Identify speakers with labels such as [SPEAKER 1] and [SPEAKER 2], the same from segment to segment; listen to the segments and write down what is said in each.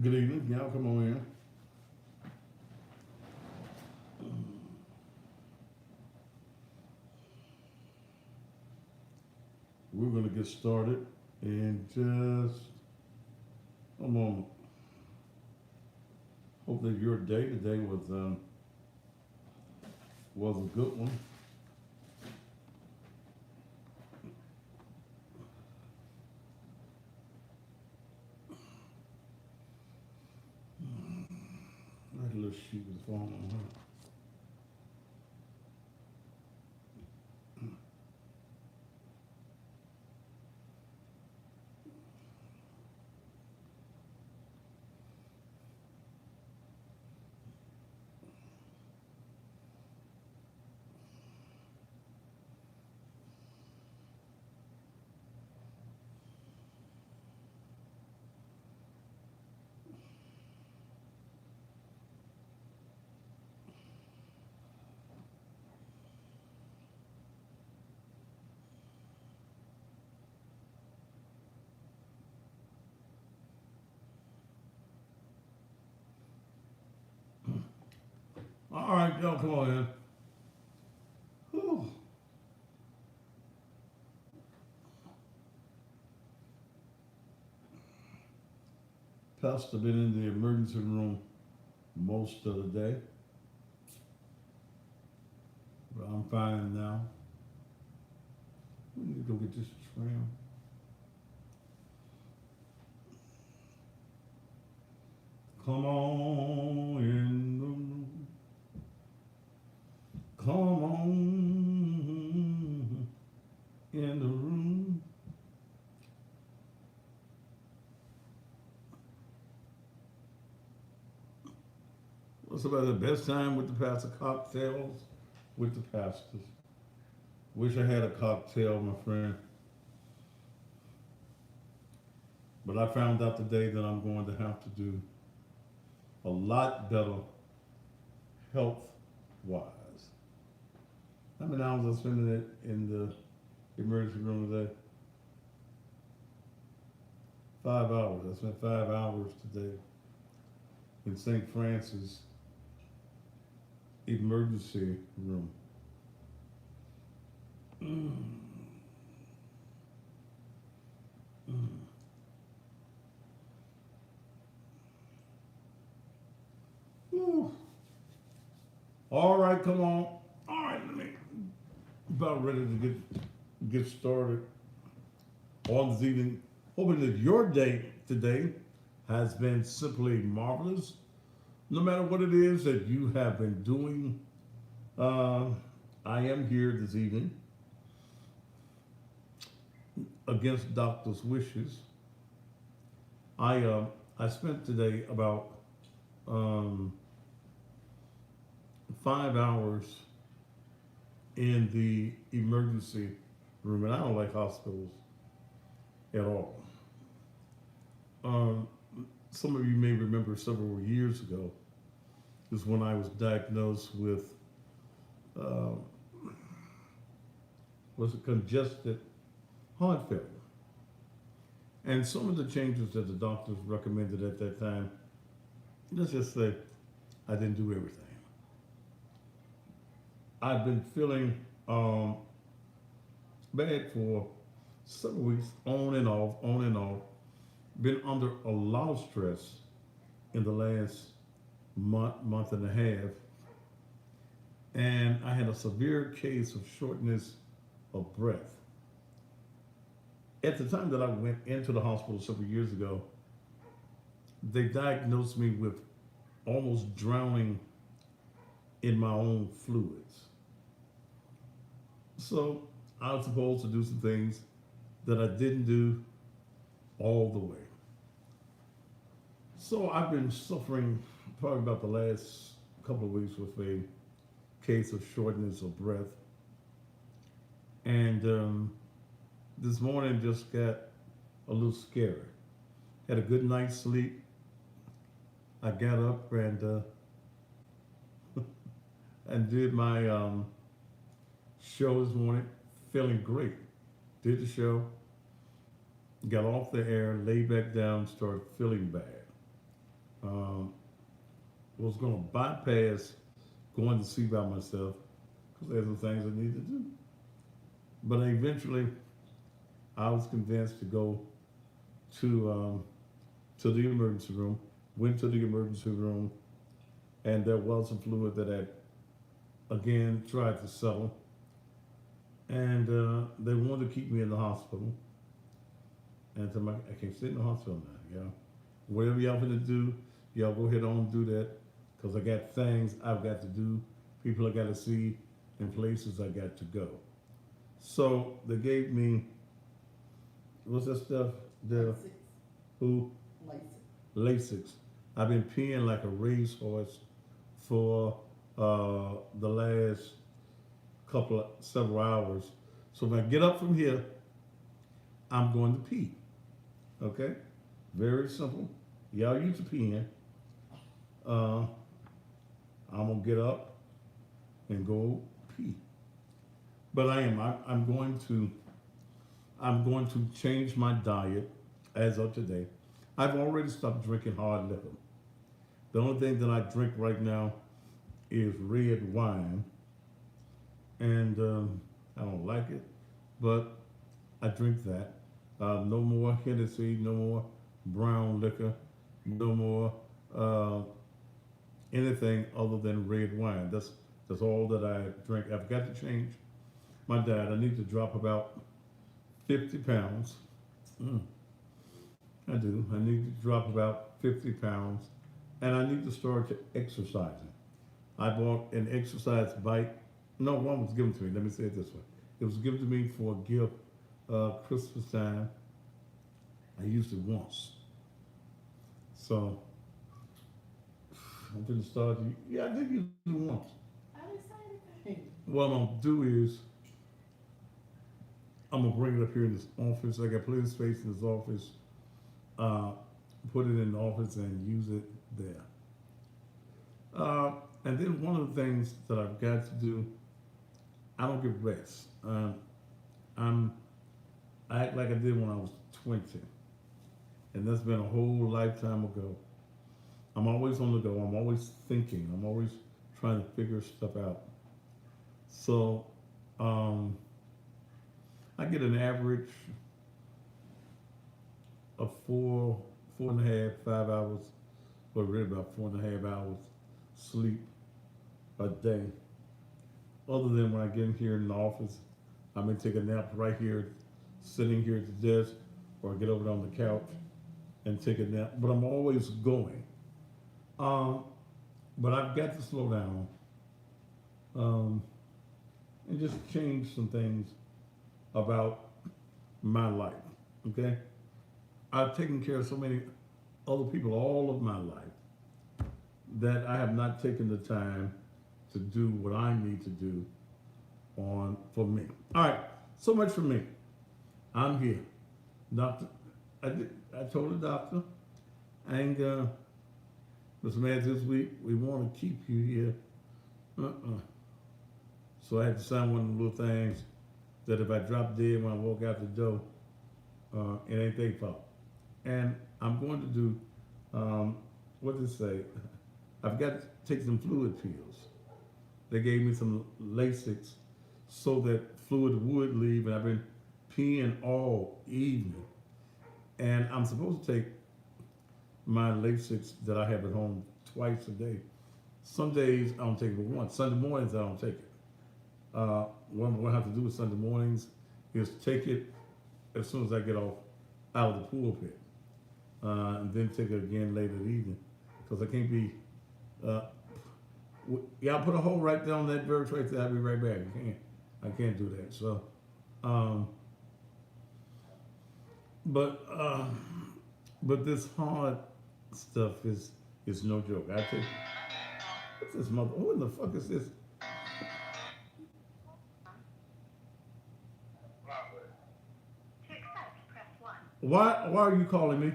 [SPEAKER 1] Good evening. Y'all come on in. We're going to get started in just a moment. Hope that your day today was a good one. That little sheet was falling on her. All right, y'all come on in. Whew. Pastor been in the emergency room most of the day, but I'm fine now. We need to go get this tram. Come on in the room. Come on in the room. What's about the best time with the pastor? Cocktails with the pastors. Wish I had a cocktail, my friend. But I found out today that I'm going to have to do a lot better health wise. How many hours I spent in the emergency room today? 5 hours. I spent 5 hours today in St. Francis emergency room. Mm. Mm. Whew. All right, come on. All right, let me about ready to get started on this evening. Hoping that your day today has been simply marvelous. No matter what it is that you have been doing, I am here this evening against doctor's wishes. I spent today about 5 hours in the emergency room, and I don't like hospitals at all. Um, some of you may remember several years ago is when I was diagnosed with uh, was a congested heart failure, and some of the changes that the doctors recommended at that time. Let's just say I didn't do everything. I've been feeling bad for several weeks, on and off, on and off. Been under a lot of stress in the last month and a half, and I had a severe case of shortness of breath. At the time that I went into the hospital several years ago, they diagnosed me with almost drowning in my own fluids. So I was supposed to do some things that I didn't do all the way. So I've been suffering probably about the last couple of weeks with a case of shortness of breath. And this morning just got a little scary. Had a good night's sleep. I got up and and did my show this morning, feeling great. Did the show, got off the air, laid back down, started feeling bad. um, was going to bypass going to see by myself because there's some things I need to do. But eventually, I was convinced to go to the emergency room. Went to the emergency room, and there was some fluid that had again tried to settle, and they wanted to keep me in the hospital. And to my, I can't sit in the hospital now. Yeah, whatever y'all gonna do, y'all go ahead on and do that, cause I got things I've got to do, people I got to see, and places I got to go. So they gave me, what's that stuff? The who? Lasix. I've been peeing like a racehorse for the last several hours. So when I get up from here, I'm going to pee. Okay? Very simple. Y'all used to peeing. I'm gonna get up and go pee. But I'm going to change my diet as of today. I've already stopped drinking hard liquor. The only thing that I drink right now is red wine, and I don't like it, but I drink that. No more Hennessy, no more brown liquor, no more anything other than red wine. That's all that I drink. I've got to change my diet. I need to drop about 50 pounds. I do. I need to drop about 50 pounds, and I need to start exercising. I bought an exercise bike. No, one was given to me. Let me say it this way. It was given to me for a gift Christmas time. I used it once. So, I'm going to start. Yeah, I did use it once.
[SPEAKER 2] I'm excited.
[SPEAKER 1] What I'm going to do is, I'm going to bring it up here in this office. I got plenty of space in this office. Put it in the office and use it there. And then one of the things that I've got to do, I don't get rest. I act like I did when I was 20, and that's been a whole lifetime ago. I'm always on the go. I'm always thinking. I'm always trying to figure stuff out. So I get an average of 4.5, 5 hours, or really about 4.5 hours sleep a day. Other than when I get in here in the office, I may take a nap right here, sitting here at the desk, or get over on the couch and take a nap. But I'm always going. But I've got to slow down and just change some things about my life. Okay? I've taken care of so many other people all of my life that I have not taken the time to do what I need to do for me. All right, so much for me. I'm here. Doctor, I told the doctor, I ain't gonna, Mr. Matthews, we want to keep you here. So I had to sign one of the little things that if I drop dead when I walk out the door, it ain't their fault. And I'm going to do, what did it say? I've got to take some fluid pills. They gave me some Lasix so that fluid would leave, and I've been peeing all evening. And I'm supposed to take my Lasix that I have at home twice a day. Some days I don't take it but once. Sunday mornings I don't take it. What I'm going to have to do with Sunday mornings is take it as soon as I get off out of the pulpit, and then take it again later in the evening, because I can't be. Y'all put a hole right there on that verse right there. I'll be right back. I can't do that. So, but this hard stuff is no joke. I take. What's this mother? Who in the fuck is this? Why are you calling me?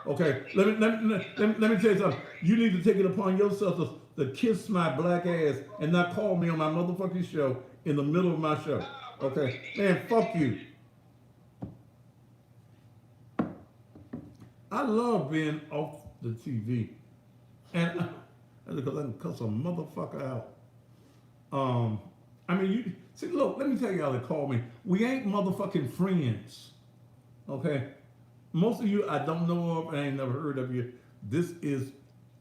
[SPEAKER 1] Okay, let me tell you something. You need to take it upon yourself to kiss my black ass and not call me on my motherfucking show in the middle of my show. Okay? Man, fuck you. I love being off the TV. And because I can cuss a motherfucker out. I mean, you see, look, let me tell you how they call me. We ain't motherfucking friends. Okay? Most of you I don't know of and I ain't never heard of you. This is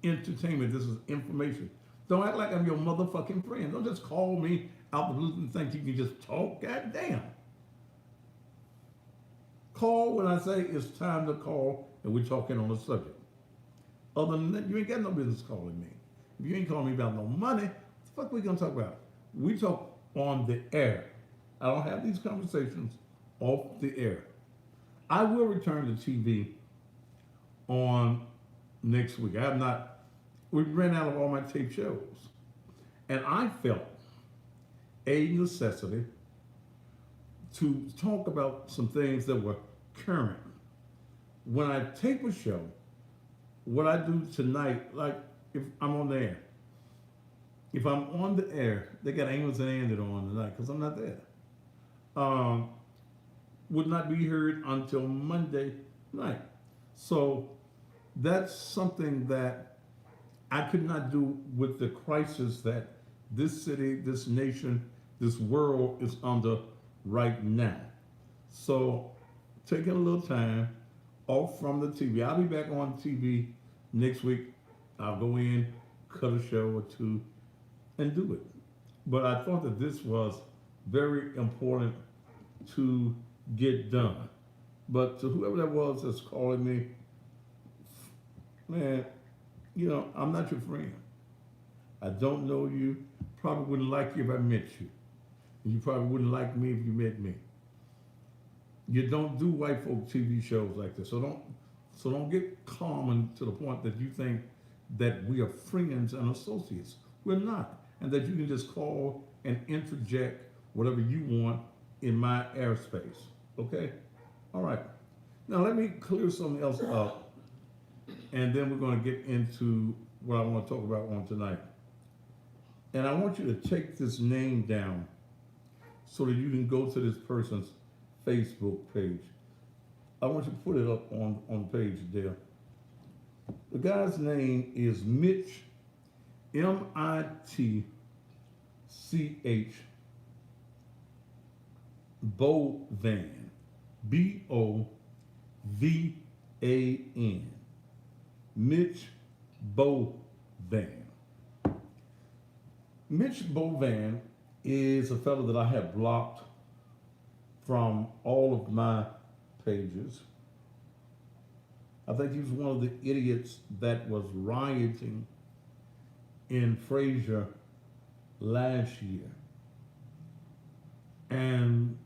[SPEAKER 1] entertainment. This is information. Don't act like I'm your motherfucking friend. Don't just call me out the blue and think you can just talk. God damn. Call when I say it's time to call and we're talking on a subject. Other than that, you ain't got no business calling me. If you ain't calling me about no money, what the fuck we gonna talk about? We talk on the air. I don't have these conversations off the air. I will return to TV on next week. I have not, we ran out of all my tape shows. And I felt a necessity to talk about some things that were current. When I tape a show, what I do tonight, like if I'm on the air, if I'm on the air, they got Amos and Andy on tonight because I'm not there. Would not be heard until Monday night. So that's something that I could not do with the crisis that this city, this nation, this world is under right now. So taking a little time off from the TV. I'll be back on TV next week. I'll go in, cut a show or two, and do it. But I thought that this was very important to get done. But to whoever that was that's calling me, man, you know, I'm not your friend. I don't know you. Probably wouldn't like you if I met you. You probably wouldn't like me if you met me. You don't do white folk TV shows like this. So don't get common to the point that you think that we are friends and associates. We're not. And that you can just call and interject whatever you want in my airspace. Okay? All right. Now let me clear something else up. And then we're going to get into what I want to talk about on tonight. And I want you to take this name down so that you can go to this person's Facebook page. I want you to put it up on the page there. The guy's name is Mitch, Mitch Bovan, Bovan. Mitch Bovan. Mitch Bovan is a fellow that I have blocked from all of my pages. I think he was one of the idiots that was rioting in Frazier last year. And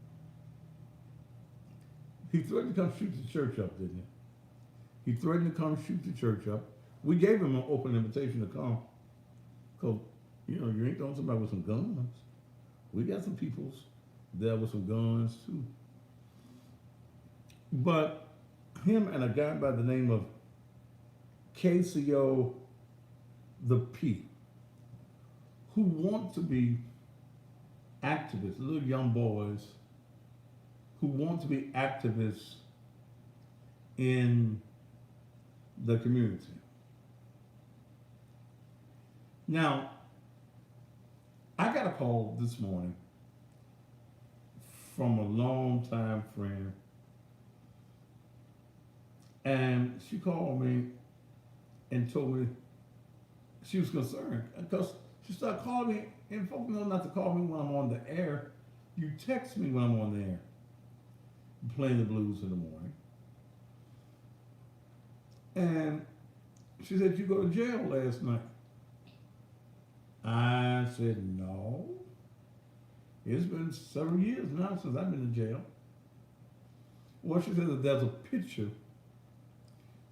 [SPEAKER 1] he threatened to come shoot the church up, didn't he? He threatened to come shoot the church up. We gave him an open invitation to come. Because, you know, you ain't throwing somebody with some guns. We got some peoples there with some guns too. But him and a guy by the name of KCO the P, who want to be activists, little young boys who want to be activists in the community. Now, I got a call this morning from a longtime friend, and she called me and told me she was concerned because she started calling me, and folks know not to call me when I'm on the air. You text me when I'm on the air. I'm playing the blues in the morning. And she said, "You go to jail last night?" I said, "No. It's been several years now since I've been in jail." Well, she said that there's a picture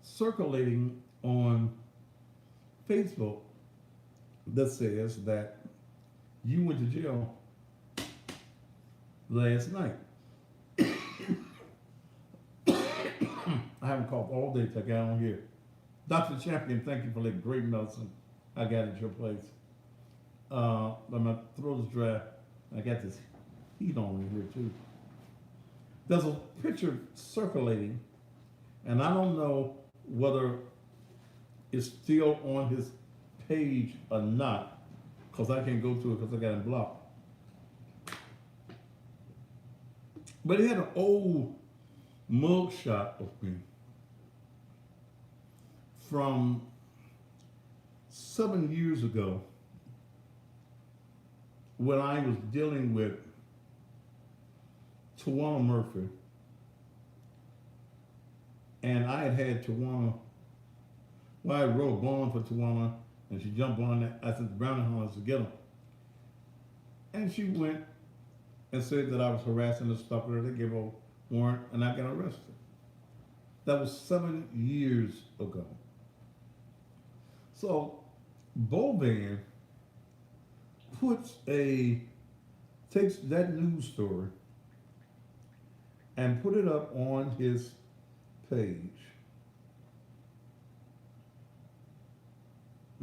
[SPEAKER 1] circulating on Facebook that says that you went to jail last night. I haven't coughed all day till I got on here. Dr. Champion, thank you for that great medicine I got at your place. But my throat is dry. I got this heat on me here too. There's a picture circulating, and I don't know whether it's still on his page or not, because I can't go to it because I got it blocked. But he had an old mug shot of me from 7 years ago when I was dealing with Tawana Murphy, and I had Tawana. Well, I wrote a bond for Tawana, and she jumped on that. I said, Brownie Hunters to get them. And she went and said that I was harassing the stalker. They gave a warrant, and I got arrested. That was 7 years ago. So, Bovan takes that news story and put it up on his page.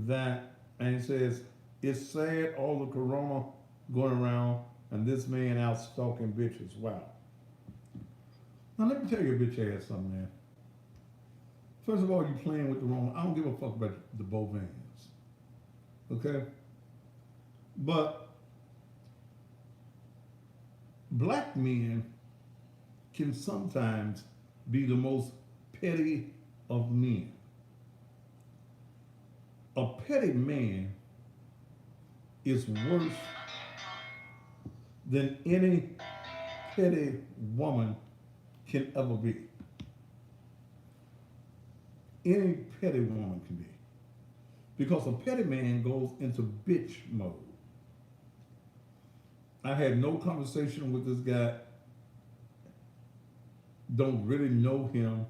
[SPEAKER 1] And he says, it's sad all the corona going around and this man out stalking bitches. Wow. Now let me tell you a bitch ass something, man. First of all, you playing with the wrong. I don't give a fuck about the Bovans. Okay? But black men can sometimes be the most petty of men. A petty man is worse than any petty woman can ever be. Any petty woman can be. Because a petty man goes into bitch mode. I had no conversation with this guy. Don't really know him.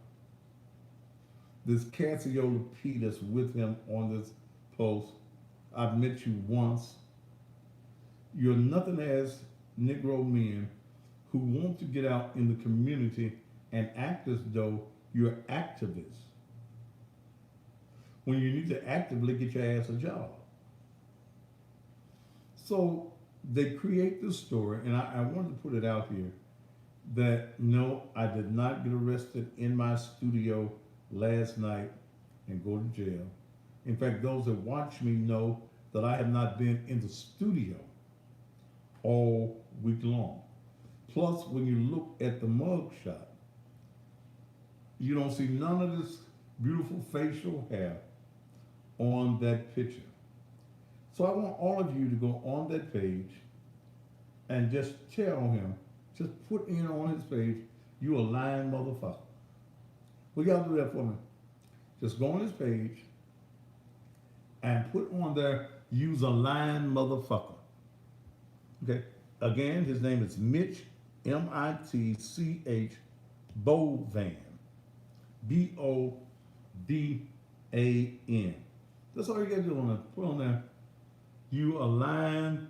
[SPEAKER 1] This Cassiola P that's with him on this post, I've met you once. You're nothing as Negro men who want to get out in the community and act as though you're activists, when you need to actively get your ass a job. So they create this story, and I wanted to put it out here, that no, I did not get arrested in my studio last night and go to jail. In fact, those that watch me know that I have not been in the studio all week long. Plus, when you look at the mug shot, you don't see none of this beautiful facial hair on that picture. So I want all of you to go on that page and just tell him, just put in on his page, you a lying motherfucker. Will y'all do that for me? Just go on his page and put on there, you's a lying motherfucker. Okay? Again, his name is Mitch, M-I-T-C-H, Bovan, B-O-V-A-N. That's all you gotta do on that. Put on there, you a lying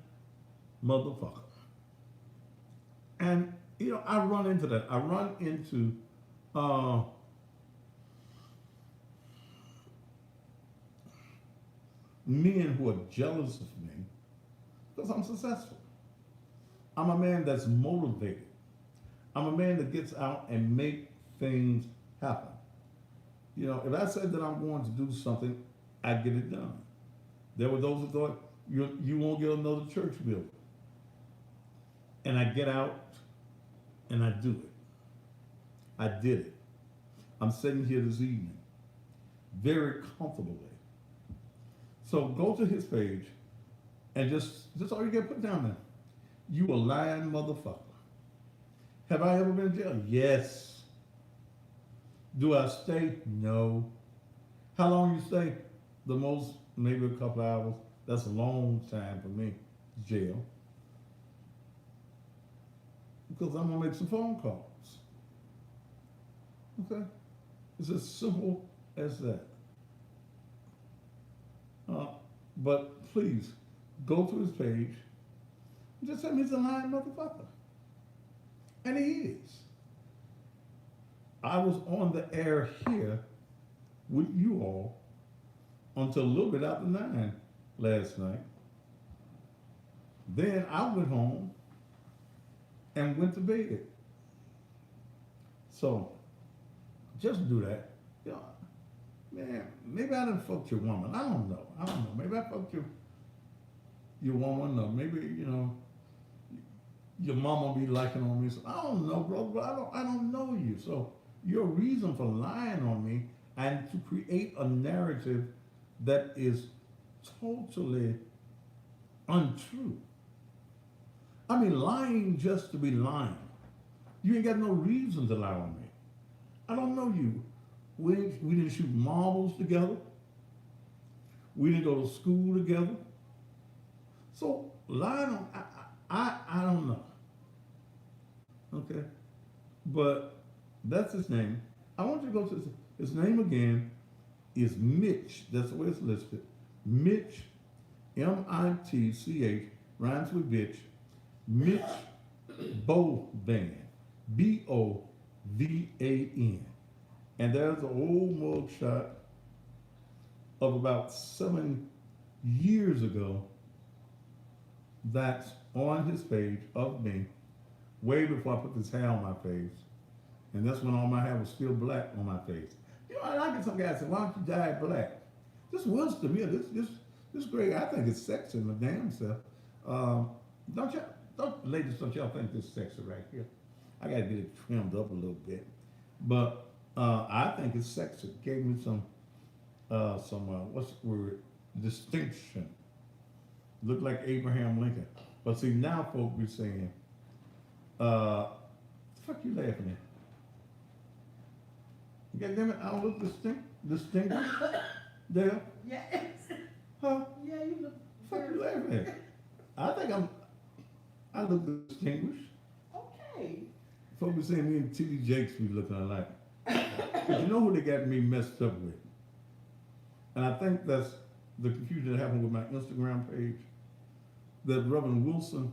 [SPEAKER 1] motherfucker. And, you know, I run into that. I run into men who are jealous of me because I'm successful. I'm a man that's motivated. I'm a man that gets out and make things happen. You know, if I said that I'm going to do something, I get it done. There were those who thought you won't get another church built. And I get out and I do it. I did it. I'm sitting here this evening very comfortably. So go to his page and just all you got to put down there. You a lying motherfucker. Have I ever been in jail? Yes. Do I stay? No. How long you stay? The most, maybe a couple hours. That's a long time for me, jail. Because I'm gonna make some phone calls. Okay? It's as simple as that. But please, go to his page and just tell him he's a lying motherfucker. And he is. I was on the air here with you all until a little bit after 9 last night. Then I went home and went to bed. So just do that. You know, man, maybe I done fucked your woman. I don't know. I don't know. Maybe I fucked your woman, or maybe, your mama be liking on me. So I don't know, bro. But I don't know you. So your reason for lying on me and to create a narrative that is totally untrue. I mean, lying just to be lying. You ain't got no reason to lie on me. I don't know you. We didn't shoot marbles together. We didn't go to school together. So lying on, I don't know. Okay, but that's his name. I want you to go to his name again. Is Mitch. That's the way it's listed. Mitch, Mitch, rhymes with bitch. Mitch Bovan, Bovan. And there's an old mug shot of about 7 years ago that's on his page of me, way before I put this hair on my face. And that's when all my hair was still black on my face. You know, I get some guys say, why don't you dye it black? This wisdom here, this great, I think it's sexy in the damn self. Ladies, don't y'all think this is sexy right here? I gotta get it trimmed up a little bit. But I think it's sexy. It gave me some what's the word? Distinction. Looked like Abraham Lincoln. But see, now folk be saying, the fuck you laughing at? God damn it, I don't look distinguished there.
[SPEAKER 2] Yes.
[SPEAKER 1] Huh?
[SPEAKER 2] Yeah, you look.
[SPEAKER 1] The fuck you laughing at? I think I look distinguished.
[SPEAKER 2] Okay.
[SPEAKER 1] Folk be saying me and T.D. Jakes be looking alike. But you know who they got me messed up with? And I think that's the confusion that happened with my Instagram page. That Reverend Wilson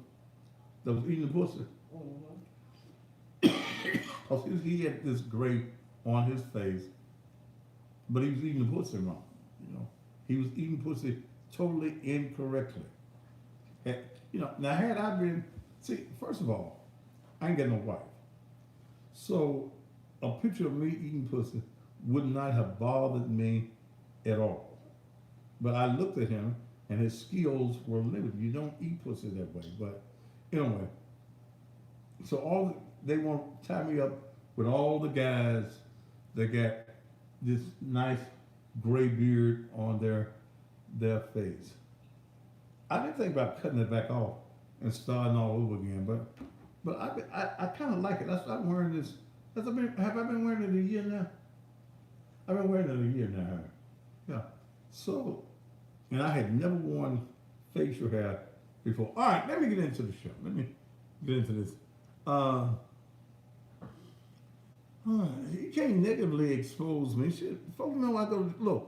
[SPEAKER 1] that was eating the pussy. Because he had this gray on his face, but he was eating the pussy wrong. He was eating pussy totally incorrectly. Now had I been, first of all, I ain't got no wife. So a picture of me eating pussy would not have bothered me at all. But I looked at him and his skills were limited. You don't eat pussy that way. But anyway, so they want to tie me up with all the guys that got this nice gray beard on their face. I didn't think about cutting it back off and starting all over again, but I kind of like it. I started wearing this. Have I been wearing it a year now? I've been wearing it a year now. Yeah. So, and I had never worn facial hair before. All right, let me get into the show. Let me get into this. You can't negatively expose me. Shit, folks know I go. Look,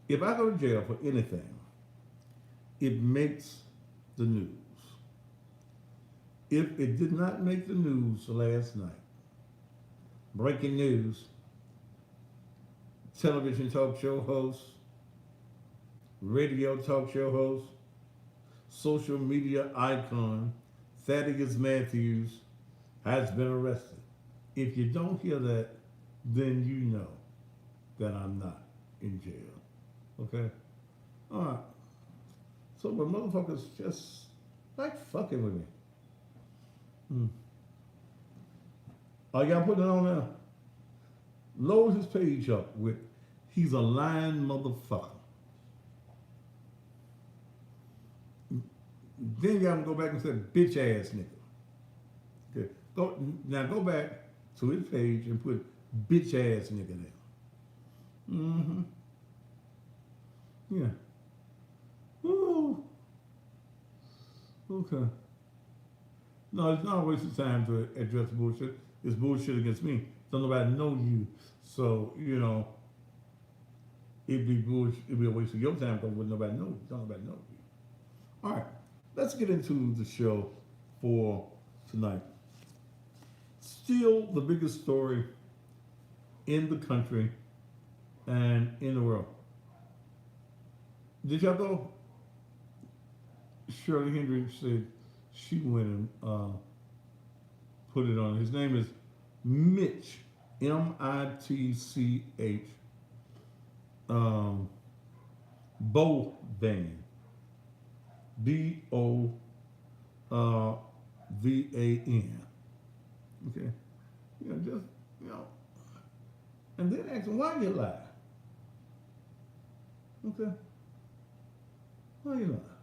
[SPEAKER 1] if I go to jail for anything, it makes the news. If it did not make the news last night, breaking news, television talk show host, radio talk show host, social media icon, Thaddeus Matthews has been arrested. If you don't hear that, then you know that I'm not in jail. Okay? All right. So when motherfuckers just like fucking with me. Are y'all putting it on there? Load his page up with, he's a lying motherfucker. Then y'all go back and say, bitch ass nigga. Okay. Go back to his page and put bitch ass nigga there. Mm-hmm. Yeah. Ooh. Okay. No, it's not a waste of time to address bullshit. It's bullshit against me. Don't nobody know you. So, it'd be bullshit. It'd be a waste of your time because nobody know you. Don't nobody know you. All right. Let's get into the show for tonight. Still the biggest story in the country and in the world. Did y'all go? Shirley Hendricks said she went and put it on. His name is Mitch, Mitch, Bovan, Bovan. Okay, just you know, and then ask him why you lie. Okay, why you lie?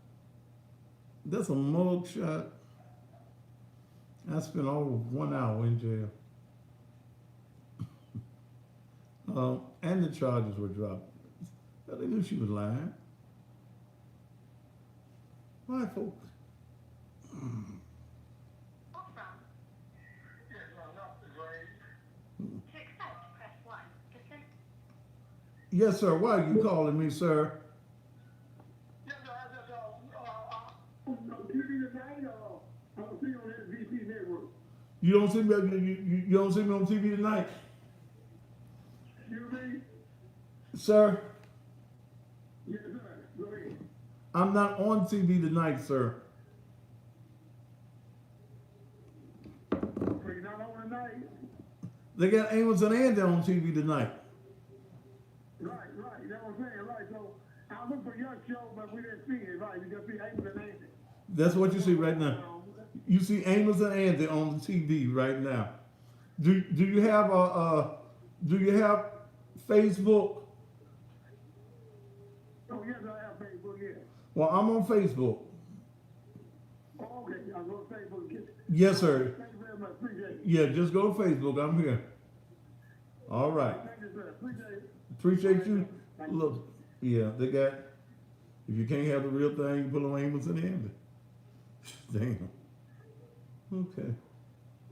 [SPEAKER 1] That's a mug shot. I spent over 1 hour in jail. And the charges were dropped. But they knew she was lying. Why, folks? Yes, sir. Why are you calling me, sir? You don't see me. You don't see me on TV tonight, sir.
[SPEAKER 3] Yes, sir. Go ahead.
[SPEAKER 1] I'm not on TV tonight, sir.
[SPEAKER 3] You're not on tonight.
[SPEAKER 1] They got Amos and Andy on TV tonight.
[SPEAKER 3] Right. That's what I'm saying. Right. So I looked for your show, but we didn't see it. Right. You just see Amos and Andy.
[SPEAKER 1] That's what you see right now. You see Amos and Andy on the TV right now. Do you have Facebook?
[SPEAKER 3] Oh yes, I have Facebook. Yeah.
[SPEAKER 1] Well, I'm on Facebook.
[SPEAKER 3] Oh, okay. I'm going to Facebook.
[SPEAKER 1] Yes, sir.
[SPEAKER 3] Thank you very much. Appreciate it.
[SPEAKER 1] Yeah, just go to Facebook. I'm here. All right.
[SPEAKER 3] Thank you, sir. Appreciate it.
[SPEAKER 1] Appreciate you. Look, yeah, they got. If you can't have the real thing, you put on Amos and Andy. Damn. Okay.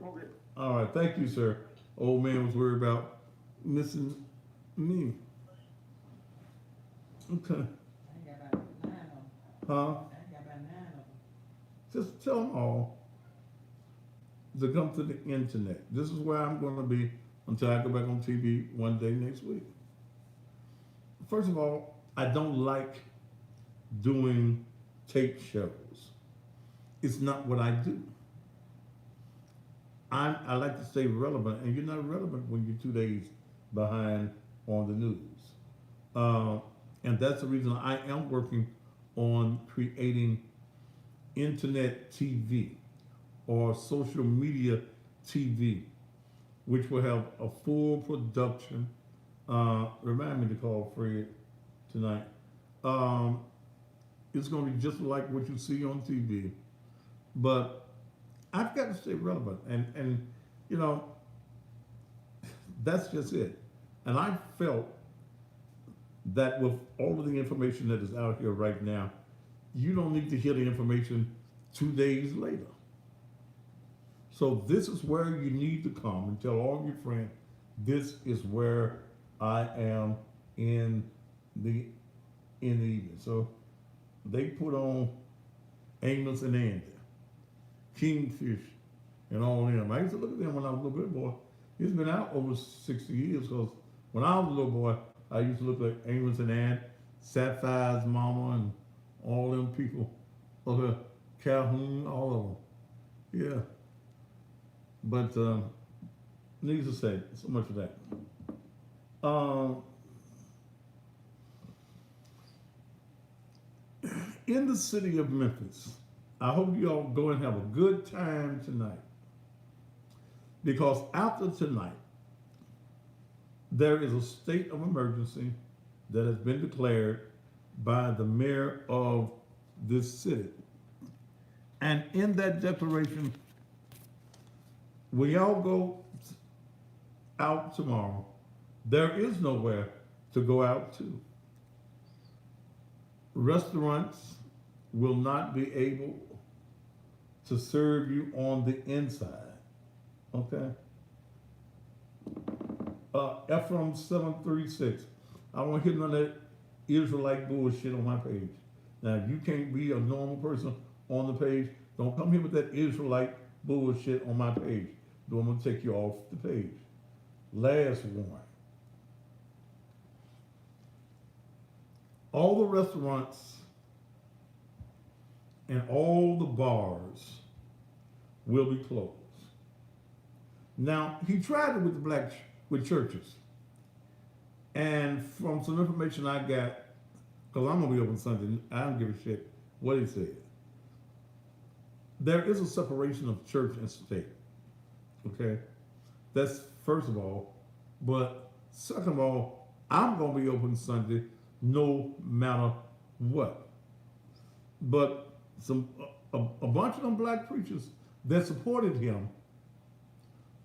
[SPEAKER 3] Okay.
[SPEAKER 1] All right. Thank you, sir. Old man was worried about missing me. Okay.
[SPEAKER 4] I got about 9 of them.
[SPEAKER 1] Huh?
[SPEAKER 4] I got about 9 of them.
[SPEAKER 1] Just tell them all to come to the internet. This is where I'm going to be until I go back on TV one day next week. First of all, I don't like doing tape shows. It's not what I do. I like to stay relevant, and you're not relevant when you're 2 days behind on the news. And that's the reason I am working on creating internet TV or social media TV, which will have a full production. Remind me to call Fred tonight. It's going to be just like what you see on TV, but I've got to stay relevant, and you know, that's just it. And I felt that with all of the information that is out here right now, you don't need to hear the information 2 days later. So this is where you need to come and tell all your friends, this is where I am in the evening. So they put on Amos and Andy, Kingfish, and all of them. I used to look at them when I was a little bit boy. It's been out over 60 years, because when I was a little boy, I used to look like Amos and Ann, Sapphire's mama, and all them people over Calhoun, all of them. Yeah. But needless to say, so much of that. In the city of Memphis, I hope you all go and have a good time tonight, because after tonight, there is a state of emergency that has been declared by the mayor of this city. And in that declaration, when y'all go out tomorrow, there is nowhere to go out to. Restaurants will not be able to serve you on the inside, okay? Ephraim 736, I don't want to hear none of that Israelite bullshit on my page. Now, if you can't be a normal person on the page, don't come here with that Israelite bullshit on my page. Then I'm going to take you off the page. Last warning. all the restaurants and all the bars will be closed. Now, he tried it with with churches. And from some information I got, because I'm gonna be open Sunday, I don't give a shit what he said. There is a separation of church and state. Okay? That's first of all. But second of all, I'm gonna be open Sunday no matter what. But a bunch of them black preachers that supported him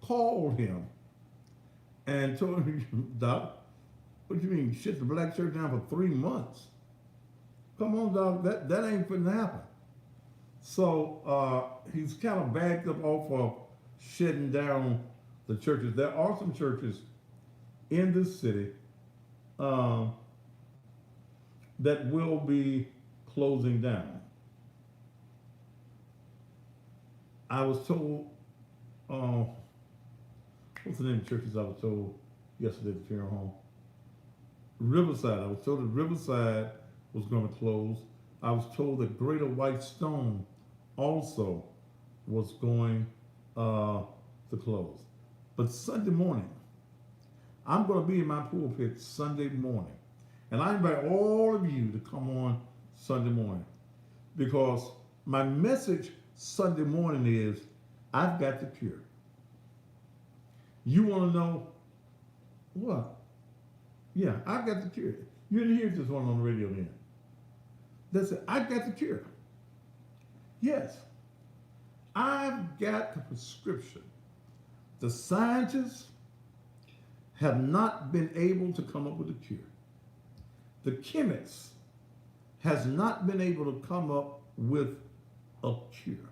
[SPEAKER 1] called him and told him, Doc, what you mean shut the black church down for 3 months? Come on, dog, that ain't finna happen. So he's kind of backed up off of shutting down the churches. There are some churches in this city that will be closing down. I was told, what's the name of churches I was told yesterday at the funeral home? Riverside. I was told that Riverside was going to close. I was told that Greater White Stone also was going to close. But Sunday morning, I'm going to be in my pulpit Sunday morning. And I invite all of you to come on Sunday morning, because my message Sunday morning is, I've got the cure. You want to know what? Yeah, I've got the cure. You didn't hear this one on the radio then. That's it. I've got the cure. Yes, I've got the prescription. The scientists have not been able to come up with a cure. The chemist has not been able to come up with a cure.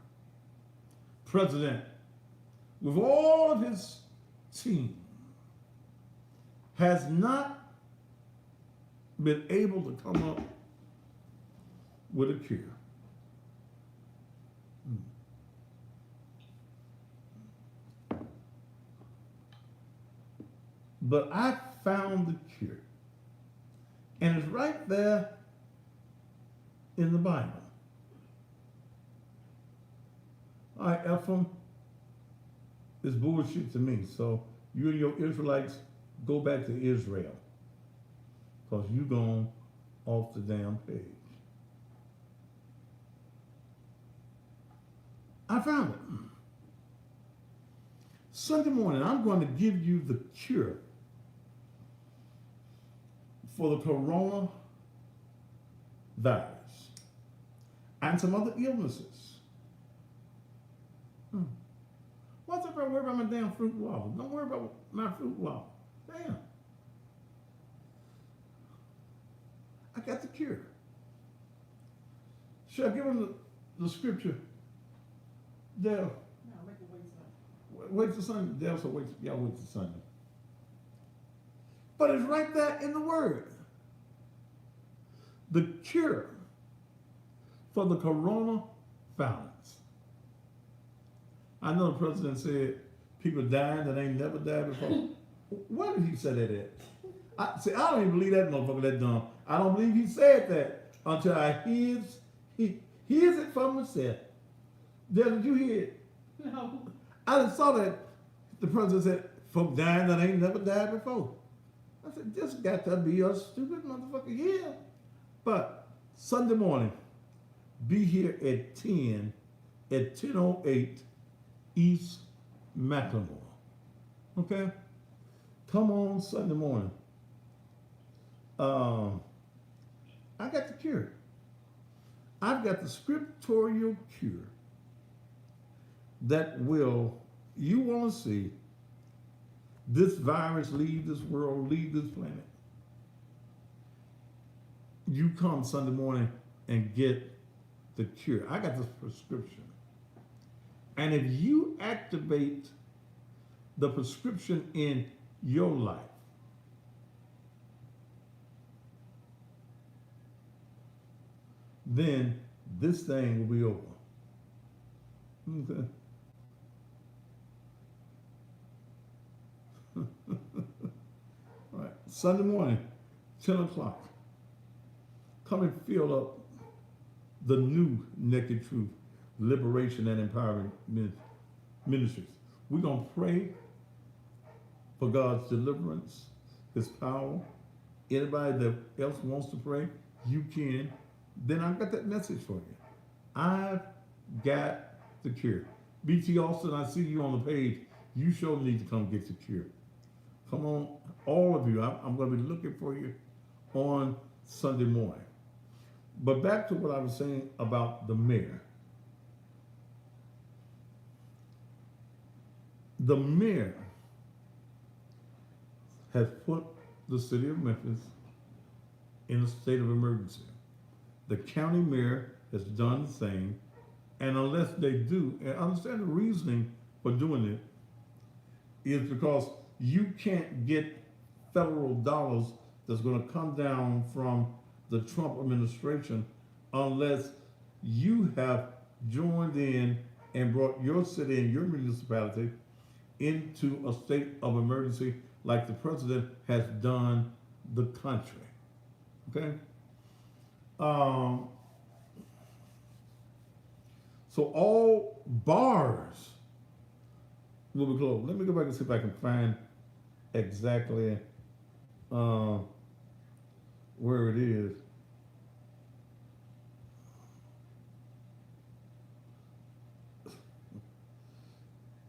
[SPEAKER 1] President, with all of his team, has not been able to come up with a cure. But I found the cure. And it's right there in the Bible. All right, Ephraim, it's bullshit to me. So you and your Israelites go back to Israel, because you gone off the damn page. I found it. Sunday morning, I'm going to give you the cure for the coronavirus and some other illnesses. What's if I worry about my damn fruit waffle? Don't worry about my fruit waffle. Damn. I got the cure. Should I give him the scripture? Dale.
[SPEAKER 4] No, make it wait till.
[SPEAKER 1] Wait till Sunday. Dale, so y'all wait till Sunday. But it's right there in the Word. The cure for the coronavirus. I know the president said people dying that ain't never died before. Where did he say that at? I don't even believe that motherfucker that dumb. I don't believe he said that until I hears it from himself. Dale, did you hear it?
[SPEAKER 4] No.
[SPEAKER 1] I just saw that the president said, folk dying that ain't never died before. I said, this got to be a stupid motherfucker. Yeah. But Sunday morning, be here at 10:08 East Macklemore. Okay? Come on Sunday morning. I got the cure. I've got the scriptural cure that will, you want to see this virus leave this world, leave this planet. You come Sunday morning and get the cure. I got this prescription. And if you activate the prescription in your life, then this thing will be over. Okay. All right. Sunday morning, 10 o'clock. come and fill up the new Naked Truth Liberation and Empowerment Ministries. We're going to pray for God's deliverance, His power. Anybody that else wants to pray, you can. Then I've got that message for you. I've got the cure. BT Austin, I see you on the page. You sure need to come get the cure. Come on, all of you. I'm going to be looking for you on Sunday morning. But back to what I was saying about the mayor. The mayor has put the city of Memphis in a state of emergency. The county mayor has done the same, and unless they do, and understand the reasoning for doing it is because you can't get federal dollars that's going to come down from the Trump administration unless you have joined in and brought your city and your municipality into a state of emergency like the president has done the country. Okay? So all bars will be closed. Let me go back and see if I can find exactly where it is.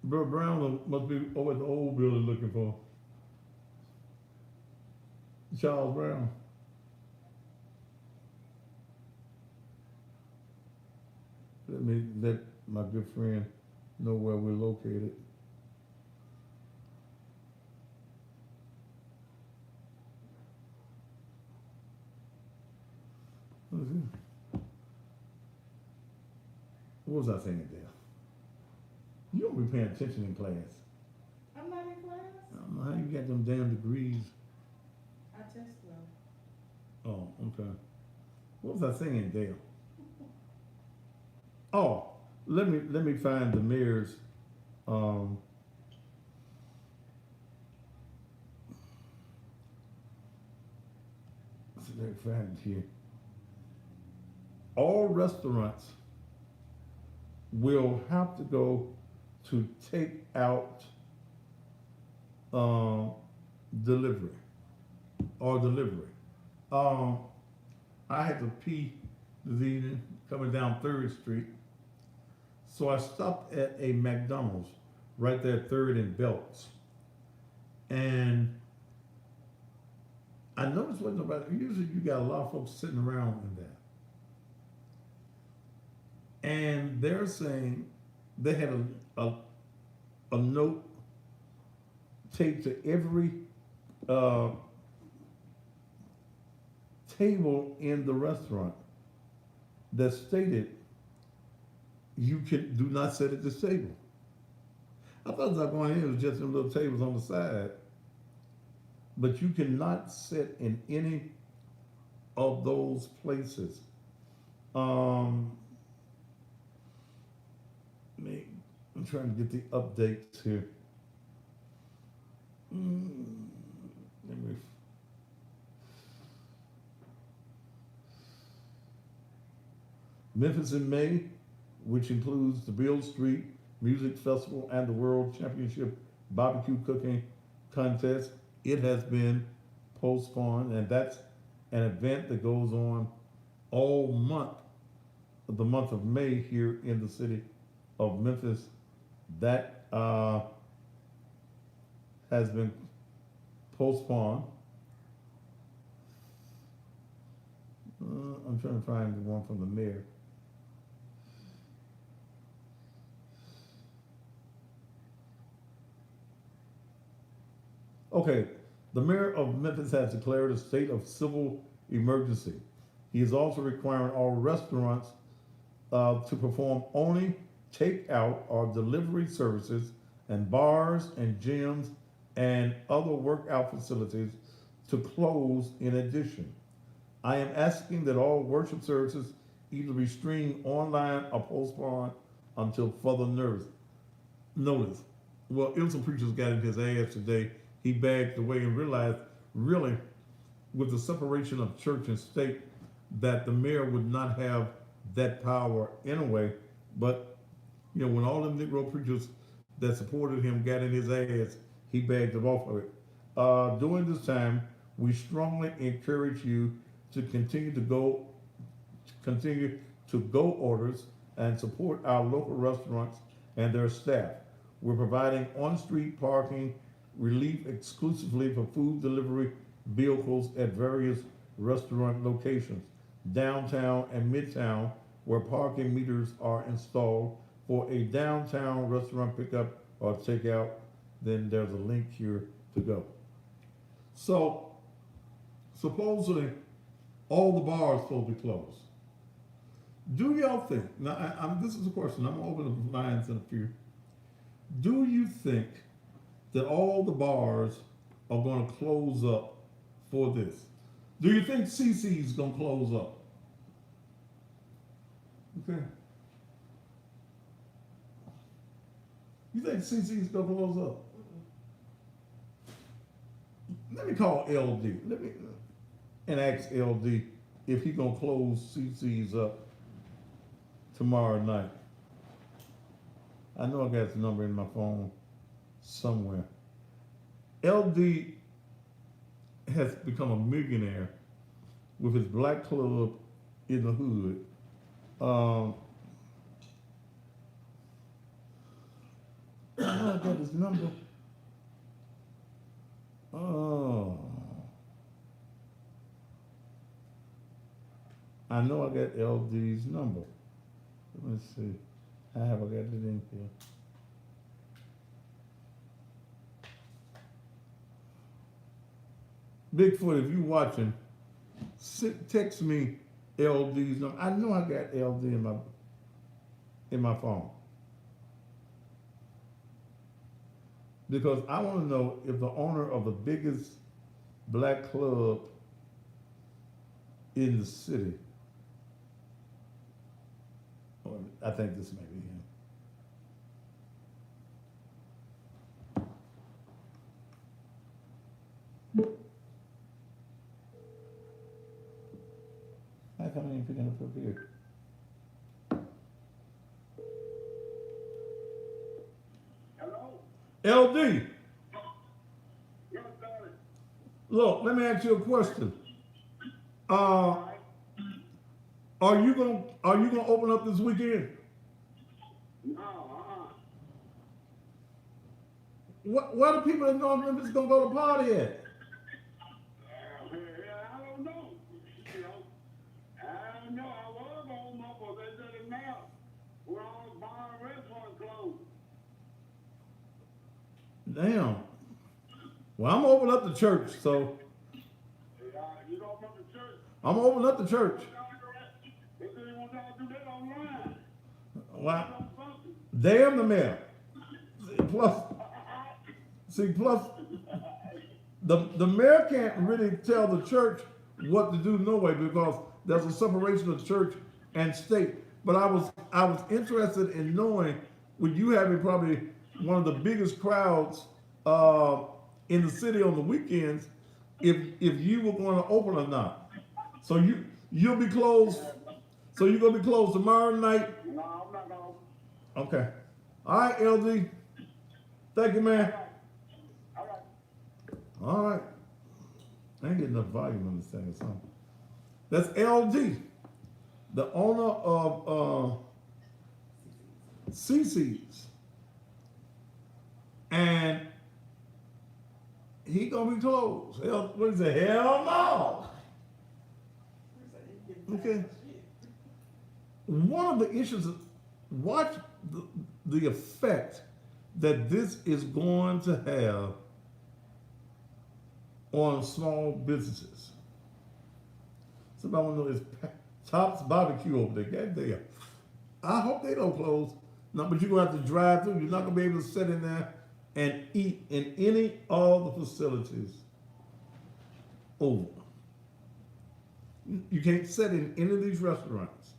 [SPEAKER 1] Bro Brown must be over at the old building looking for Charles Brown. Let me let my good friend know where we're located. What was I saying there? You don't be paying attention in class.
[SPEAKER 4] I'm not in class.
[SPEAKER 1] I don't know how you got them damn degrees.
[SPEAKER 4] I test them.
[SPEAKER 1] Oh, okay. What was I saying, Dale? Oh, let me find the mayor's let me find it here. All restaurants will have to go to take out delivery. I had to pee this evening coming down 3rd Street. So I stopped at a McDonald's right there, 3rd and Belts. And I noticed wasn't nobody, usually you got a lot of folks sitting around in there. And they're saying they had a note taped to every table in the restaurant that stated you do not sit at this table. I thought that going in was just them little tables on the side, but you cannot sit in any of those places. I'm trying to get the updates here. Let me. Memphis in May, which includes the Beale Street Music Festival and the World Championship Barbecue Cooking Contest. It has been postponed, and that's an event that goes on all month, the month of May here in the city of Memphis. That has been postponed. I'm trying to find the one from the mayor. Okay, the mayor of Memphis has declared a state of civil emergency. He is also requiring all restaurants to perform only takeout or delivery services, and bars and gyms and other workout facilities to close in addition. I am asking that all worship services either be streamed online or postponed until further notice. Well, some preachers got in his ass today. He backed away and realized, really, with the separation of church and state, that the mayor would not have that power anyway, but, you know, when all the Negro preachers that supported him got in his ass, he bagged them off of it. During this time, we strongly encourage you to continue to go orders and support our local restaurants and their staff. We're providing on-street parking relief exclusively for food delivery vehicles at various restaurant locations, downtown and midtown, where parking meters are installed. For a downtown restaurant pickup or takeout, then there's a link here to go. So, supposedly, all the bars supposed to be closed. Do y'all think, now this is a question, I'm gonna open the lines in a few. Do you think that all the bars are gonna close up for this? Do you think CC's gonna close up? Okay. You think CC's gonna close up? Let me call LD. And ask LD if he gonna close CC's up tomorrow night. I know I got his number in my phone somewhere. LD has become a millionaire with his black club in the hood. I know I got his number. Oh. I know I got LD's number. Let me see. How have I got it in here? Bigfoot, if you watching, text me LD's number. I know I got LD in my phone. Because I want to know if the owner of the biggest black club in the city, or I think this may be him. How come I ain't picking up here? LD,
[SPEAKER 3] Yes, darling.
[SPEAKER 1] look, let me ask you a question. Are you gonna open up this weekend?
[SPEAKER 3] No,
[SPEAKER 1] Where the people in North Memphis gonna go to party at?
[SPEAKER 3] I don't know. You know, I don't know. I was on my boy. They said it now. We're all bar and restaurant closed.
[SPEAKER 1] Damn. Well, I'm gonna open up the church, so
[SPEAKER 3] You don't come to church.
[SPEAKER 1] I'm gonna open up the church.
[SPEAKER 3] They said they want y'all to do that online.
[SPEAKER 1] Wow.
[SPEAKER 3] On something.
[SPEAKER 1] Damn the mayor. Plus, the mayor can't really tell the church what to do no way because there's a separation of church and state. But I was interested in knowing, with you having probably one of the biggest crowds in the city on the weekends, if you were going to open or not. So you'll be closed. So you're gonna be closed tomorrow night.
[SPEAKER 3] No, I'm not going.
[SPEAKER 1] Okay. All right, LD. Thank you, man.
[SPEAKER 3] All right.
[SPEAKER 1] All right. I ain't getting enough volume on this thing or something. That's LD, the owner of CC's. And he gonna be closed. Hell, what is it? Hell no. Okay. One of the issues, watch the effect that this is going to have on small businesses. Somebody want to know is Tops Barbecue over there. God damn. I hope they don't close. No, but you're going to have to drive through. You're not going to be able to sit in there and eat in any of the facilities over. You can't sit in any of these restaurants.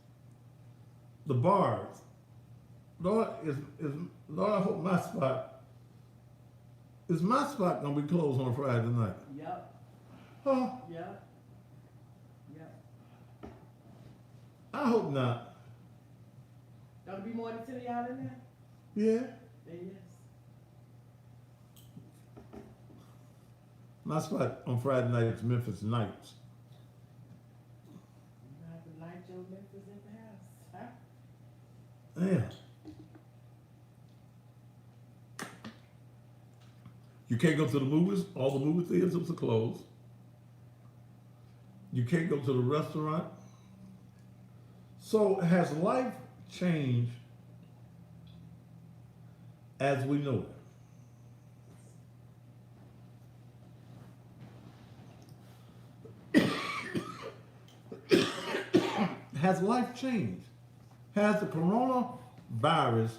[SPEAKER 1] The bars. Lord, Lord, I hope my spot gonna be closed on a Friday night?
[SPEAKER 4] Yep,
[SPEAKER 1] Huh?
[SPEAKER 4] yep, yep.
[SPEAKER 1] I hope not.
[SPEAKER 4] Don't be more than 10 of y'all in there?
[SPEAKER 1] Yeah.
[SPEAKER 4] Then yes.
[SPEAKER 1] My spot on Friday night is Memphis Nights.
[SPEAKER 4] You have to light your Memphis in the house, huh?
[SPEAKER 1] Yeah. You can't go to the movies. All the movie theaters are closed. You can't go to the restaurant. So has life changed as we know it? Has life changed? Has the coronavirus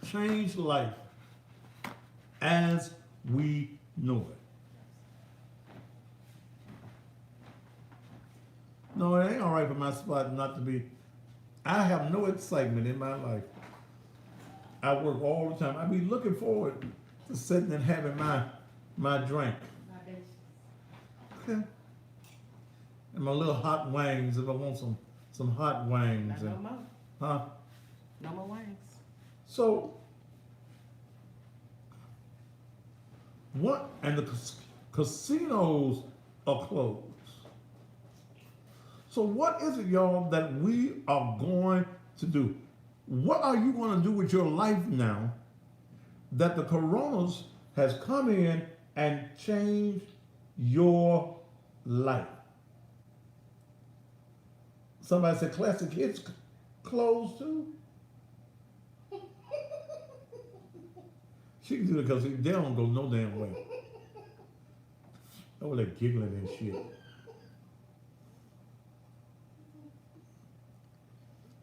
[SPEAKER 1] changed life as we know it? No, it ain't all right for my spot not to be. I have no excitement in my life. I work all the time. I be looking forward to sitting and having my drink. Okay. And my little hot wings if I want some hot wings.
[SPEAKER 4] Not no
[SPEAKER 1] And,
[SPEAKER 4] more.
[SPEAKER 1] huh?
[SPEAKER 4] No more wings.
[SPEAKER 1] So, what? And the casinos are closed. So, what is it, y'all, that we are going to do? What are you going to do with your life now that the coronas has come in and changed your life? Somebody said Classic Hits closed too. She can do it because they don't go no damn way. Oh, they're giggling and shit.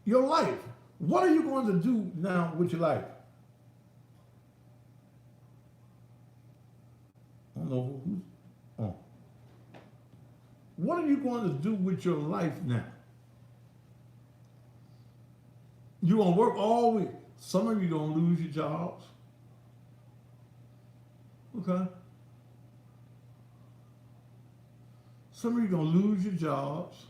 [SPEAKER 1] Your life. What are you going to do now with your life? I don't know who's on. What are you going to do with your life now? You gonna work all week. Some of you gonna lose your jobs. Okay. Some of you gonna lose your jobs.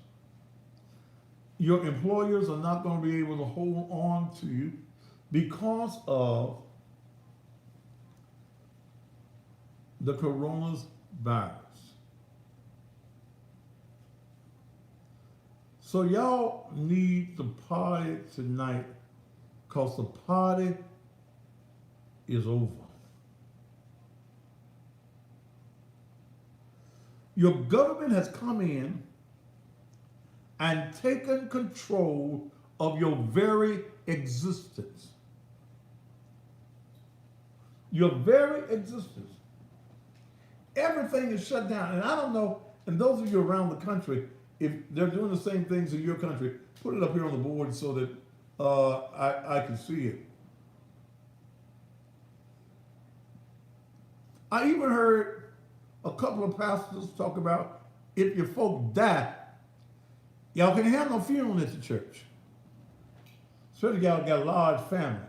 [SPEAKER 1] Your employers are not gonna be able to hold on to you because of the coronavirus. So y'all need to party tonight because the party is over. Your government has come in and taken control of your very existence. Your very existence. Everything is shut down. And I don't know, and those of you around the country, if they're doing the same things in your country, put it up here on the board so that I can see it. I even heard a couple of pastors talk about if your folk die, y'all can't have no funeral at the church. Especially y'all got a large family.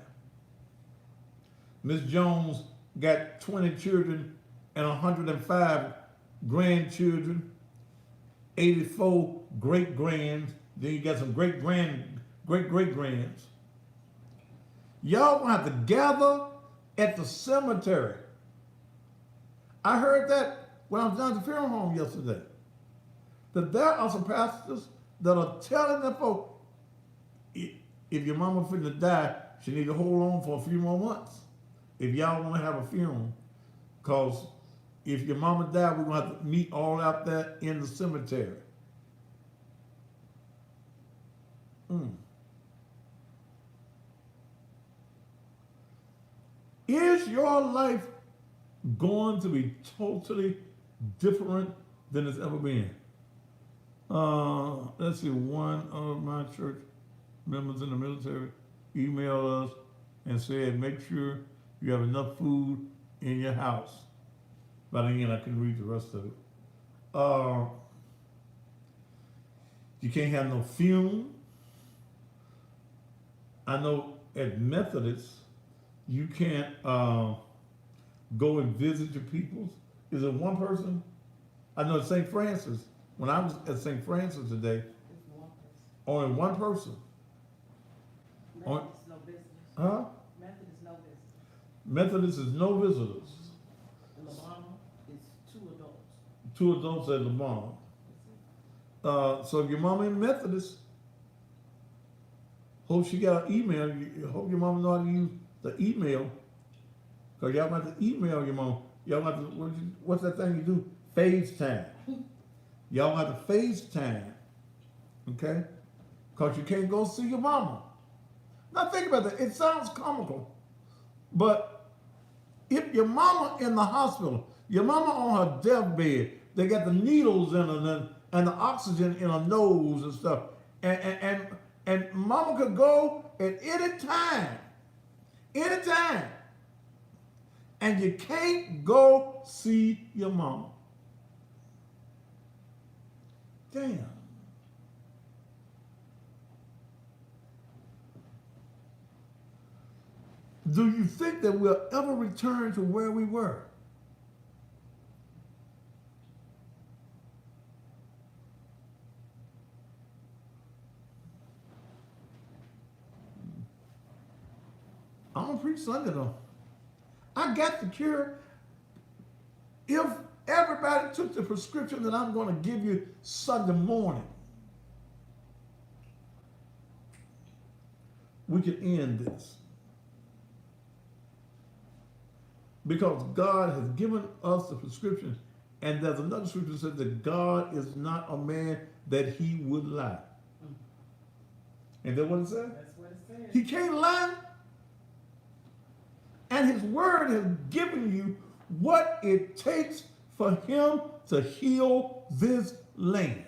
[SPEAKER 1] Miss Jones got 20 children and 105 grandchildren, 84 great-grands, then you got some great-great-grands. Y'all gonna have to gather at the cemetery. I heard that when I was down at the funeral home yesterday. That there are some pastors that are telling their folk, if your mama finna die, she need to hold on for a few more months. If y'all wanna have a funeral. Cause if your mama died, we're gonna have to meet all out there in the cemetery. Is your life going to be totally different than it's ever been? Let's see, one of my church members in the military emailed us and said, make sure you have enough food in your house. But again, I couldn't read the rest of it. You can't have no funeral. I know at Methodist, you can't go and visit your peoples. Is it one person? I know at St. Francis, when I was at St. Francis today, Only one person.
[SPEAKER 4] Methodist, no visitors.
[SPEAKER 1] Huh?
[SPEAKER 4] Methodist, no visitors.
[SPEAKER 1] Methodist is no visitors.
[SPEAKER 4] And Lamar is 2 adults.
[SPEAKER 1] 2 adults at the barn. So if your mama in Methodist, hope she got an email. Hope your mama know how to use the email. Because y'all got to email your mama. Y'all got to, what's that thing you do? FaceTime. Y'all got to FaceTime. Okay? Because you can't go see your mama. Now think about that. It sounds comical. But if your mama in the hospital, your mama on her deathbed, they got the needles in her and the oxygen in her nose and stuff. And mama could go at any time. Anytime. And you can't go see your mama. Damn. Do you think that we'll ever return to where we were? I'm gonna preach Sunday though. I got the cure. If everybody took the prescription that I'm gonna give you Sunday morning, we could end this. Because God has given us the prescription, and there's another scripture that says that God is not a man that he would lie. Ain't that what it says?
[SPEAKER 4] That's what it says.
[SPEAKER 1] He can't lie. And his word has given you what it takes for him to heal this land.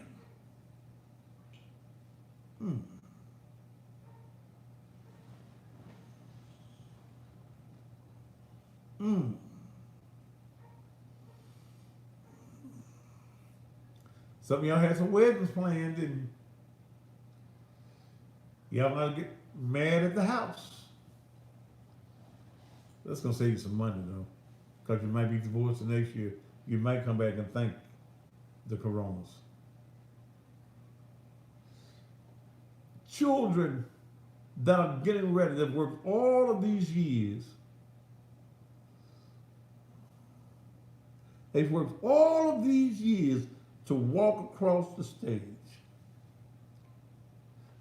[SPEAKER 1] Some of y'all had some weddings planned, didn't you? Y'all might get mad at the house. That's gonna save you some money though, because you might be divorced the next year. You might come back and thank the Coronas. Children that are getting ready, that worked all of these years, they've worked all of these years to walk across the stage.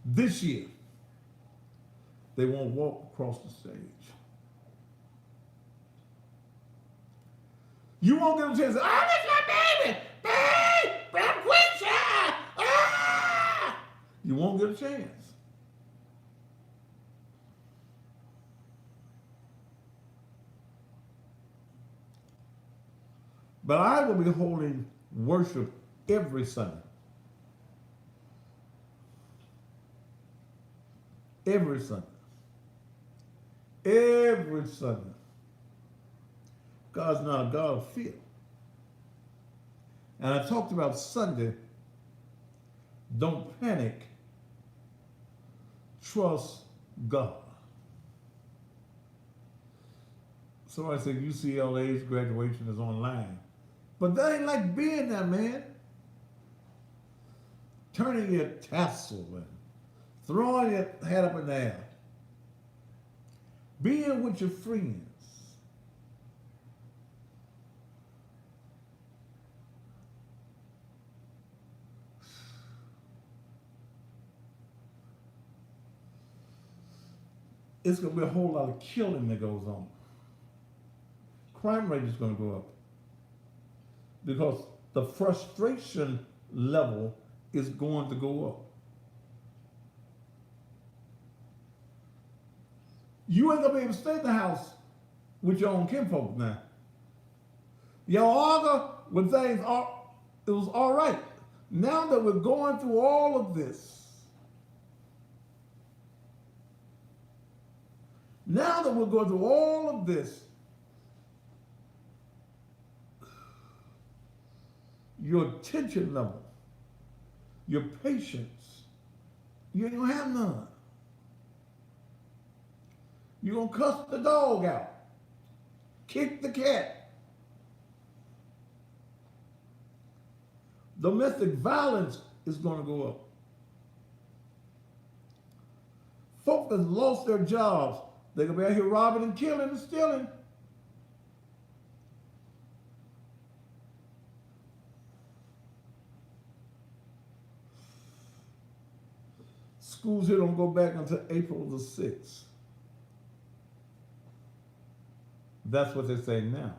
[SPEAKER 1] This year, they won't walk across the stage. You won't get a chance to say, oh, that's my baby! Babe! I'm Quincy! Ah! You won't get a chance. But I will be holding worship every Sunday. Every Sunday. Every Sunday. God's not a God of fear. And I talked about Sunday. Don't panic. Trust God. Somebody said UCLA's graduation is online. But that ain't like being there, man. Turning your tassel and throwing your head up in the air. Being with your friends. It's going to be a whole lot of killing that goes on. Crime rate is going to go up. Because the frustration level is going to go up. You ain't going to be able to stay in the house with your own kinfolk now. Y'all argue when things are, it was all right. Now that we're going through all of this, now that we're going through all of this, your attention level, your patience, you ain't gonna have none. You're gonna cuss the dog out, kick the cat. Domestic violence is gonna go up. Folk that lost their jobs, they're gonna be out here robbing and killing and stealing. Schools here don't go back until April the 6th. That's what they're saying now.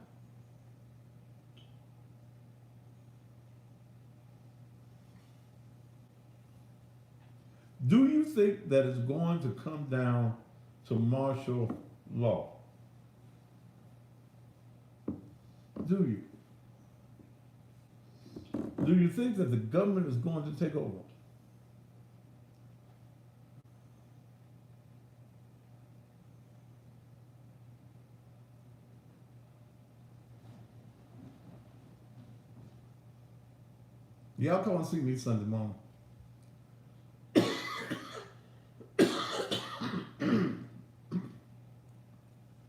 [SPEAKER 1] Do you think that it's going to come down to martial law? Do you? Do you think that the government is going to take over? Y'all come and see me Sunday morning.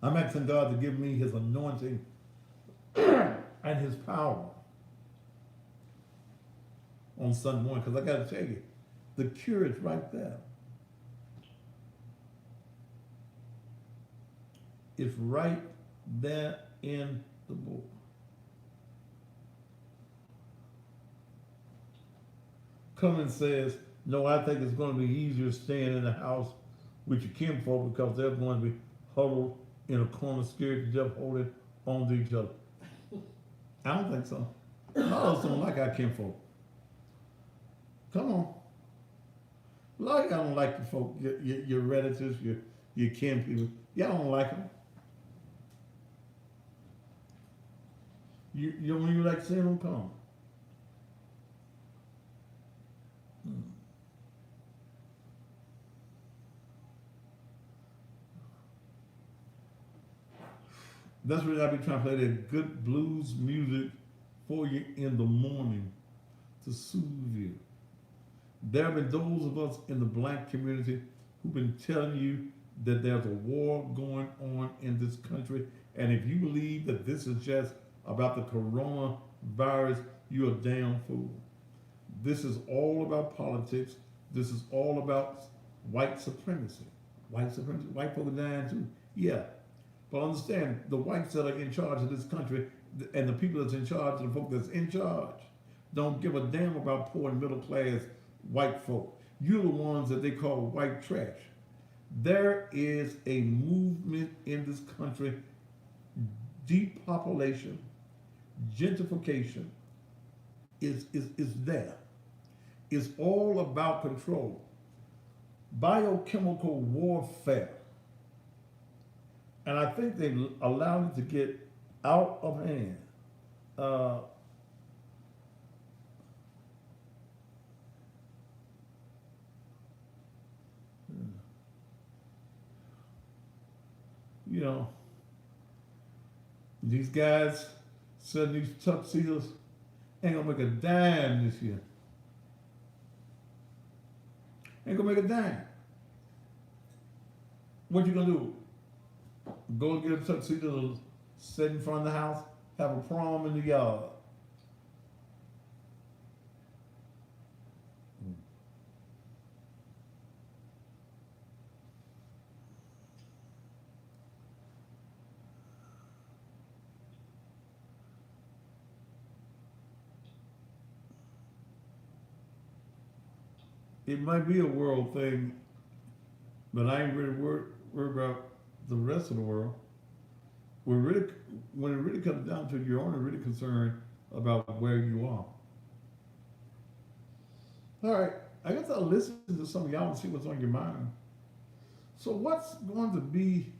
[SPEAKER 1] I'm asking God to give me his anointing and his power on Sunday morning, because I got to tell you, the cure is right there. It's right there in the book. Cummins says, no, I think it's going to be easier staying in the house with your kinfolk because they're going to be huddled in a corner, scared to death, holding on to each other. I don't think so. A lot of us don't like our kinfolk. Come on. A lot of y'all don't like your folk, your relatives, your kin people. Y'all don't like them. You don't even like seeing them come. That's what I be trying to play that good blues music for you in the morning to soothe you. There have been those of us in the black community who've been telling you that there's a war going on in this country, and if you believe that this is just about the coronavirus, you're a damn fool. This is all about politics. This is all about white supremacy. White supremacy. White folk are dying too. Yeah. But understand, the whites that are in charge of this country and the people that's in charge and the folk that's in charge don't give a damn about poor and middle class white folk. You're the ones that they call white trash. There is a movement in this country, depopulation, gentrification is there. It's all about control. Biochemical warfare. And I think they allowed it to get out of hand. You know, these guys selling these tuxedos ain't gonna make a dime this year. Ain't gonna make a dime. What you gonna do? Go get a tuxedo, sit in front of the house, have a prom in the yard. It might be a world thing, but I ain't really worried about the rest of the world. When it really comes down to it, you're only really concerned about where you are. All right, I guess I'll listen to some of y'all and see what's on your mind. So what's going to be,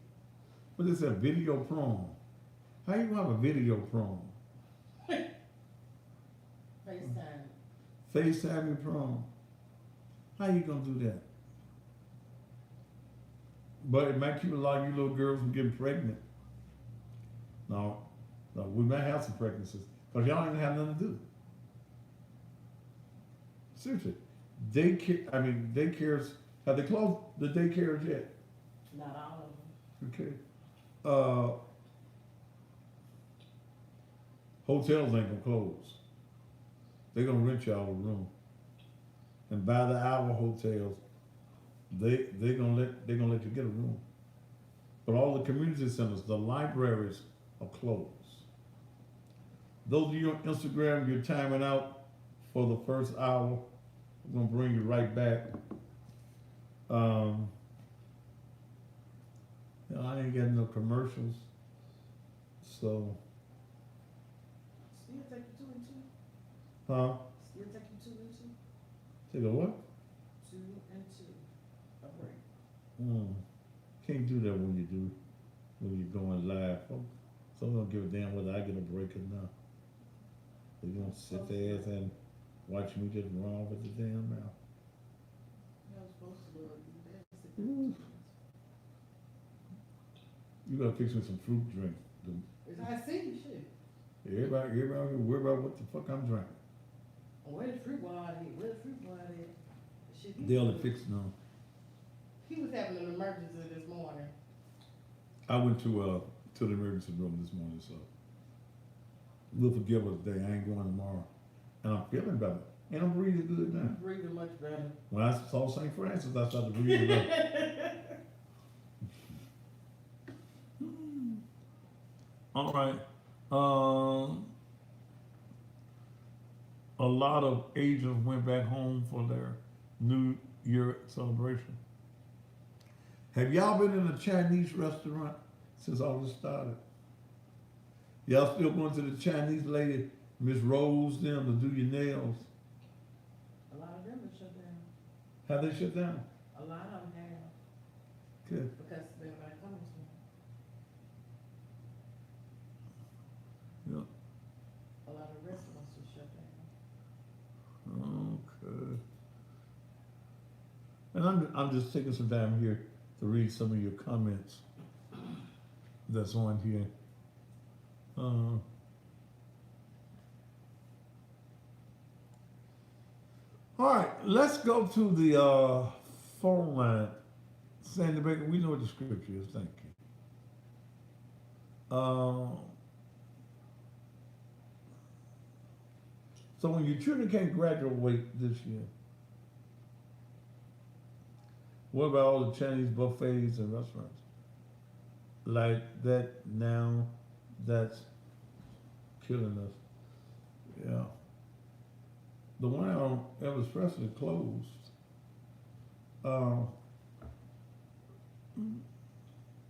[SPEAKER 1] what is that, video prom? How you gonna have a video prom?
[SPEAKER 4] FaceTime.
[SPEAKER 1] FaceTime your prom. How you gonna do that? But it might keep a lot of you little girls from getting pregnant. No, we might have some pregnancies, because y'all ain't have nothing to do. Seriously. Daycares, have they closed the daycares yet?
[SPEAKER 4] Not all of them.
[SPEAKER 1] Okay. Hotels ain't gonna close. They're gonna rent y'all a room. And by the hour hotels They gonna let you get a room. But all the community centers, the libraries are closed. Those of you on Instagram, you're timing out for the first hour. We're gonna bring you right back. You know, I ain't got no commercials, so
[SPEAKER 4] Still take you 2 and 2?
[SPEAKER 1] huh?
[SPEAKER 4] Still take you 2 and 2?
[SPEAKER 1] Take a what?
[SPEAKER 4] 2 and 2. A break.
[SPEAKER 1] Can't do that when you're going live. So don't give a damn whether I get a break or not. They gonna sit their ass and watch me just run with the damn mouth.
[SPEAKER 4] I was supposed to do it.
[SPEAKER 1] Ooh. You gotta fix me some fruit drink.
[SPEAKER 4] I see, shit.
[SPEAKER 1] Everybody worry about what the fuck I'm drinking.
[SPEAKER 4] Where the fruit wad at? Where the fruit wad at? Shit,
[SPEAKER 1] They only fix no.
[SPEAKER 4] He was having an emergency this morning.
[SPEAKER 1] I went to the emergency room this morning, so we'll forgive us today. I ain't going tomorrow, and I'm feeling better, and I'm breathing good now.
[SPEAKER 4] I'm breathing much better.
[SPEAKER 1] When I saw St. Francis, I started breathing better. All right. A lot of agents went back home for their New Year celebration. Have y'all been in a Chinese restaurant since all this started? Y'all still going to the Chinese lady, Miss Rose, them to do your nails?
[SPEAKER 4] A lot of them are shut down.
[SPEAKER 1] Have they shut down?
[SPEAKER 4] A lot of them have.
[SPEAKER 1] Good.
[SPEAKER 4] Because they're not coming to them.
[SPEAKER 1] Yeah.
[SPEAKER 4] A lot of restaurants are shut down.
[SPEAKER 1] Okay. And I'm just taking some time here to read some of your comments that's on here. All right, let's go to the phone line. Sandy Baker, we know what the scripture is. Thank you. So when your children can't graduate this year, what about all the Chinese buffets and restaurants? Like that now, that's killing us. Yeah. The one out on Elvis Presley closed.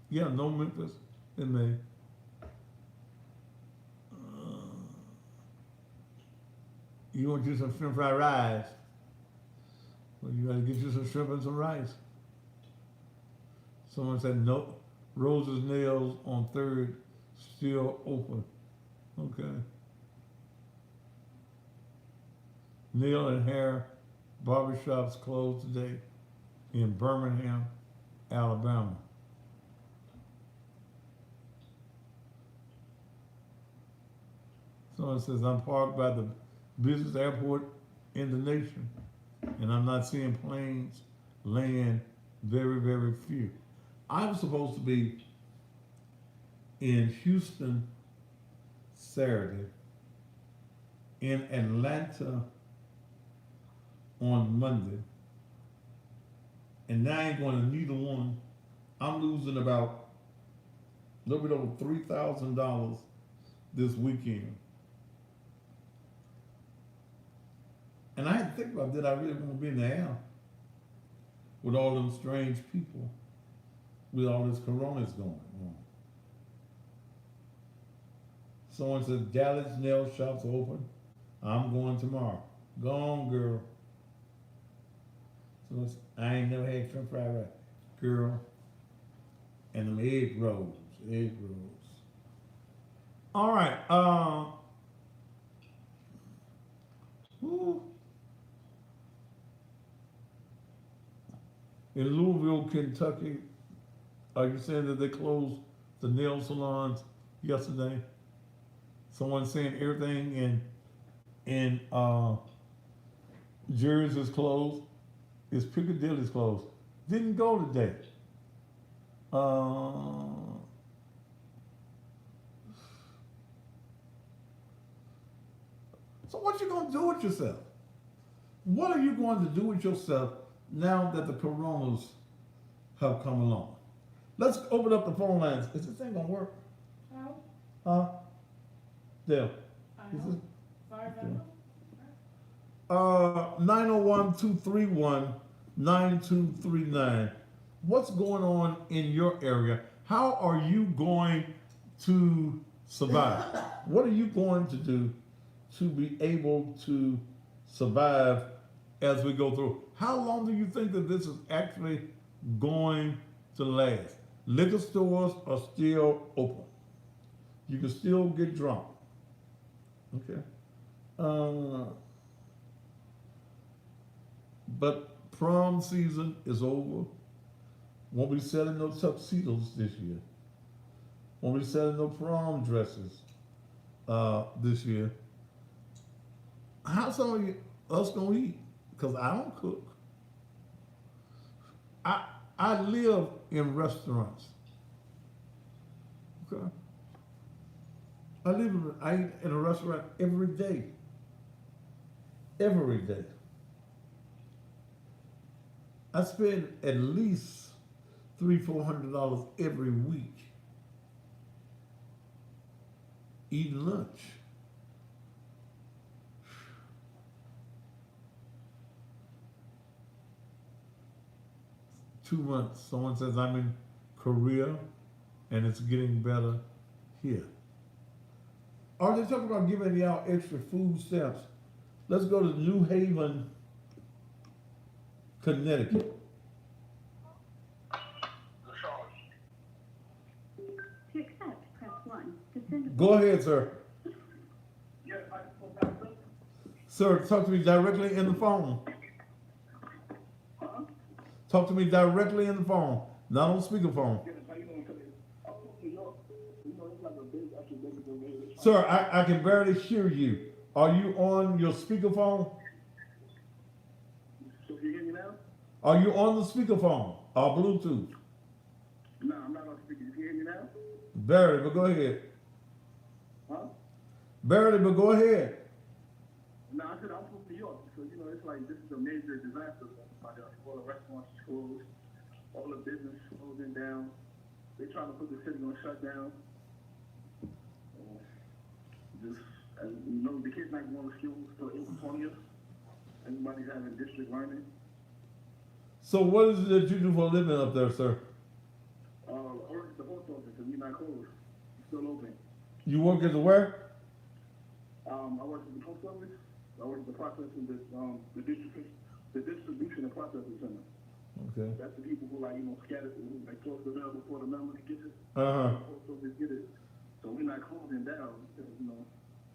[SPEAKER 1] Yeah, no Memphis in May. You want you some shrimp fried rice? Well, you gotta get you some shrimp and some rice. Someone said no. Rose's Nails on 3rd still open. Okay. Nail and hair barbershops closed today in Birmingham, Alabama. Someone says, I'm parked by the business airport in the nation, and I'm not seeing planes land, very, very few. I was supposed to be in Houston Saturday, in Atlanta on Monday, and now I ain't going to neither one. I'm losing about a little bit over $3,000 this weekend. And I had to think about, did I really want to be in the air with all them strange people, with all this corona's going on? Someone says Dallas nail shops are open. I'm going tomorrow. Go on, girl. So I ain't never had shrimp fried rice. Girl. And them egg rolls. Egg rolls. All right. Whew. In Louisville, Kentucky, are you saying that they closed the nail salons yesterday? Someone saying everything in Jersey is closed. Is Piccadilly's closed? Didn't go today. So what you gonna do with yourself? What are you going to do with yourself now that the coronas have come along. Let's open up the phone lines. Is this thing gonna work?
[SPEAKER 2] How?
[SPEAKER 1] Huh? Dale.
[SPEAKER 2] I
[SPEAKER 1] Is
[SPEAKER 2] know.
[SPEAKER 1] this,
[SPEAKER 2] Far as I know.
[SPEAKER 1] 901-231-9239. What's going on in your area? How are you going to survive? What are you going to do to be able to survive as we go through? How long do you think that this is actually going to last? Liquor stores are still open. You can still get drunk. Okay. But prom season is over. Won't be selling no tuxedos this year. Won't be selling no prom dresses this year. How's some of us gonna eat? Because I don't cook. I live in restaurants. Okay. I eat in a restaurant every day. Every day. I spend at least $300-400 every week eating lunch. Two months. Someone says I'm in Korea and it's getting better here. Are they talking about giving out extra food stamps? Let's go to New Haven, Connecticut.
[SPEAKER 5] To accept, press 1. To send a
[SPEAKER 1] Go ahead, sir.
[SPEAKER 3] Yes,
[SPEAKER 1] Sir, talk to me directly in the phone. Talk to me directly in the phone, not on speakerphone. Sir, I can barely hear you. Are you on your speakerphone?
[SPEAKER 3] So can you hear me now?
[SPEAKER 1] Are you on the speakerphone or Bluetooth?
[SPEAKER 3] No, I'm not on speaker. You can hear me now?
[SPEAKER 1] Barely, but go ahead.
[SPEAKER 3] Huh?
[SPEAKER 1] Barely, but go ahead.
[SPEAKER 3] No, I said I'm from New York, so you know it's like this is a major disaster. All the restaurants closed, all the business closing down. They're trying to put the city on shutdown. Just you know, the kids not going to school till April 20th. Everybody's having district learning.
[SPEAKER 1] So what is it that you do for a living up there, sir?
[SPEAKER 3] I work at the post office and we're not closed. It's still open.
[SPEAKER 1] You work at the where?
[SPEAKER 3] I work at the post office. I work at the processing, the distribution and processing center.
[SPEAKER 1] Okay.
[SPEAKER 3] That's the people who like, you know, scatter, who like close the mail before the mailman gets it.
[SPEAKER 1] Uh-huh.
[SPEAKER 3] The post office get it. So we're not closing down because, you know,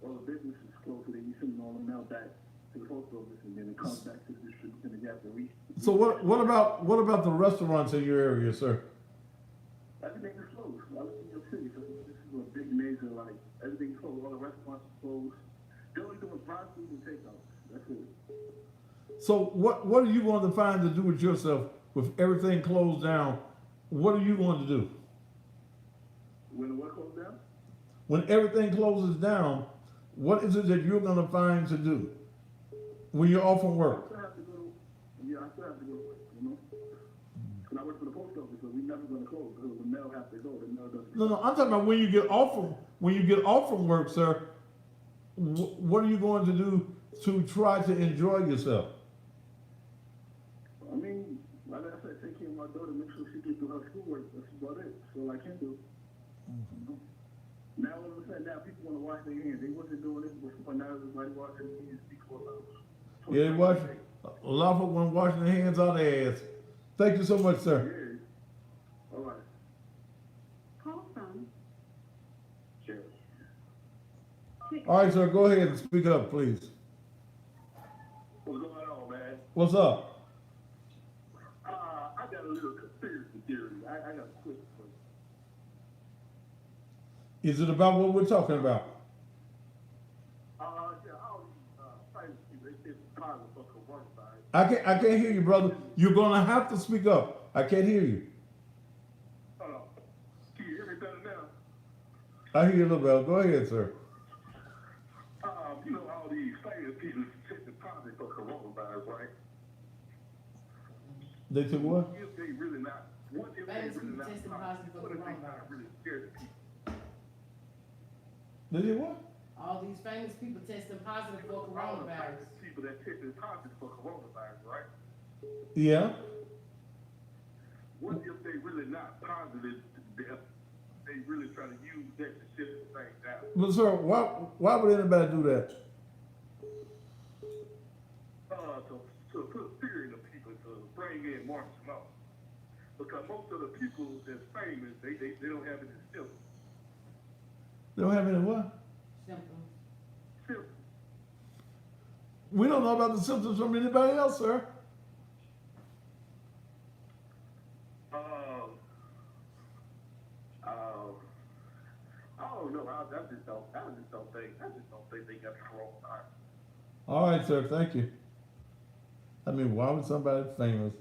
[SPEAKER 3] all the businesses closed, so they be sending all the mail back to the post office and then it comes back to the distribution and they have to reach.
[SPEAKER 1] So what about the restaurants in your area, sir?
[SPEAKER 3] Everything is closed. I live in New York City, so this is a big major, like, everything's closed. All the restaurants are closed. The only thing is drive-throughs and takeouts. That's it.
[SPEAKER 1] So what are you going to find to do with yourself with everything closed down? What are you going to do?
[SPEAKER 3] When the work closed down?
[SPEAKER 1] When everything closes down, what is it that you're going to find to do when you're off from
[SPEAKER 3] I
[SPEAKER 1] work?
[SPEAKER 3] still have to go to work, you know? And I work for the post office, so we're never going to close because the mail has to go. The mail doesn't.
[SPEAKER 1] No, I'm talking about when you get off from work, sir. What are you going to do to try to enjoy yourself?
[SPEAKER 3] I mean, like I said, take care of my daughter, make sure she gets through her schoolwork. That's about it. That's all I can do. Now all of a sudden, now people want to wash their hands. They wasn't doing this before. Now everybody washing their hands before.
[SPEAKER 1] Yeah, they wash. A lot of folks want washing their hands out their ass. Thank you so much, sir.
[SPEAKER 3] Yeah. All right.
[SPEAKER 5] call from
[SPEAKER 3] Sure.
[SPEAKER 1] All right, sir, go ahead and speak up, please.
[SPEAKER 3] What's going on, man?
[SPEAKER 1] What's up?
[SPEAKER 3] I got a little conspiracy theory. I got a quick one.
[SPEAKER 1] Is it about what we're talking about?
[SPEAKER 3] Yeah, all these famous people, they say it's positive for coronavirus.
[SPEAKER 1] I can't hear you, brother. You're gonna have to speak up. I can't hear you.
[SPEAKER 3] Hold on. Can you hear me better now?
[SPEAKER 1] I hear you a little bit. Go ahead, sir.
[SPEAKER 3] You know, all these famous people tested positive for coronavirus, right?
[SPEAKER 1] They took what?
[SPEAKER 3] What if they really not? What if they
[SPEAKER 4] Famous
[SPEAKER 3] really
[SPEAKER 4] people
[SPEAKER 3] not
[SPEAKER 4] testing
[SPEAKER 3] positive?
[SPEAKER 4] positive for
[SPEAKER 3] What if they
[SPEAKER 4] coronavirus.
[SPEAKER 3] not really scared of people?
[SPEAKER 1] They did what?
[SPEAKER 4] All these famous people testing positive for coronavirus.
[SPEAKER 3] People that tested positive for coronavirus, right?
[SPEAKER 1] Yeah.
[SPEAKER 3] What if they really not positive? They really try to use that to shut the thing down.
[SPEAKER 1] But sir, why would anybody do that?
[SPEAKER 3] To put fear in the people, to bring in martial law. Because most of the people that's famous, they don't have any symptoms.
[SPEAKER 1] They don't have any what?
[SPEAKER 4] Symptoms.
[SPEAKER 3] Symptoms.
[SPEAKER 1] We don't know about the symptoms from anybody else, sir. I don't know. I just don't think they got the coronavirus. All right, sir. Thank you. I mean, why would somebody famous?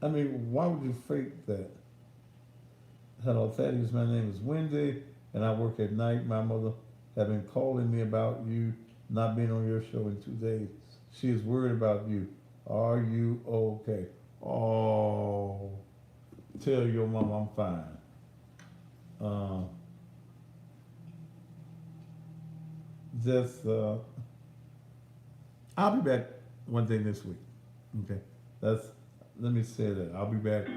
[SPEAKER 1] I mean, why would you fake that? Hello, Thaddeus. My name is Wendy, and I work at night. My mother has been calling me about you not being on your show in 2 days. She is worried about you. Are you okay? Oh, tell your mom I'm fine. I'll be back one day this week. Okay, let me say that. I'll be back.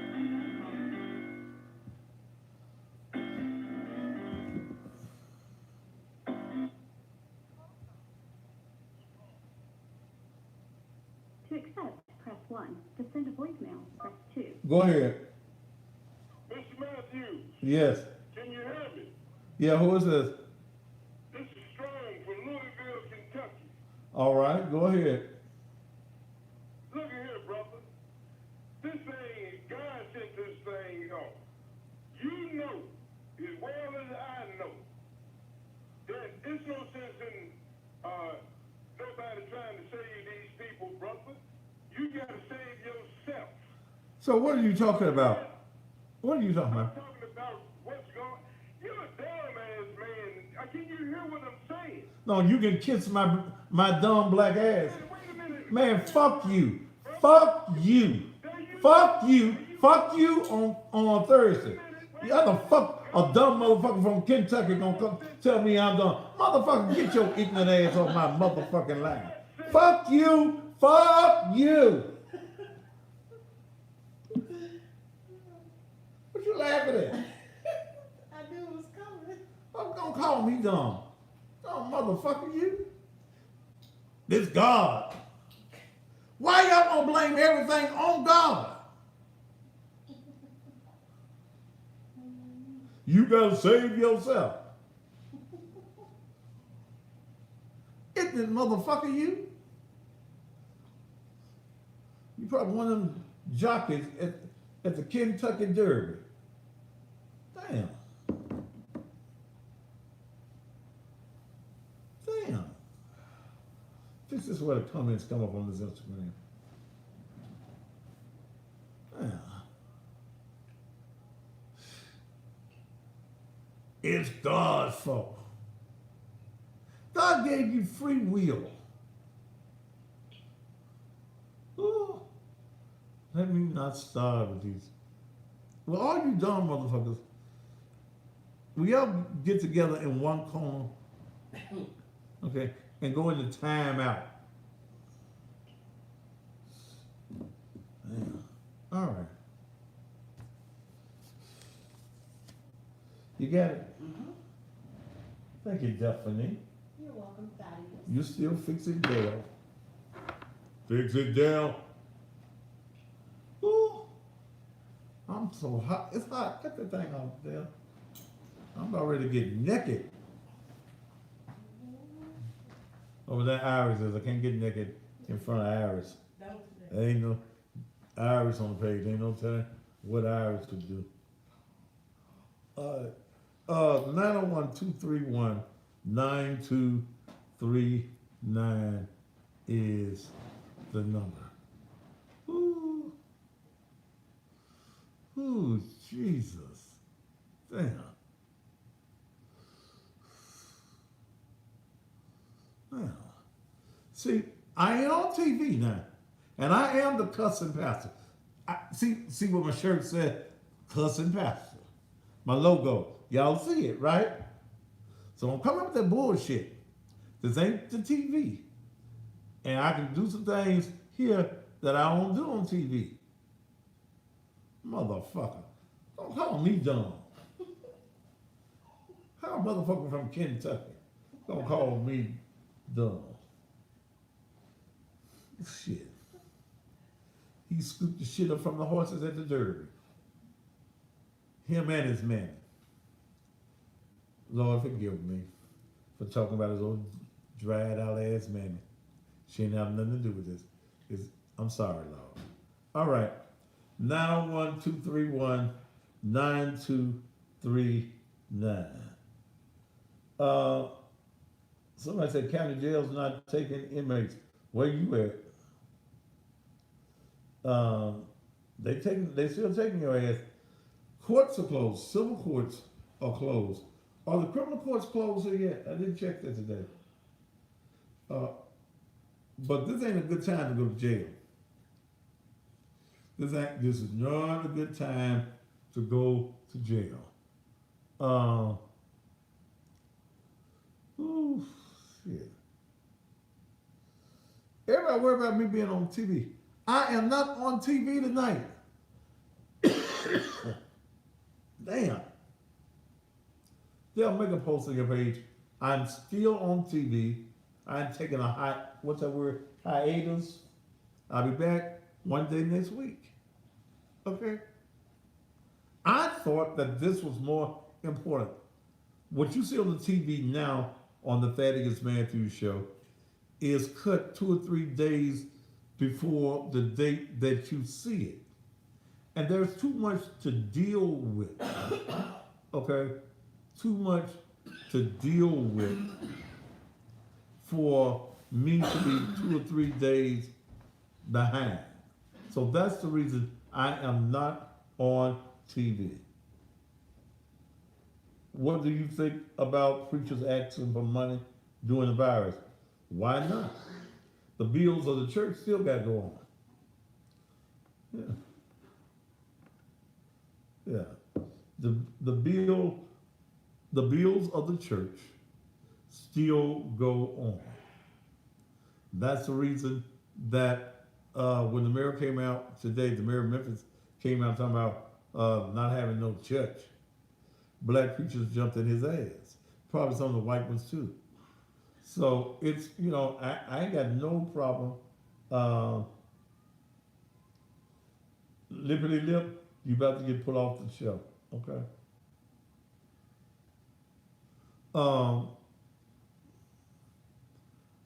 [SPEAKER 5] To accept, press 1. To send a voicemail, press 2.
[SPEAKER 1] Go ahead.
[SPEAKER 3] Mr. Matthews,
[SPEAKER 1] Yes.
[SPEAKER 3] can you hear me?
[SPEAKER 1] Yeah, who is this?
[SPEAKER 3] This is Strong from Louisville, Kentucky.
[SPEAKER 1] All right, go ahead.
[SPEAKER 3] Look at here, brother. This thing, God sent this thing on. You know, as well as I know, that there's no sense in nobody trying to save these people, brother. You got to save yourself.
[SPEAKER 1] So what are you talking about? What are you talking
[SPEAKER 3] I'm
[SPEAKER 1] about?
[SPEAKER 3] talking about what's going. You're a dumb ass man. Can you hear what I'm saying?
[SPEAKER 1] No, you can kiss my dumb black ass.
[SPEAKER 3] Man, wait a minute.
[SPEAKER 1] Man, fuck you. Fuck you. Fuck you. Fuck you on Thursday. The other fuck, a dumb motherfucker from Kentucky gonna come tell me I'm dumb. Motherfucker, get your ignorant ass off my motherfucking line. Fuck you. Fuck you. What you laughing at?
[SPEAKER 4] I knew it was coming.
[SPEAKER 1] I'm gonna call me dumb. Dumb motherfucker, you. This God. Why y'all gonna blame everything on God? You gotta save yourself. Isn't it motherfucker you? You probably one of them jockeys at the Kentucky Derby. Damn. Damn. This is where the comments come up on this Instagram. Damn. It's God's fault. God gave you free will. Ooh. Let me not start with these. Well, all you dumb motherfuckers, we all get together in one corner, okay, and go into time out. Yeah. All right. You got it?
[SPEAKER 4] Mm-hmm.
[SPEAKER 1] Thank you, Daphne.
[SPEAKER 4] You're welcome, Thaddeus.
[SPEAKER 1] You still fix it down. Fix it down. Ooh. I'm so hot. It's hot. Get that thing off there. I'm about ready to get naked. Over that Iris is. I can't get naked in front of Iris.
[SPEAKER 4] Don't do that.
[SPEAKER 1] There ain't no Iris on the page. Ain't no telling what Iris would do. 901-231-9239 is the number. Ooh. Ooh, Jesus. Damn. Damn. See, I ain't on TV now, and I am the cussing pastor. See what my shirt said? Cussing pastor. My logo. Y'all see it, right? So don't come up with that bullshit. This ain't the TV. And I can do some things here that I don't do on TV. Motherfucker. Don't call me dumb. How a motherfucker from Kentucky don't call me dumb? Shit. He scooped the shit up from the horses at the Derby. Him and his man. Lord forgive me for talking about his old dried out ass mammy. She ain't have nothing to do with this. I'm sorry, Lord. All right. 91231-9239. Somebody said county jail's not taking inmates. Where you at? They still taking your ass. Courts are closed. Civil courts are closed. Are the criminal courts closed here yet? I didn't check that today. But this ain't a good time to go to jail. This is not a good time to go to jail. Shit. Everybody worry about me being on TV. I am not on TV tonight. Damn. They'll make a post on your page. I'm still on TV. I'm taking a hiatus. I'll be back one day next week. Okay? I thought that this was more important. What you see on the TV now on the Thaddeus Matthews show is cut 2 or 3 days before the date that you see it. And there's too much to deal with. Okay? Too much to deal with for me to be 2 or 3 days behind. So that's the reason I am not on TV. What do you think about preachers asking for money during the virus? Why not? The bills of the church still got to go on. Yeah. The bills of the church still go on. That's the reason that when the mayor came out today, the mayor of Memphis came out talking about not having no church. Black preachers jumped in his ass. Probably some of the white ones too. So it's, I ain't got no problem. Lippity lip, you about to get put off the show. Okay.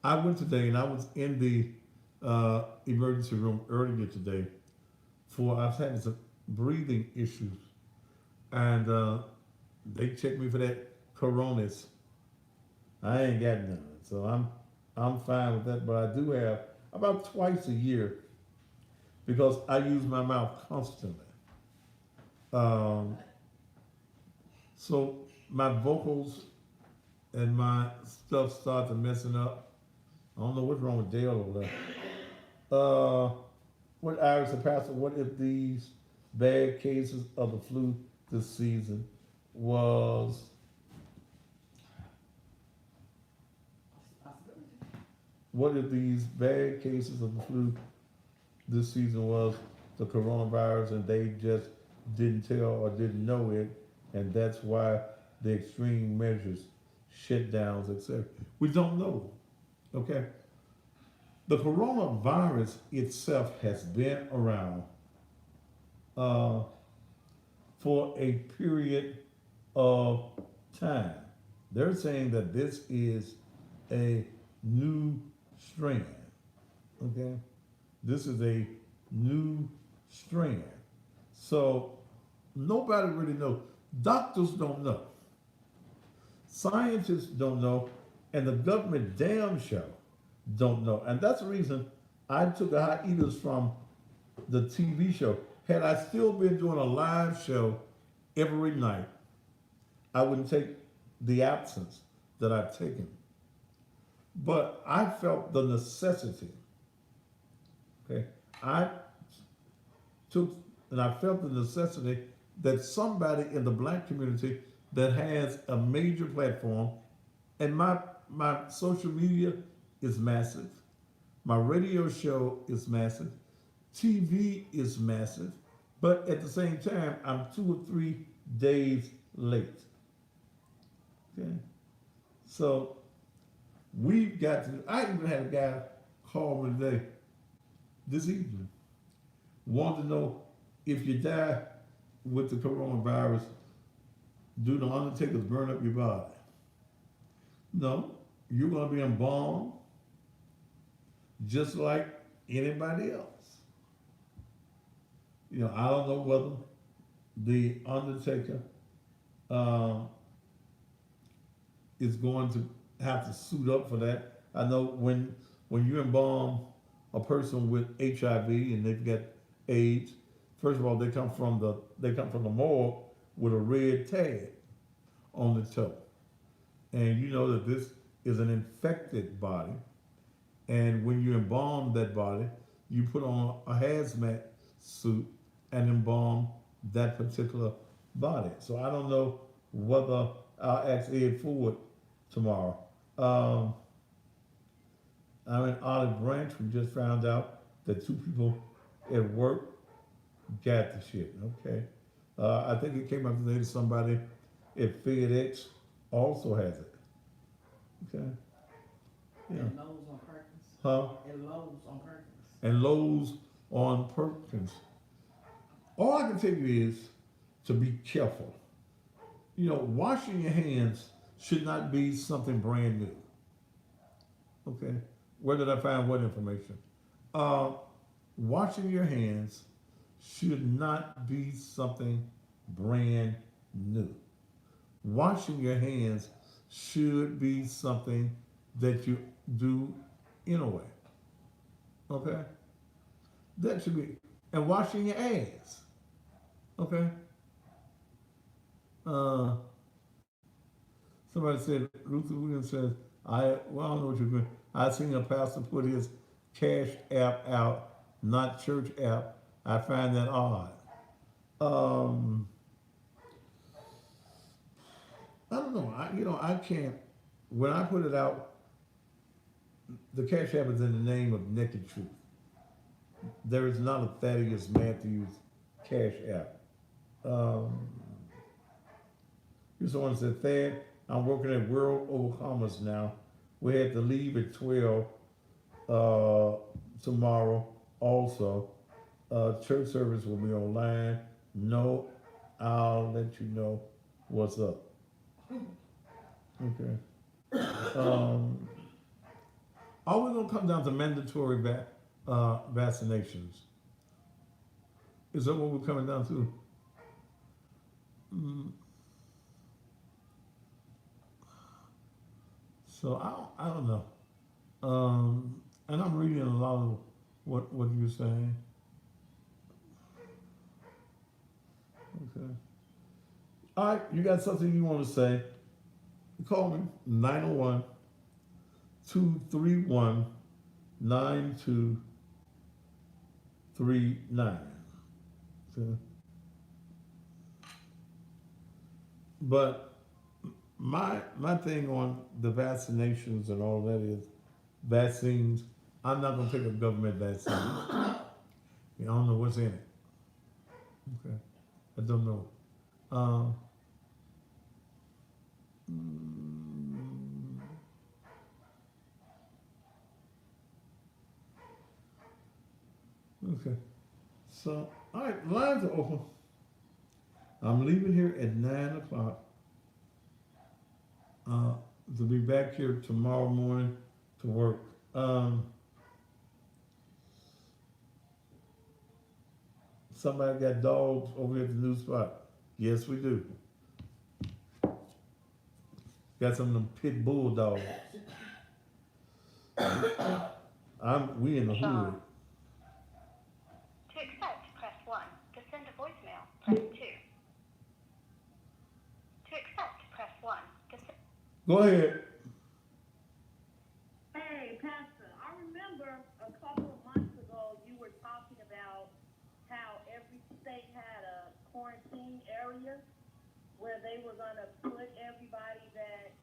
[SPEAKER 1] I went today and I was in the emergency room earlier today I was having some breathing issues, and they checked me for that coronas. I ain't got none, so I'm fine with that. But I do have about twice a year because I use my mouth constantly. So my vocals and my stuff started messing up. I don't know what's wrong with Dale over there. What Iris the pastor? What if these bad cases of the flu this season was? What if these bad cases of the flu this season was the coronavirus and they just didn't tell or didn't know it, and that's why the extreme measures, shutdowns, etc. We don't know. Okay? The coronavirus itself has been around for a period of time. They're saying that this is a new strand. Okay? This is a new strand. So nobody really knows. Doctors don't know. Scientists don't know. And the government damn show don't know. And that's the reason I took a hiatus from the TV show. Had I still been doing a live show every night, I wouldn't take the absence that I've taken. But I felt the necessity. Okay, I took and I felt the necessity that somebody in the black community that has a major platform, and my social media is massive, my radio show is massive, TV is massive, but at the same time, I'm 2 or 3 days late. Okay, so we've got to. I even had a guy call me today, this evening, wanted to know if you die with the coronavirus, do the undertakers burn up your body? No, you're going to be embalmed just like anybody else. You know, I don't know whether the undertaker is going to have to suit up for that. I know when you embalm a person with HIV and they've got AIDS, first of all, they come from the morgue with a red tag on the toe, and you know that this is an infected body. And when you embalm that body, you put on a hazmat suit and embalm that particular body. So I don't know whether I'll ask Ed Ford tomorrow. I'm in Olive Branch. We just found out that 2 people at work got the shit. Okay. I think it came up today that somebody at FedEx also has it. Okay. Yeah.
[SPEAKER 4] And Lowe's on Perkins.
[SPEAKER 1] Huh?
[SPEAKER 4] And Lowe's on Perkins.
[SPEAKER 1] And Lowe's on Perkins. All I can tell you is to be careful. You know, washing your hands should not be something brand new. Okay. Where did I find what information? Washing your hands should not be something brand new. Washing your hands should be something that you do anyway. Okay? That should be, and washing your ass. Okay? Somebody said, Luther Williams says, I don't know what you're doing. I seen a pastor put his Cash App out, not church app. I find that odd. I don't know. I can't. When I put it out, the Cash App is in the name of Naked Truth. There is not a Thaddeus Matthews Cash App. Here's someone said, Thad, I'm working at World Overcomers now. We had to leave at 12 tomorrow also. Church service will be online. No, I'll let you know what's up. Okay. Are we going to come down to mandatory vaccinations? Is that what we're coming down to? So I don't know. And I'm reading a lot of what you're saying. Okay. All right, you got something you want to say? Call me 901-231-9239. Okay. But my thing on the vaccinations and all that is vaccines. I'm not gonna take a government vaccine. I don't know what's in it. Okay, I don't know. Okay, so all right, lines are open. I'm leaving here at 9 o'clock. To be back here tomorrow morning to work. Somebody got dogs over here at the new spot. Yes, we do. Got some of them pit bull dogs. We in the hood.
[SPEAKER 5] To accept, press 1. To send a voicemail, press 2. To accept,
[SPEAKER 1] Go ahead.
[SPEAKER 6] Hey, Pastor, I remember a couple of months ago you were talking about how every state had a quarantine area where they were gonna put everybody that,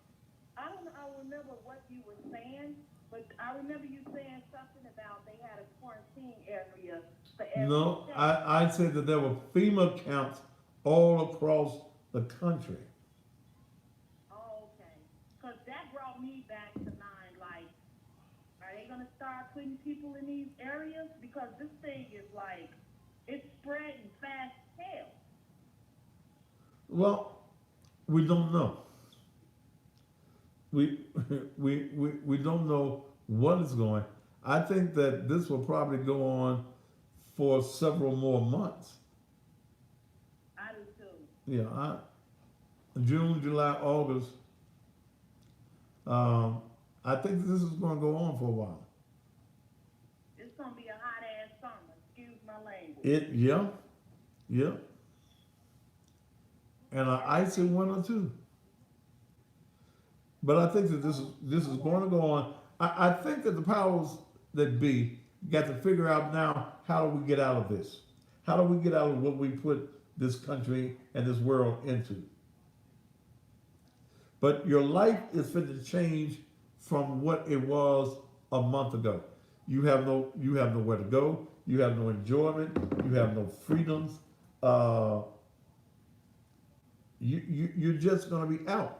[SPEAKER 6] I don't remember what you were saying, but I remember you saying something about they had a quarantine area for every
[SPEAKER 1] No,
[SPEAKER 6] state.
[SPEAKER 1] I said that there were FEMA camps all across the country.
[SPEAKER 6] Oh, okay. Cause that brought me back to mind, like, are they gonna start putting people in these areas? Because this thing is like, it's spreading fast as hell.
[SPEAKER 1] Well, we don't know. We, we don't know what is going. I think that this will probably go on for several more months.
[SPEAKER 6] I do too.
[SPEAKER 1] Yeah, June, July, August. I think this is going to go on for a while.
[SPEAKER 6] It's gonna be a hot ass summer, excuse my language.
[SPEAKER 1] Yeah, and an icy winter too. But I think that this is going to go on. I think that the powers that be got to figure out now, how do we get out of this? How do we get out of what we put this country and this world into? But your life is fit to change from what it was a month ago. You have nowhere to go. You have no enjoyment. You have no freedoms. You're just going to be out.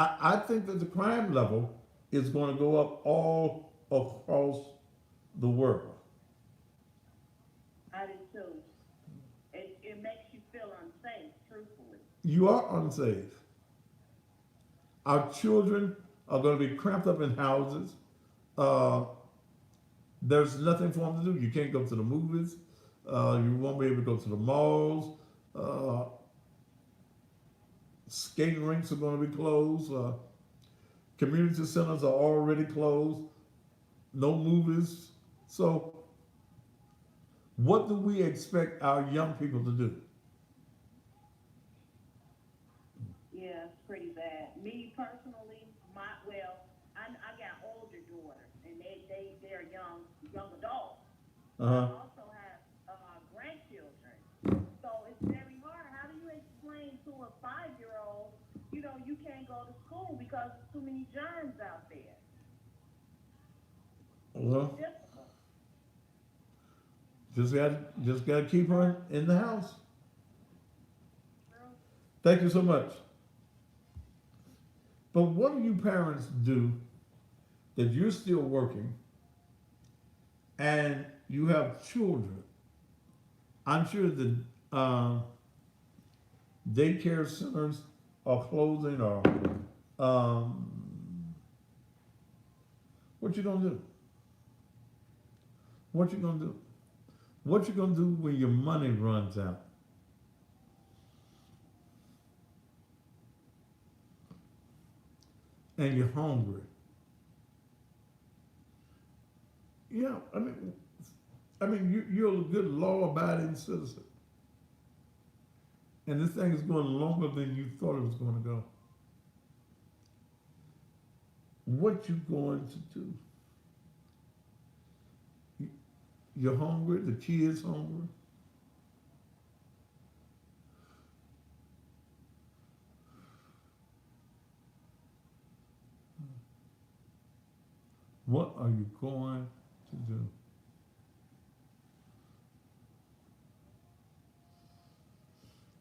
[SPEAKER 1] I think that the crime level is going to go up all across the world.
[SPEAKER 6] I do too. It makes you feel unsafe, truthfully.
[SPEAKER 1] You are unsafe. Our children are going to be cramped up in houses. There's nothing for them to do. You can't go to the movies. You won't be able to go to the malls. Skating rinks are going to be closed. Community centers are already closed. No movies. So, what do we expect our young people to do?
[SPEAKER 6] Yeah, it's pretty bad. Me personally, I got older daughters, and they're young adults. I also have grandchildren, so it's very hard. How do you explain to a 5-year-old, you can't go to school because there's too many germs out there?
[SPEAKER 1] Well,
[SPEAKER 6] Difficult.
[SPEAKER 1] just got to keep her in the house.
[SPEAKER 6] Girl.
[SPEAKER 1] Thank you so much. But what do you parents do that you're still working and you have children? I'm sure the daycare centers are closing, or what you gonna do? What you gonna do? What you gonna do when your money runs out? And you're hungry. Yeah, I mean, you're a good law-abiding citizen, and this thing is going longer than you thought it was going to go. What you going to do? You're hungry. The kids hungry. What are you going to do?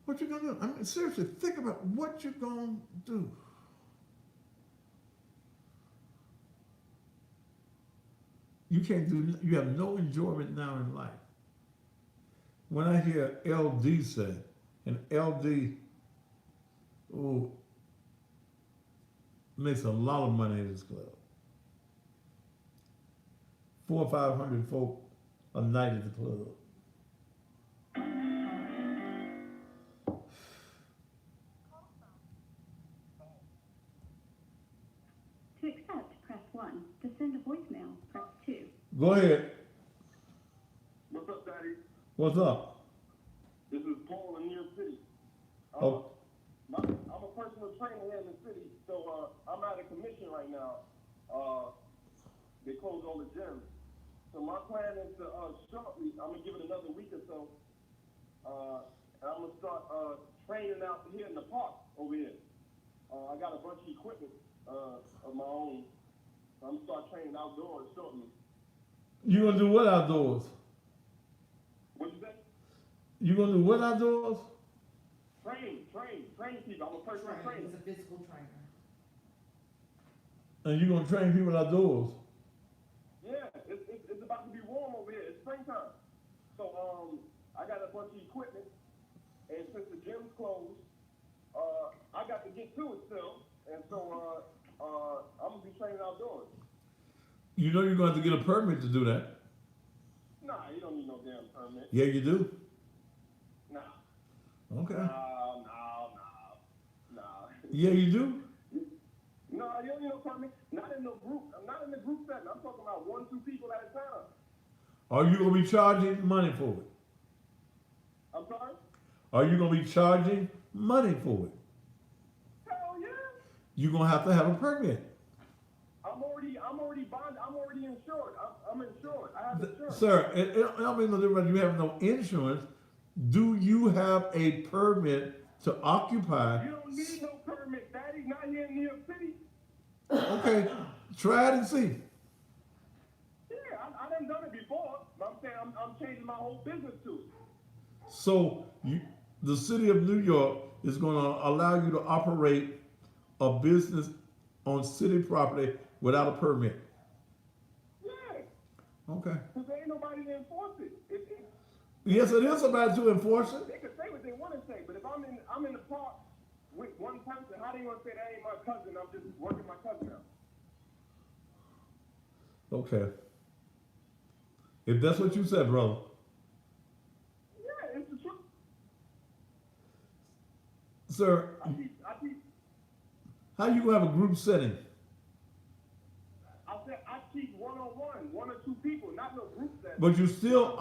[SPEAKER 1] What you gonna do? I mean, seriously, think about what you're gonna do. You can't do. You have no enjoyment now in life. When I hear LD say, and LD, makes a lot of money at his club. 400 or 500 folk a night at the club.
[SPEAKER 5] To accept, press 1. To send a voicemail, press 2.
[SPEAKER 1] Go ahead.
[SPEAKER 3] What's up, Daddy?
[SPEAKER 1] What's up?
[SPEAKER 3] This is Paul in New York City.
[SPEAKER 1] Oh.
[SPEAKER 3] I'm a
[SPEAKER 7] personal trainer here in the city, so I'm out of commission right now. They closed all the gyms. So my plan is to shortly, I'm gonna give it another week or so, and I'm gonna start training out here in the park over here. I got a bunch of equipment of my own. So I'm gonna start training outdoors shortly.
[SPEAKER 1] You gonna do what outdoors?
[SPEAKER 7] What you say?
[SPEAKER 1] You gonna do what outdoors?
[SPEAKER 7] Train people. I'm a personal
[SPEAKER 4] Trainer,
[SPEAKER 7] trainer.
[SPEAKER 4] he's a physical trainer.
[SPEAKER 1] And you gonna train people outdoors?
[SPEAKER 7] Yeah, it's about to be warm over here. It's springtime. So I got a bunch of equipment, and since the gym's closed, I got to get to it still, and so I'm gonna be training outdoors.
[SPEAKER 1] You know you're gonna have to get a permit to do that.
[SPEAKER 7] Nah, you don't need no damn permit.
[SPEAKER 1] Yeah, you do.
[SPEAKER 7] Nah.
[SPEAKER 1] Okay.
[SPEAKER 7] Nah.
[SPEAKER 1] Yeah, you do.
[SPEAKER 7] No, you don't need no permit. Not in no group. I'm not in the group setting. I'm talking about 1, 2 people at a time.
[SPEAKER 1] Are you gonna be charging money for it?
[SPEAKER 7] I'm sorry?
[SPEAKER 1] Are you gonna be charging money for it?
[SPEAKER 7] Hell yeah.
[SPEAKER 1] You're gonna have to have a permit.
[SPEAKER 7] I'm already bonded. I'm already insured. I'm insured. I have insurance.
[SPEAKER 1] Sir, it don't make no difference. You have no insurance. Do you have a permit to occupy?
[SPEAKER 7] You don't need no permit, Daddy. Not here in New York City.
[SPEAKER 1] Okay, try it and see.
[SPEAKER 7] Yeah, I done it before. But I'm saying I'm changing my whole business to it.
[SPEAKER 1] So the city of New York is going to allow you to operate a business on city property without a permit.
[SPEAKER 7] Yeah,
[SPEAKER 1] Okay.
[SPEAKER 7] because there ain't nobody to enforce it.
[SPEAKER 1] Yes, it is about to enforce it.
[SPEAKER 7] They can say what they want to say, but if I'm in the park with one person, how they gonna say that ain't my cousin? I'm just working my cousin out.
[SPEAKER 1] Okay. If that's what you said, brother.
[SPEAKER 7] Yeah, it's the truth.
[SPEAKER 1] Sir,
[SPEAKER 7] I teach.
[SPEAKER 1] how you gonna have a group setting?
[SPEAKER 7] I teach one-on-one, 1 or 2 people, not no group setting.
[SPEAKER 1] But you're still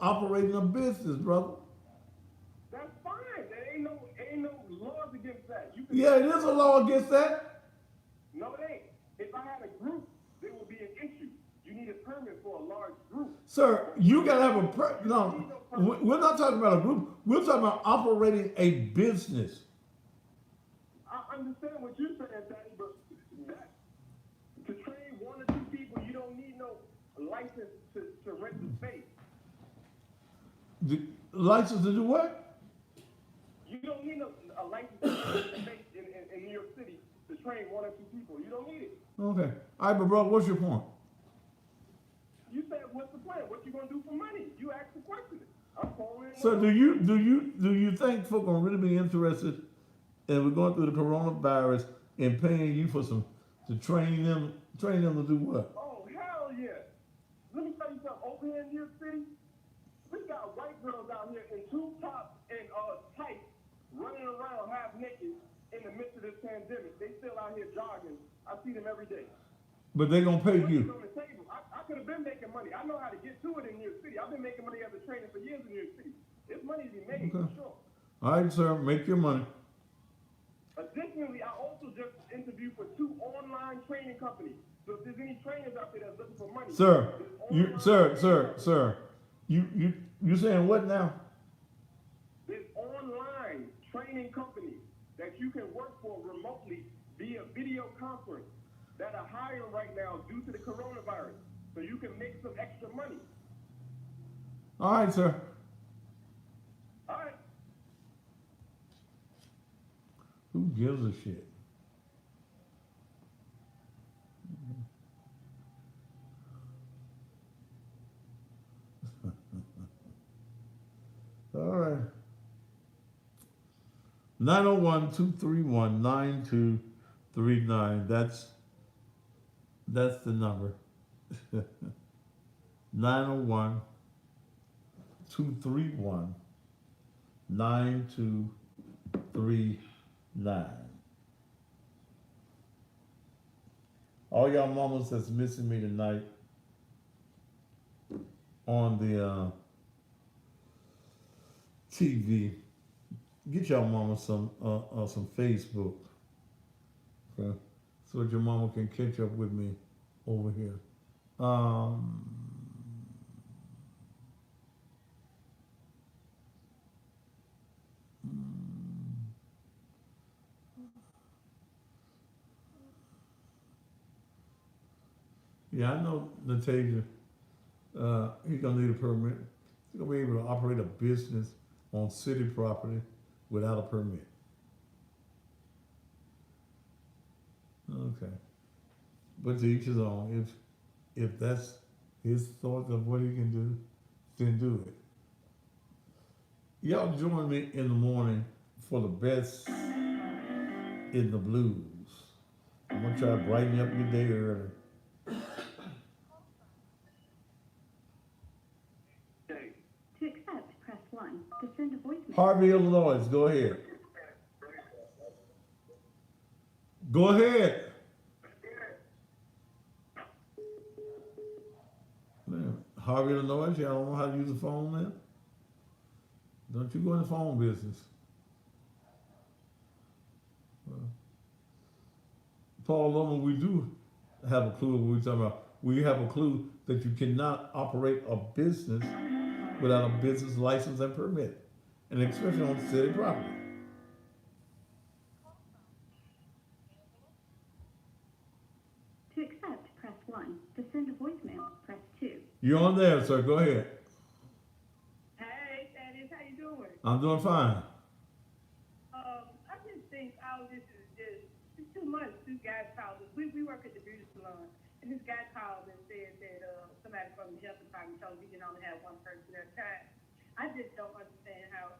[SPEAKER 1] operating a business, brother.
[SPEAKER 7] That's fine. There ain't no laws against that. You can,
[SPEAKER 1] Yeah, it is a law against that.
[SPEAKER 7] No, it ain't. If I had a group, there would be an issue. You need a permit for a large group.
[SPEAKER 1] Sir, you gotta have a no. We're not talking about a group. We're talking about operating a business.
[SPEAKER 7] I understand what you're saying, Daddy, but to train 1 or 2 people, you don't need no license to rent the space.
[SPEAKER 1] The license to do what?
[SPEAKER 7] You don't need a license to rent the space in New York City to train 1 or 2 people. You don't need it.
[SPEAKER 1] Okay. All right, but brother, what's your point?
[SPEAKER 7] You said, what's the plan? What you gonna do for money? You asked the question. I'm calling.
[SPEAKER 1] So do you think folk are really be interested, and we're going through the coronavirus and paying you for to train them to do what?
[SPEAKER 7] Oh, hell yeah. Let me tell you something. Over here in New York City, we got white girls out here in tube tops and tights running around half naked in the midst of this pandemic. They still out here jogging. I see them every day.
[SPEAKER 1] But they're gonna pay
[SPEAKER 7] Money's
[SPEAKER 1] you.
[SPEAKER 7] on the table. I could have been making money. I know how to get to it in New York City. I've been making money as a trainer for years in New York City. There's money to be made, for
[SPEAKER 1] Okay.
[SPEAKER 7] sure.
[SPEAKER 1] All right, sir, make your money.
[SPEAKER 7] Additionally, I also just interviewed for 2 online training companies. So if there's any trainers out there that's looking for money,
[SPEAKER 1] Sir,
[SPEAKER 7] there's online
[SPEAKER 1] sir, you saying what now?
[SPEAKER 7] There's online training companies that you can work for remotely via video conference that are hiring right now due to the coronavirus. So you can make some extra money.
[SPEAKER 1] All right, sir.
[SPEAKER 7] All right.
[SPEAKER 1] Who gives a shit? All right. 901-231-9239. That's the number. 901-231-9239. All y'all mamas that's missing me tonight on the TV, get your mama some Facebook, okay? So that your mama can catch up with me over here. Um, yeah, I know Natasia. He's gonna need a permit. He's gonna be able to operate a business on city property without a permit. Okay. But to each his own. If that's his thoughts of what he can do, then do it. Y'all join me in the morning for the best in the blues. I'm gonna try to brighten up your day early.
[SPEAKER 5] To accept, press 1. To send a voicemail.
[SPEAKER 1] Harvey, Illinois, go ahead. Go ahead. Man, Harvey, Illinois, y'all don't know how to use the phone now? Don't you go in the phone business. Well, Paul Loman, we do have a clue of what we're talking about. We have a clue that you cannot operate a business without a business license and permit, and especially on city property.
[SPEAKER 5] To accept, press 1. To send a voicemail, press 2.
[SPEAKER 1] You're on there, sir. Go ahead.
[SPEAKER 6] Hey, Thaddeus, how you doing?
[SPEAKER 1] I'm doing fine.
[SPEAKER 6] I just think all this is just, it's too much. This guy called us. We work at the beauty salon, and this guy called and said that somebody from the health department told him he can only have one person at a time. I just don't understand how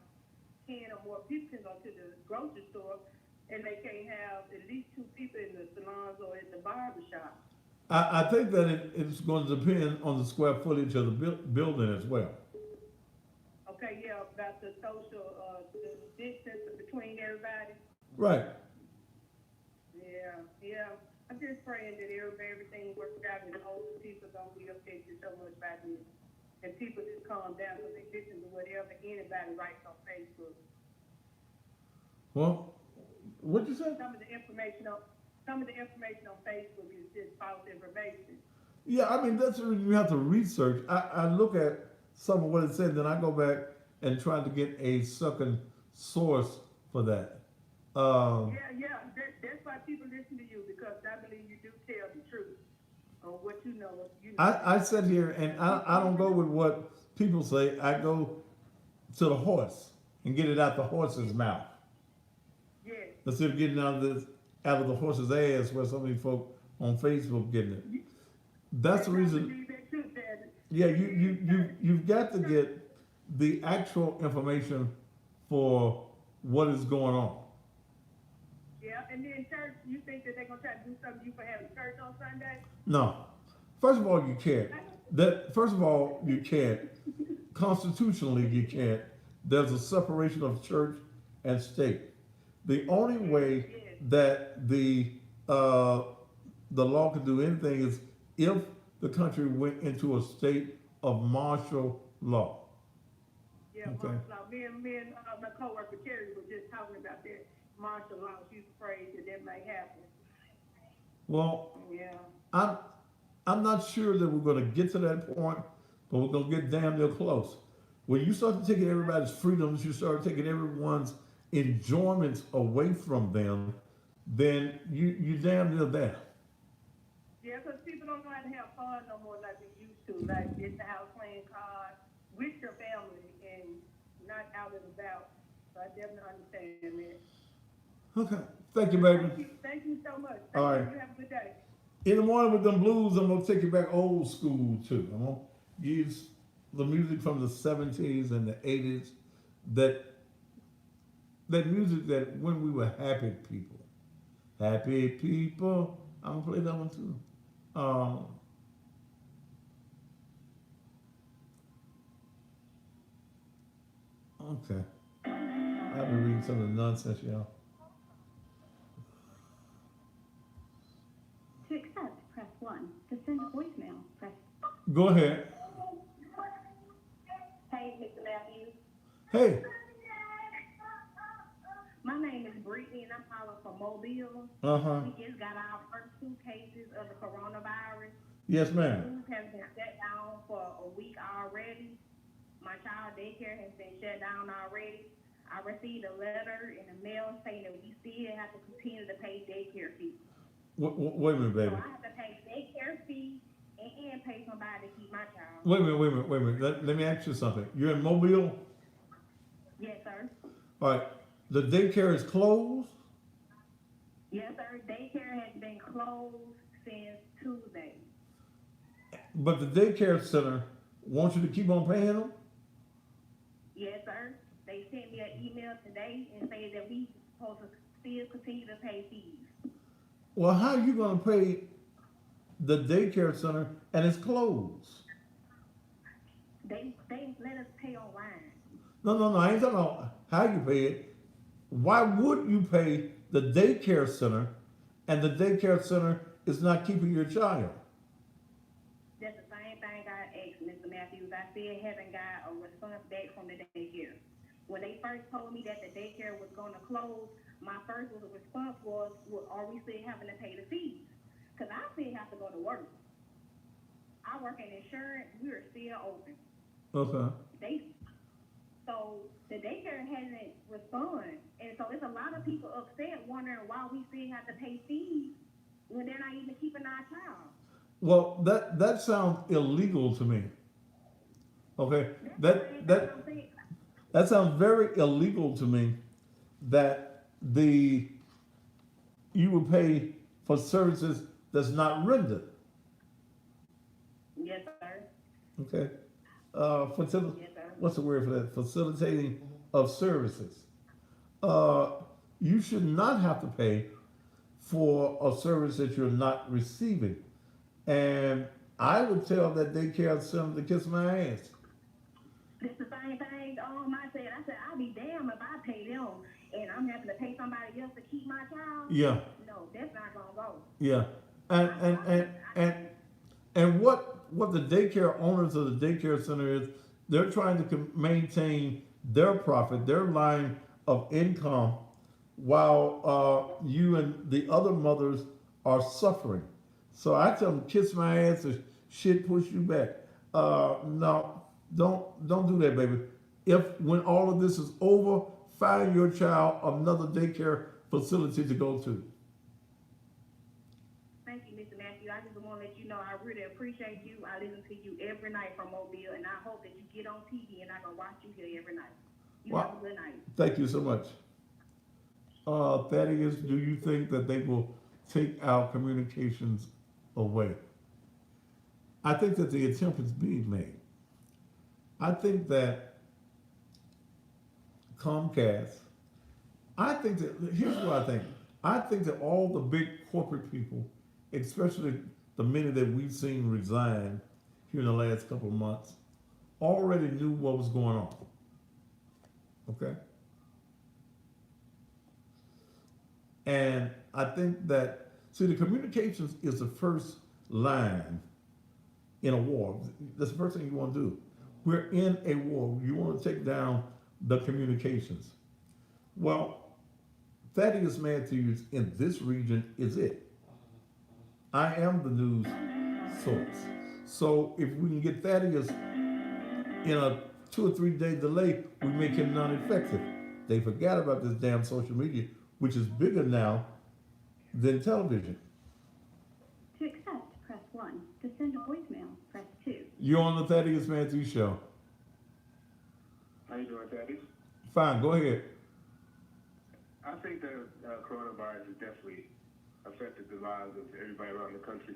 [SPEAKER 6] 10 or more people can go to the grocery store and they can't have at least 2 people in the salons or in the barber shop.
[SPEAKER 1] I think that it's going to depend on the square footage of the building as well.
[SPEAKER 6] Okay, yeah, about the social, the distance between everybody.
[SPEAKER 1] Right.
[SPEAKER 6] Yeah. I'm just praying that everything works out and the older people don't be affected so much by this. And people just calm down so they listen to whatever anybody writes on Facebook.
[SPEAKER 1] Well, what'd you say?
[SPEAKER 6] Some of the information on Facebook is just false information.
[SPEAKER 1] Yeah, I mean, that's what you have to research. I look at some of what it said, then I go back and try to get a second source for that.
[SPEAKER 6] That's why people listen to you, because I believe you do tell the truth on what you know.
[SPEAKER 1] I sit here and I don't go with what people say. I go to the horse and get it out the horse's mouth.
[SPEAKER 6] Yes.
[SPEAKER 1] Instead of getting out of the horse's ass where so many folk on Facebook getting it. That's the reason. Yeah, you've got to get the actual information for what is going on.
[SPEAKER 6] Yeah, and then church, you think that they're gonna try to do something to you for having church on Sunday?
[SPEAKER 1] No. First of all, you can't. First of all, you can't. Constitutionally, you can't. There's a separation of church and state. The only way that the law can do anything is if the country went into a state of martial law.
[SPEAKER 6] Yeah,
[SPEAKER 1] Okay.
[SPEAKER 6] martial law. Me and my coworker Terry were just talking about that martial law. She's afraid that might happen.
[SPEAKER 1] Well,
[SPEAKER 6] Yeah.
[SPEAKER 1] I'm not sure that we're going to get to that point, but we're going to get damn near close. When you start taking everybody's freedoms, you start taking everyone's enjoyments away from them, then you damn near there.
[SPEAKER 6] Yeah, because people don't know how to have fun no more like they used to, like in the house playing cards with your family and not out and about. So I definitely understand that.
[SPEAKER 1] Okay. Thank you, baby.
[SPEAKER 6] Thank you so much.
[SPEAKER 1] All right.
[SPEAKER 6] You have a good day.
[SPEAKER 1] In the morning with them blues, I'm going to take you back old school, too. I'm going to use the music from the 70s and the 80s, that music that when we were happy people. Happy people. I'm going to play that one, too. Okay. I've been reading some of the nonsense, y'all.
[SPEAKER 5] To accept, press 1. To send a voicemail, press.
[SPEAKER 1] Go ahead.
[SPEAKER 6] Hey, Mr. Matthews.
[SPEAKER 1] Hey.
[SPEAKER 6] I'm calling from Mobile.
[SPEAKER 1] Uh-huh.
[SPEAKER 6] We just got our first 2 cases of the coronavirus.
[SPEAKER 1] Yes, ma'am.
[SPEAKER 6] Schools have been shut down for a week already. My child daycare has been shut down already. I received a letter in the mail saying that we still have to continue to pay daycare fees.
[SPEAKER 1] Wait a minute,
[SPEAKER 6] So
[SPEAKER 1] baby.
[SPEAKER 6] I have to pay daycare fee and pay somebody to keep my child.
[SPEAKER 1] Wait a minute. Let me ask you something. You're in Mobile?
[SPEAKER 6] Yes, sir.
[SPEAKER 1] All right. The daycare is closed?
[SPEAKER 6] Yes, sir. Daycare has been closed since Tuesday.
[SPEAKER 1] But the daycare center wants you to keep on paying them?
[SPEAKER 6] Yes, sir. They sent me an email today and say that we supposed to still continue to pay fees.
[SPEAKER 1] Well, how are you going to pay the daycare center and it's closed?
[SPEAKER 6] They let us pay online.
[SPEAKER 1] No. I ain't talking about how you pay it. Why would you pay the daycare center and the daycare center is not keeping your child?
[SPEAKER 6] That's the same thing I asked Mr. Matthews. I still haven't got a response back from the daycare. When they first told me that the daycare was going to close, my first response was, well, are we still having to pay the fees? Because I still have to go to work. I work in insurance. We are still open.
[SPEAKER 1] Okay.
[SPEAKER 6] So the daycare hasn't responded. And so it's a lot of people upset wondering why we still have to pay fees when they're not even keeping our child.
[SPEAKER 1] Well, that sounds illegal to me. Okay,
[SPEAKER 6] That's what I'm saying.
[SPEAKER 1] that sounds very illegal to me. That you would pay for services that's not rendered.
[SPEAKER 6] Yes, sir.
[SPEAKER 1] Okay,
[SPEAKER 6] Yes, sir.
[SPEAKER 1] what's the word for that? Facilitating of services. You should not have to pay for a service that you're not receiving. And I would tell that daycare center to kiss my ass.
[SPEAKER 6] It's the same thing I said, I'll be damned if I pay them and I'm having to pay somebody else to keep my child.
[SPEAKER 1] Yeah,
[SPEAKER 6] No, that's not gonna go.
[SPEAKER 1] yeah. And what the daycare owners of the daycare center is, they're trying to maintain their profit, their line of income, while you and the other mothers are suffering. So I tell them, kiss my ass or shit push you back. No, don't do that, baby. When all of this is over, find your child another daycare facility to go to.
[SPEAKER 6] Thank you, Mr. Matthew. I just want to let you know I really appreciate you. I listen to you every night from Mobile, and I hope that you get on TV and I can watch you here every night. You
[SPEAKER 1] Wow.
[SPEAKER 6] have a good night.
[SPEAKER 1] Thank you so much. Thaddeus, do you think that they will take our communications away? I think that the attempt is being made. I think that Comcast, here's what I think. I think that all the big corporate people, especially the many that we've seen resign here in the last couple of months, already knew what was going on. Okay? And I think that, see, the communications is the first line in a war. That's the first thing you want to do. We're in a war. You want to take down the communications. Well, Thaddeus Matthews in this region is it. I am the news source. So if we can get Thaddeus in a 2 or 3 day delay, we make him non-effective. They forgot about this damn social media, which is bigger now than television.
[SPEAKER 5] To accept, press 1. To send a voicemail, press 2.
[SPEAKER 1] You're on the Thaddeus Matthews Show.
[SPEAKER 3] How you doing, Thaddeus?
[SPEAKER 1] Fine, go ahead.
[SPEAKER 3] I think that coronavirus has definitely affected the lives of everybody around the country,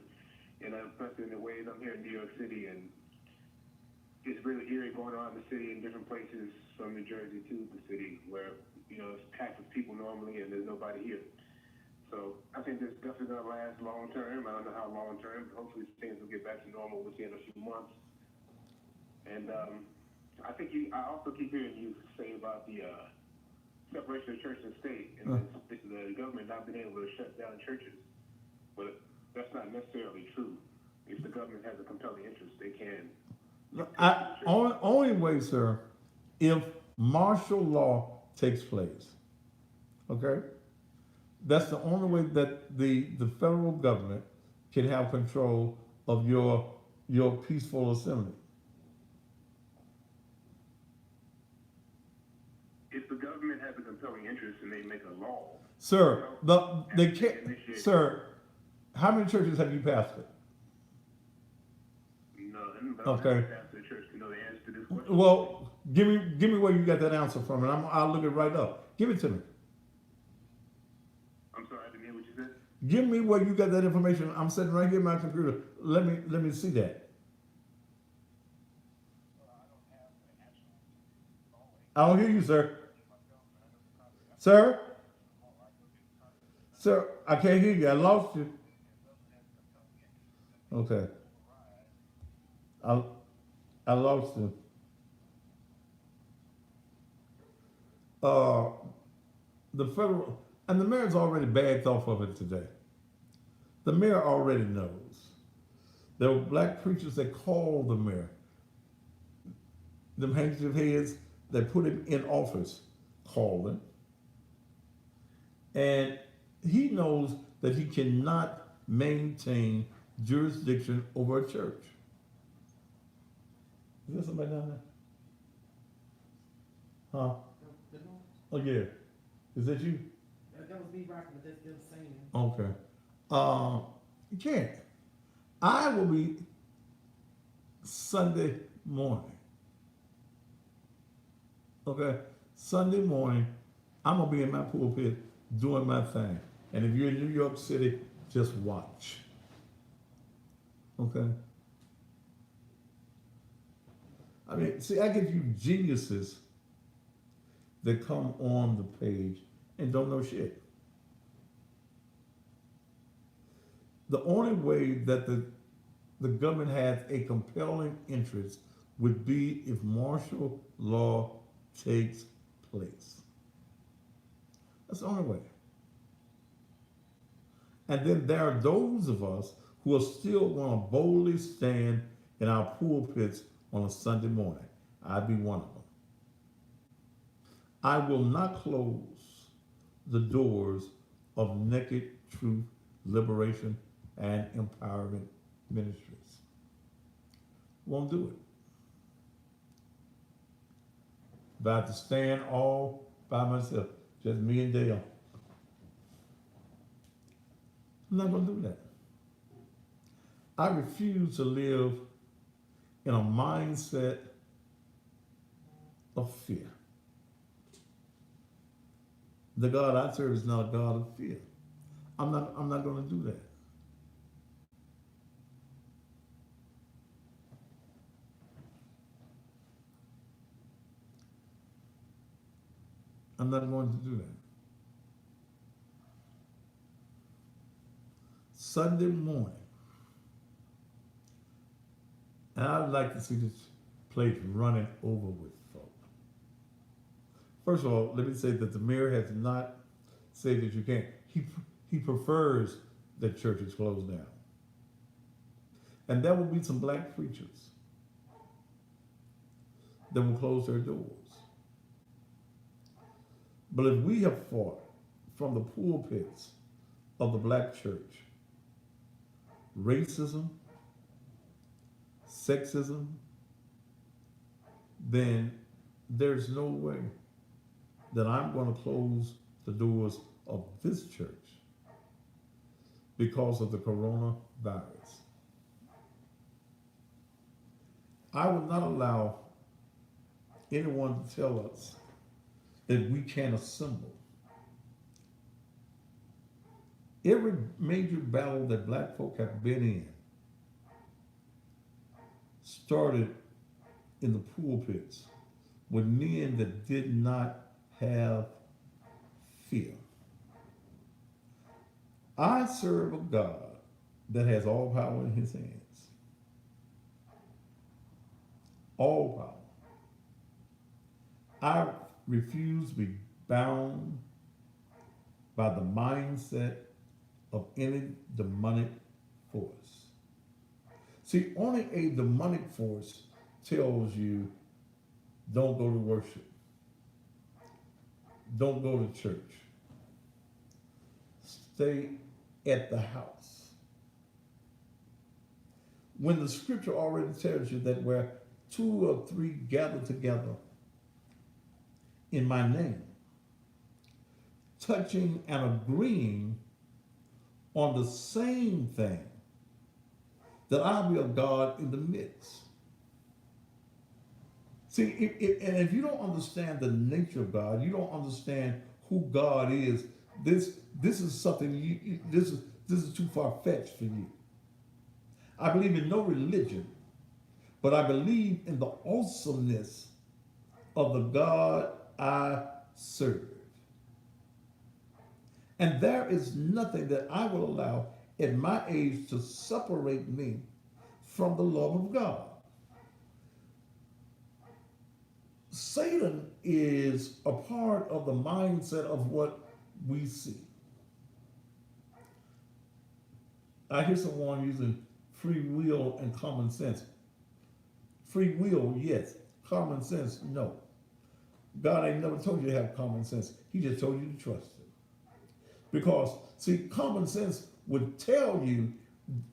[SPEAKER 3] and especially in the ways I'm here in New York City, and it's really eerie going on in the city in different places from New Jersey to the city where, it's packed with people normally and there's nobody here. So I think this is definitely going to last long term. I don't know how long term, but hopefully things will get back to normal within a few months. And I also keep hearing you say about the separation of church and state, and the government not being able to shut down churches. But that's not necessarily true. If the government has a compelling interest, they can.
[SPEAKER 1] Only way, sir, if martial law takes place. Okay? That's the only way that the federal government can have control of your peaceful assembly.
[SPEAKER 3] If the government has a compelling interest and they make a law,
[SPEAKER 1] Sir, they can't, sir, how many churches have you pastored?
[SPEAKER 3] none, but
[SPEAKER 1] Okay.
[SPEAKER 3] I'm not pastor of church to know the answer to this question.
[SPEAKER 1] Well, give me where you got that answer from, and I'll look it right up. Give it to me.
[SPEAKER 3] I'm sorry, I didn't hear what you said.
[SPEAKER 1] Give me where you got that information. I'm sitting right here on my computer. Let me see that. I don't hear you, sir. Sir? Sir, I can't hear you. I lost you. Okay. I lost you. The federal, and the mayor's already backed off of it today. The mayor already knows. There were black preachers that called the mayor. Them handkerchief heads that put him in office called him. And he knows that he cannot maintain jurisdiction over a church. Is there somebody down there? Huh? Oh yeah. Is that you?
[SPEAKER 4] That was me rocking, but that's them singing.
[SPEAKER 1] Okay. You can't. I will be Sunday morning. Okay? Sunday morning, I'm gonna be in my pulpit doing my thing. And if you're in New York City, just watch. Okay? I mean, see, I get you geniuses that come on the page and don't know shit. The only way that the government has a compelling interest would be if martial law takes place. That's the only way. And then there are those of us who are still going to boldly stand in our pulpits on a Sunday morning. I'd be one of them. I will not close the doors of Naked Truth, Liberation, and Empowerment Ministries. Won't do it. But I have to stand all by myself, just me and Dale. I'm not going to do that. I refuse to live in a mindset of fear. The God I serve is not a God of fear. I'm not going to do that. I'm not going to do that. Sunday morning, and I'd like to see this place running over with folk. First of all, let me say that the mayor has not said that you can't. He prefers that churches close down. And there will be some black preachers that will close their doors. But if we have fought from the pulpits of the black church racism, sexism, then there's no way that I'm going to close the doors of this church because of the coronavirus. I would not allow anyone to tell us that we can't assemble. Every major battle that black folk have been in started in the pulpits with men that did not have fear. I serve a God that has all power in his hands. All power. I refuse to be bound by the mindset of any demonic force. See, only a demonic force tells you don't go to worship. Don't go to church. stay at the house. When the scripture already tells you that where two or three gather together in my name, touching and agreeing on the same thing, that I'll be a God in the midst. See, if you don't understand the nature of God, you don't understand who God is. This is something this is too far fetched for you. I believe in no religion, but I believe in the awesomeness of the God I serve. And there is nothing that I will allow at my age to separate me from the love of God. Satan is a part of the mindset of what we see. I hear someone using free will and common sense. Free will, yes. Common sense, no. God ain't never told you to have common sense. He just told you to trust him. Because, see, common sense would tell you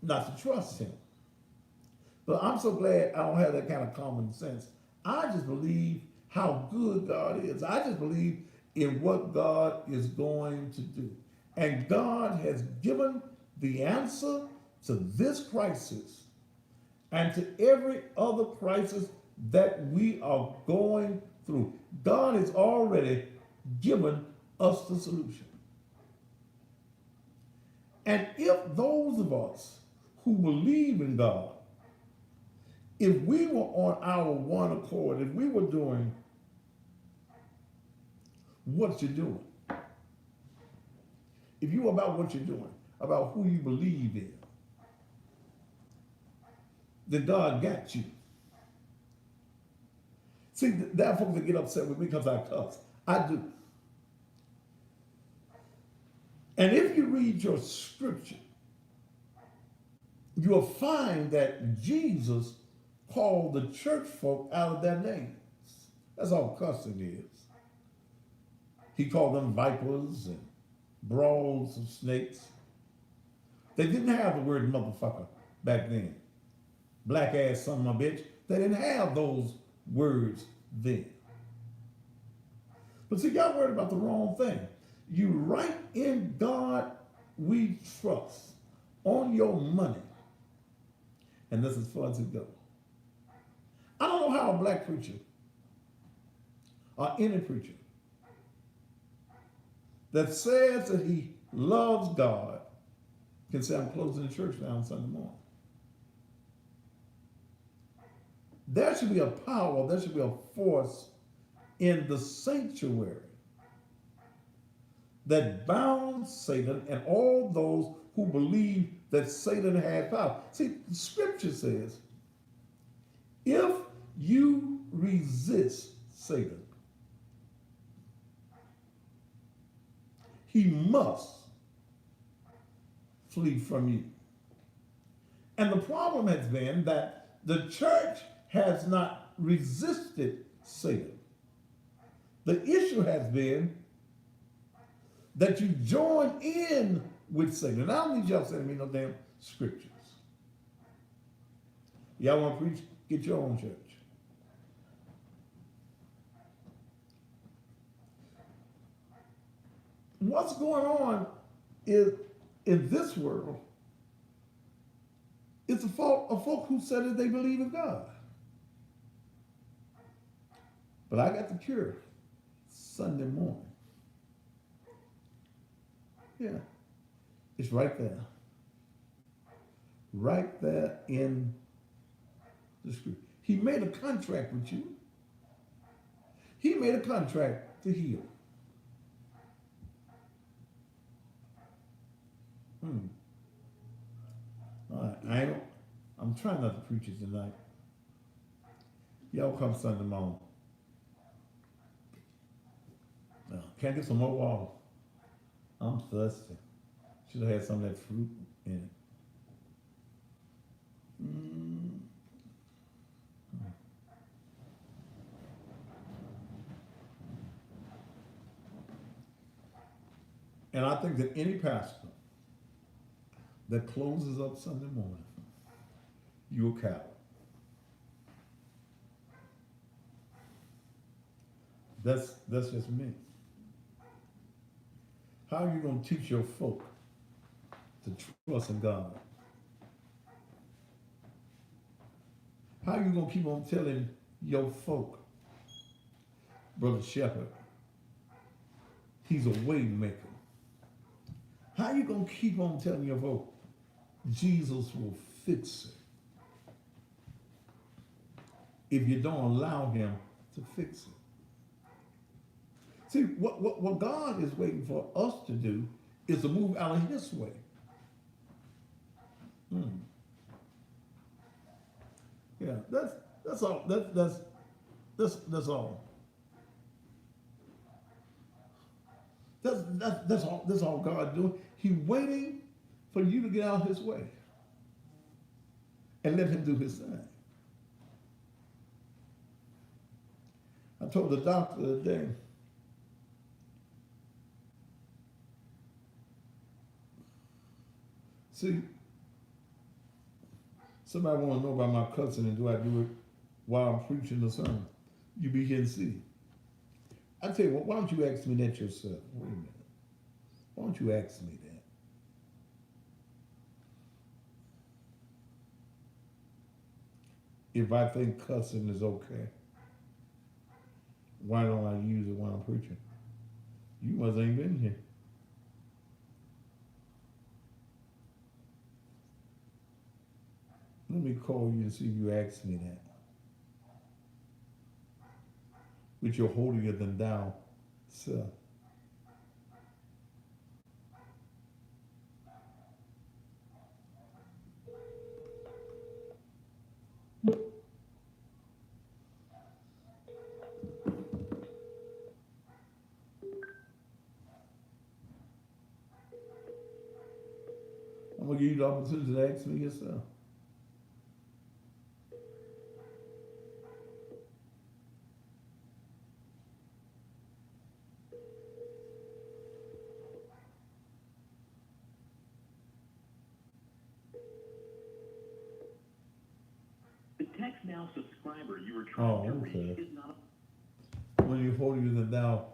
[SPEAKER 1] not to trust him. But I'm so glad I don't have that kind of common sense. I just believe how good God is. I just believe in what God is going to do. And God has given the answer to this crisis and to every other crisis that we are going through. God has already given us the solution. And if those of us who believe in God, if we were on our one accord, if we were doing what you're doing, if you were about what you're doing, about who you believe in, then God got you. See, there are folks that get upset with me because I cuss. I do. And if you read your scripture, you'll find that Jesus called the church folk out of their names. That's all cussing is. He called them vipers and broads of snakes. They didn't have the word motherfucker back then. Black ass son of a bitch. They didn't have those words then. But see, y'all worried about the wrong thing. You write in God we trust on your money. And this is far to go. I don't know how a black preacher or any preacher that says that he loves God can say, I'm closing the church down Sunday morning. There should be a power, there should be a force in the sanctuary that bounds Satan and all those who believe that Satan had power. See, the scripture says, if you resist Satan, he must flee from you. And the problem has been that the church has not resisted Satan. The issue has been that you join in with Satan. And I don't need y'all sending me no damn scriptures. Y'all want to preach? Get your own church. What's going on is in this world, it's a fault of folk who said that they believe in God. But I got the cure Sunday morning. Yeah, it's right there. Right there in the scripture. He made a contract with you. He made a contract to heal. All right, I'm trying not to preach it tonight. Y'all come Sunday morning. Can't get some more water. I'm thirsty. Should have had some of that fruit in it. And I think that any pastor that closes up Sunday morning, you a coward. That's just me. How are you gonna teach your folk to trust in God? How are you gonna keep on telling your folk, Brother Shepherd, he's a way maker? How are you gonna keep on telling your folk, Jesus will fix it, if you don't allow him to fix it? See, what God is waiting for us to do is to move out of his way. Yeah, that's all. That's all. That's all God doing. He's waiting for you to get out of his way and let him do his thing. I told the doctor today, see, somebody want to know about my cousin and do I do it while I'm preaching the sermon? You be here and see. I tell you what, why don't you ask me that yourself? Wait a minute. Why don't you ask me that? If I think cussing is okay, why don't I use it while I'm preaching? You must ain't been here. Let me call you and see if you ask me that. With your holier than thou self. I'm gonna give you the opportunity to ask me yourself.
[SPEAKER 8] The Text Now subscriber you were trying to reach is not.
[SPEAKER 1] When you holier than thou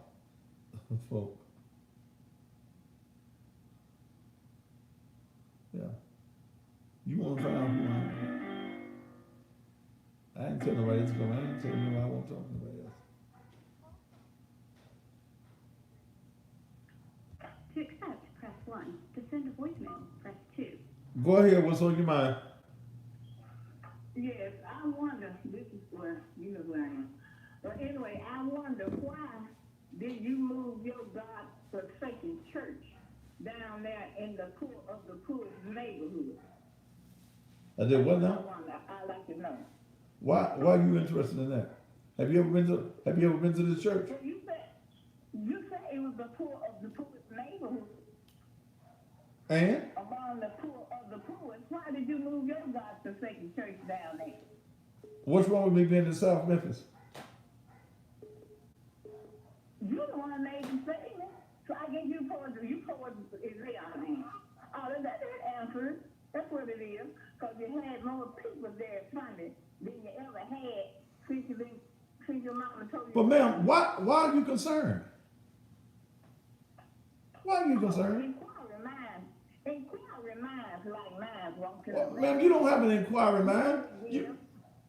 [SPEAKER 1] folk. Yeah. You want to find out who I am? I ain't telling nobody else. I ain't telling nobody I won't talk to nobody else.
[SPEAKER 5] To accept, press 1. To send a voicemail, press 2.
[SPEAKER 1] Go ahead. What's on your mind?
[SPEAKER 6] Yes, I wonder, this is where, you know where I am. But anyway, I wonder why did you move your God-forsaken church down there in the poor of the poorest neighborhood?
[SPEAKER 1] I did what now?
[SPEAKER 6] I wonder, I'd like to know.
[SPEAKER 1] Why are you interested in that? Have you ever been to this church?
[SPEAKER 6] Well, you said it was the poor of the poorest neighborhood.
[SPEAKER 1] And?
[SPEAKER 6] Among the poor of the poorest. Why did you move your God-forsaken church down there?
[SPEAKER 1] What's wrong with me being in South Memphis?
[SPEAKER 6] You the one made the statement. So I guess you poured Isaiah on me. Oh, that answers. That's what it is. Because you had more people there Sunday than you ever had since your mama told you.
[SPEAKER 1] But ma'am, why are you concerned? Why are you concerned?
[SPEAKER 6] Inquiry minds like mine won't tell
[SPEAKER 1] Well, ma'am, you don't have an inquiry mind.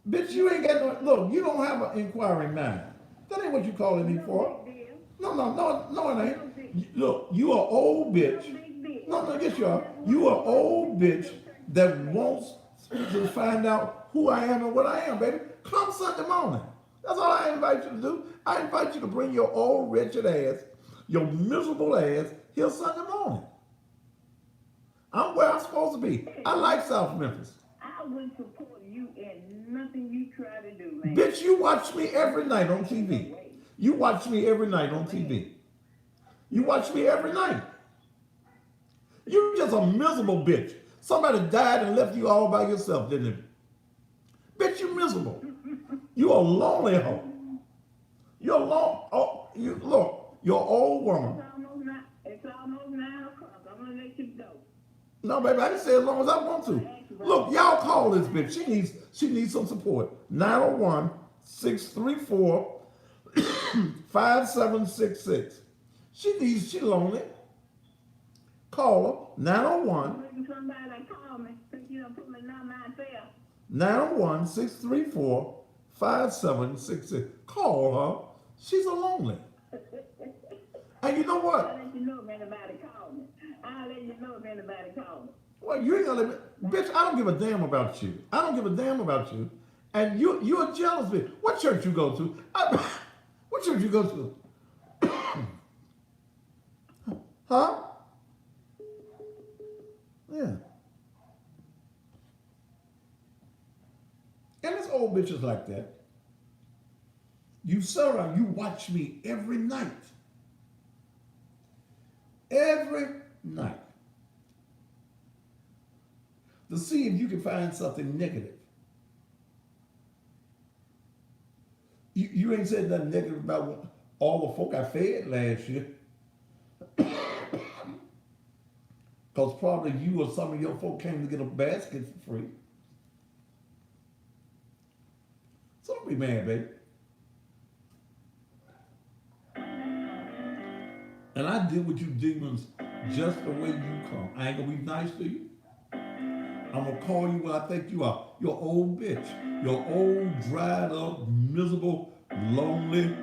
[SPEAKER 1] Bitch, you ain't got no, look, you don't have an inquiry mind. That ain't what you calling me for. No, it ain't. Look, you are old bitch. No, yes you are. You are old bitch that wants to find out who I am and what I am, baby. Come Sunday morning. That's all I invite you to do. I invite you to bring your old wretched ass, your miserable ass, here Sunday morning. I'm where I'm supposed to be. I like South Memphis.
[SPEAKER 6] I would support you in nothing you try to do, man.
[SPEAKER 1] Bitch, you watch me every night on TV. You watch me every night on TV. You watch me every night. You just a miserable bitch. Somebody died and left you all by yourself, didn't it? Bitch, you miserable. You a lonely hoe. You're you're an old woman.
[SPEAKER 6] It's almost 9 o'clock. I'm gonna let you go.
[SPEAKER 1] No, baby, I can say as long as I want to. Look, y'all call this bitch. She needs some support. 901-634-5766. She lonely. Call her. 901.
[SPEAKER 6] Somebody call me. You don't put my number out there.
[SPEAKER 1] 901-634-5766. Call her. She's a lonely. And you know what?
[SPEAKER 6] I'll let you know if anybody call me. I'll let you know if anybody call me.
[SPEAKER 1] Well, you ain't gonna let me. Bitch, I don't give a damn about you. I don't give a damn about you. And you're a jealous bitch. What church you go to? What church you go to? Huh? Yeah. And this old bitch is like that. You sit around, you watch me every night. Every night. To see if you can find something negative. You ain't said nothing negative about all the folk I fed last year. Because probably you or some of your folk came to get a basket for free. So don't be mad, baby. And I deal with you demons just the way you come. I ain't gonna be nice to you. I'm gonna call you what I think you are. You're an old bitch. You're an old, dried up, miserable, lonely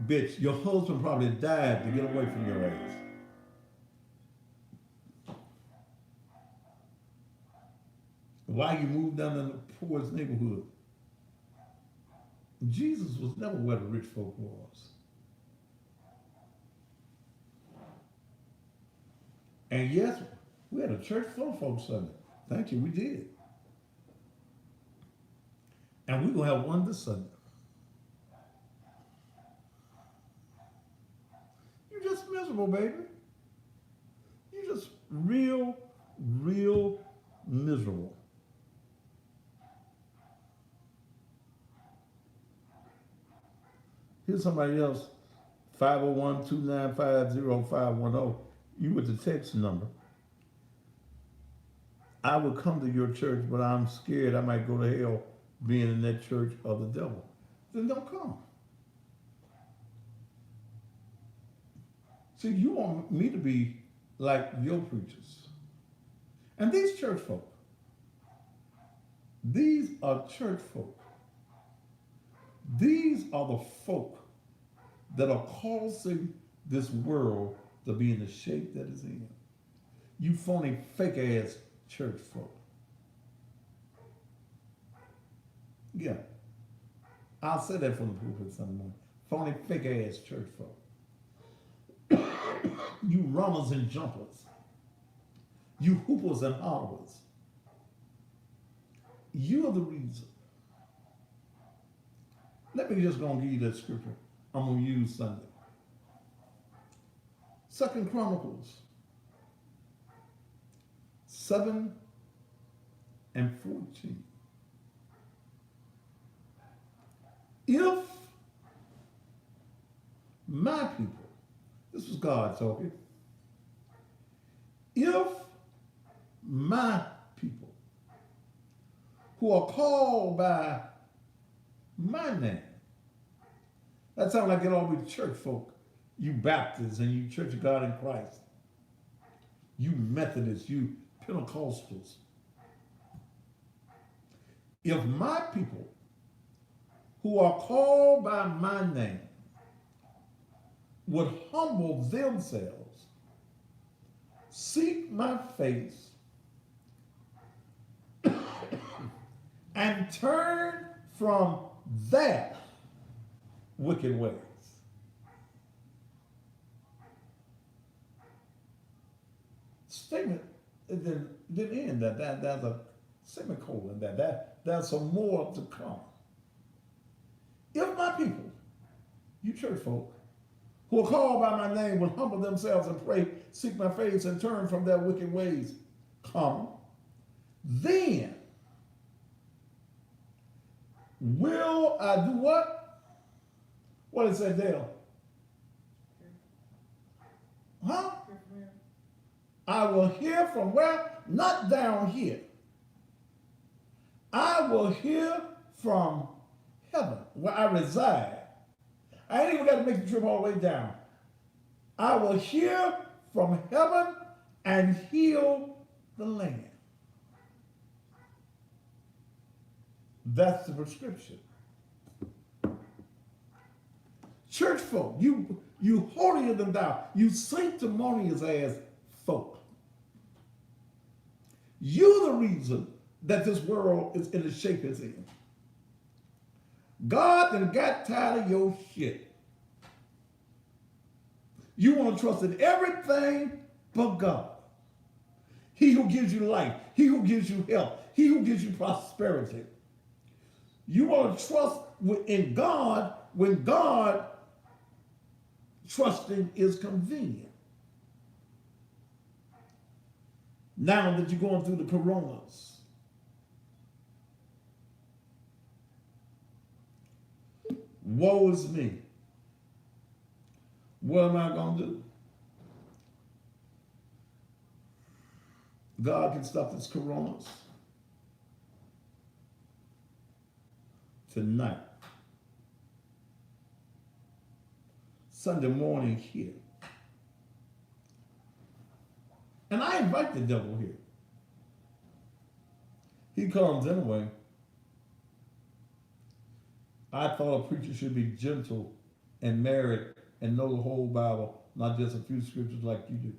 [SPEAKER 1] bitch. Your husband probably died to get away from your ass. Why you moved down in the poorest neighborhood? Jesus was never where the rich folk was. And yes, we had a church full of folks Sunday. Thank you, we did. And we're gonna have one this Sunday. You're just miserable, baby. You're just real miserable. Here's somebody else, 501-295-0510. You with the text number. I would come to your church, but I'm scared I might go to hell being in that church of the devil. Then don't come. See, you want me to be like your preachers. And these church folk, these are church folk. These are the folk that are causing this world to be in the shape that it's in. You phony, fake ass church folk. Yeah. I'll say that from the pulpit some morning. Phony, fake ass church folk. You runners and jumpers. You hoopers and hollers. You are the reason. Let me just go and give you that scripture I'm going to use Sunday. 2 Chronicles 7 and 14. If my people, this was God talking, if my people who are called by my name, that sounds like it all be church folk, you Baptists and you Church of God in Christ, you Methodists, you Pentecostals. If my people who are called by my name would humble themselves, seek my face, and turn from their wicked ways. Statement didn't end that. There's a semicolon there's some more to come. If my people, you church folk, who are called by my name will humble themselves and pray, seek my face, and turn from their wicked ways, then will I do what? What did it say there? Huh? I will hear from where? not down here. I will hear from heaven where I reside. I ain't even got to make the trip all the way down. I will hear from heaven and heal the land. That's the prescription. Church folk, you holier than thou, you sanctimonious ass folk. You're the reason that this world is in the shape it's in. God done got tired of your shit. You want to trust in everything but God. He who gives you life, he who gives you health, he who gives you prosperity. You want to trust in God when God trusting is convenient. Now that you're going through the coronas, woe is me. What am I going to do? God can stop this coronas tonight. Sunday morning here. And I invite the devil here. He comes anyway. I thought a preacher should be gentle and married and know the whole Bible, not just a few scriptures like you do.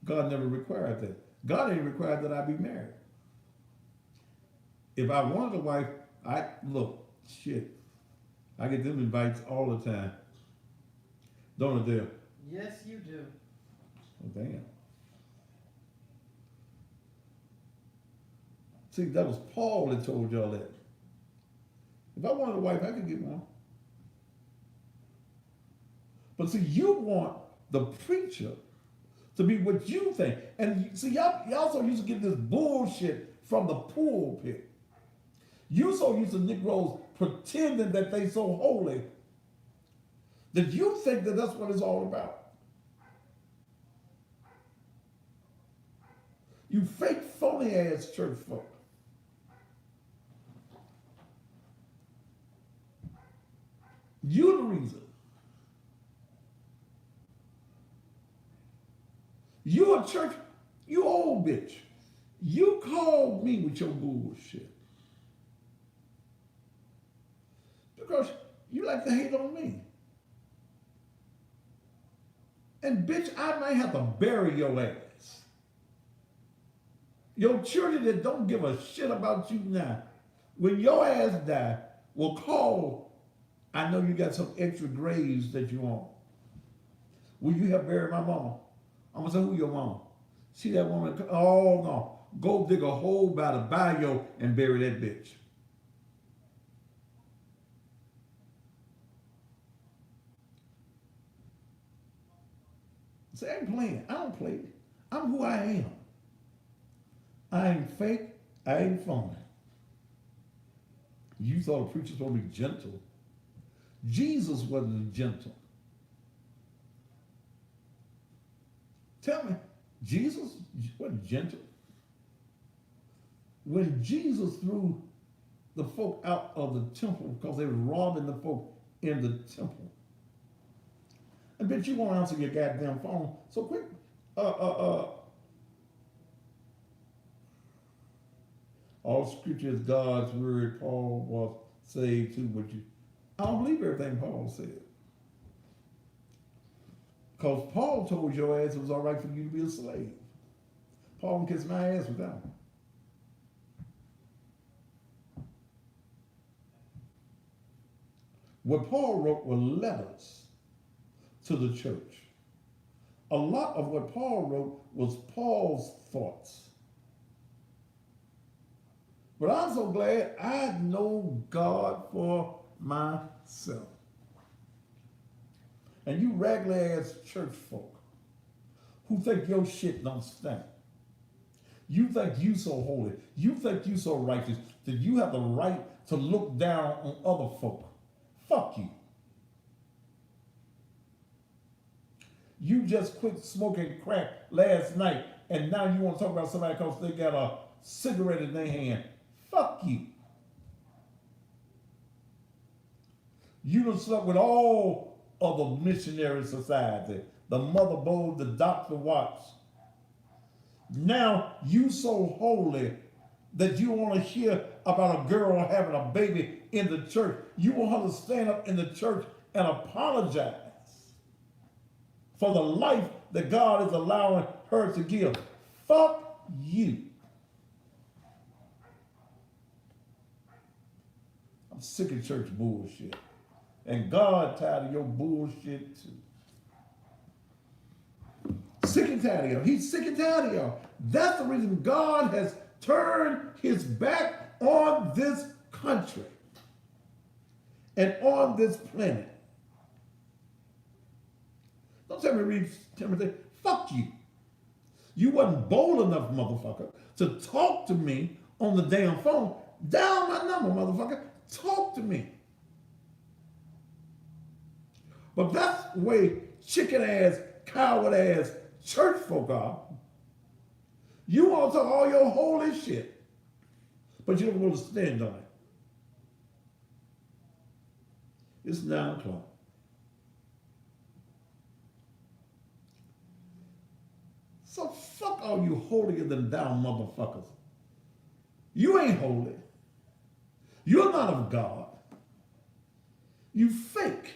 [SPEAKER 1] God never required that. God ain't required that I be married. If I wanted a wife, I get them invites all the time. Don't it, Dale?
[SPEAKER 4] Yes, you do.
[SPEAKER 1] Oh, damn. See, that was Paul that told y'all that. If I wanted a wife, I could get one. But see, you want the preacher to be what you think. And see, y'all also used to get this bullshit from the pulpit. You so used to Negroes pretending that they so holy that you think that that's what it's all about. You fake, phony ass church folk. You're the reason. You a church, you old bitch. You called me with your bullshit. Because you like to hate on me. And bitch, I might have to bury your ass. Your children that don't give a shit about you now, when your ass die, will call. I know you got some extra graves that you want. Will you help bury my mama? I'm gonna say, who your mama? See that woman? Oh no. Go dig a hole by the bayou and bury that bitch. See, I ain't playing. I don't play. I'm who I am. I ain't fake. I ain't phony. You thought a preacher's supposed to be gentle. Jesus wasn't gentle. Tell me, Jesus wasn't gentle. When Jesus threw the folk out of the temple because they were robbing the folk in the temple, I bet you won't answer your goddamn phone so quick. All scripture is God's word. Paul was saved too, but I don't believe everything Paul said. Because Paul told your ass it was all right for you to be a slave. Paul can kiss my ass with that one. What Paul wrote were letters to the church. A lot of what Paul wrote was Paul's thoughts. But I'm so glad I know God for myself. And you regular ass church folk who think your shit don't stink. You think you so holy. You think you so righteous that you have the right to look down on other folk. Fuck you. You just quit smoking crack last night and now you want to talk about somebody because they got a cigarette in their hand. Fuck you. You done slept with all of the missionary society, the Mother Bowl, the Dr. Watts. Now you so holy that you want to hear about a girl having a baby in the church. You want her to stand up in the church and apologize for the life that God is allowing her to give. Fuck you. I'm sick of church bullshit. And God tired of your bullshit too. Sick and tired of y'all. He's sick and tired of y'all. That's the reason God has turned his back on this country and on this planet. Don't tell me to read Timothy. Fuck you. You wasn't bold enough, motherfucker, to talk to me on the damn phone. Dial my number, motherfucker. Talk to me. But that's the way chicken ass, coward ass church folk are. You want to talk all your holy shit, but you don't want to stand on it. It's 9 o'clock. So fuck all you holier than thou motherfuckers. You ain't holy. You're not of God. You fake.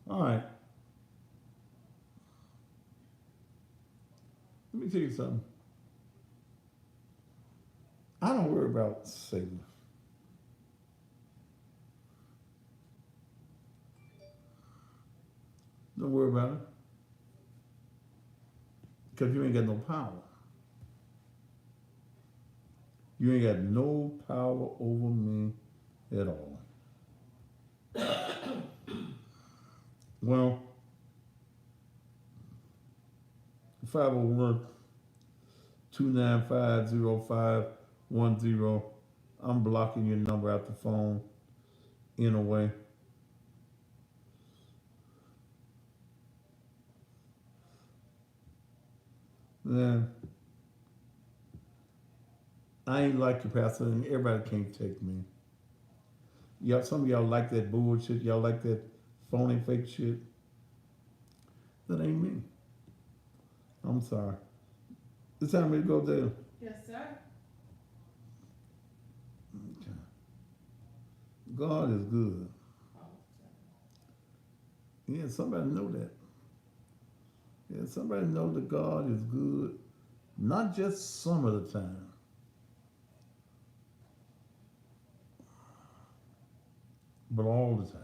[SPEAKER 1] All right. Let me tell you something. I don't worry about Satan. Don't worry about it. Because you ain't got no power. You ain't got no power over me at all. Well, 501-295-0510. I'm blocking your number out the phone in a way. Then I ain't like you, Pastor, and everybody can't take me. Y'all, some of y'all like that bullshit. Y'all like that phony, fake shit. That ain't me. I'm sorry. It's time for me to go there.
[SPEAKER 2] Yes, sir.
[SPEAKER 1] Okay. God is good. Yeah, somebody know that. Yeah, somebody know that God is good, not just some of the time. But all the time.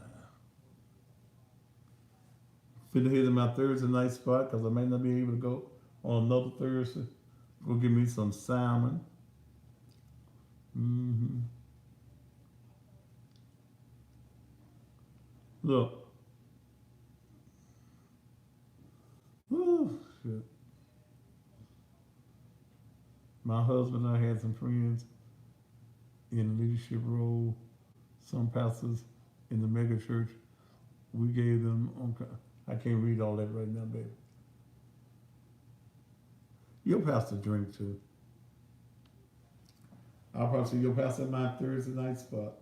[SPEAKER 1] Finna hit in my Thursday night spot because I may not be able to go on another Thursday. Go get me some salmon. Look. Whew, shit. My husband and I had some friends in leadership role, some pastors in the mega church. We gave them, I can't read all that right now, baby. Your pastor drink too. I'll probably see your pastor in my Thursday night spot.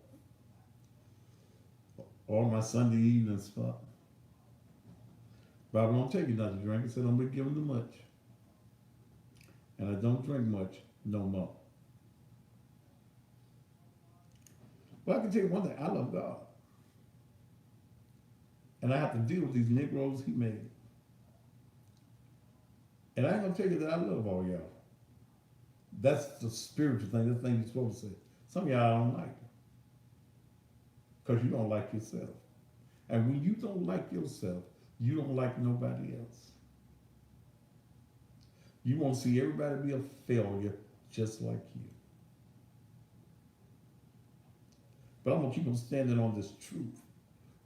[SPEAKER 1] Or my Sunday evening spot. Bible don't tell you not to drink. It said don't be given too much. And I don't drink much no more. But I can tell you one thing, I love God. And I have to deal with these Negroes he made. And I ain't gonna tell you that I love all y'all. That's the spiritual thing, that's the thing you're supposed to say. Some of y'all I don't like. Because you don't like yourself. And when you don't like yourself, you don't like nobody else. You want to see everybody be a failure just like you. But I'm going to keep on standing on this truth,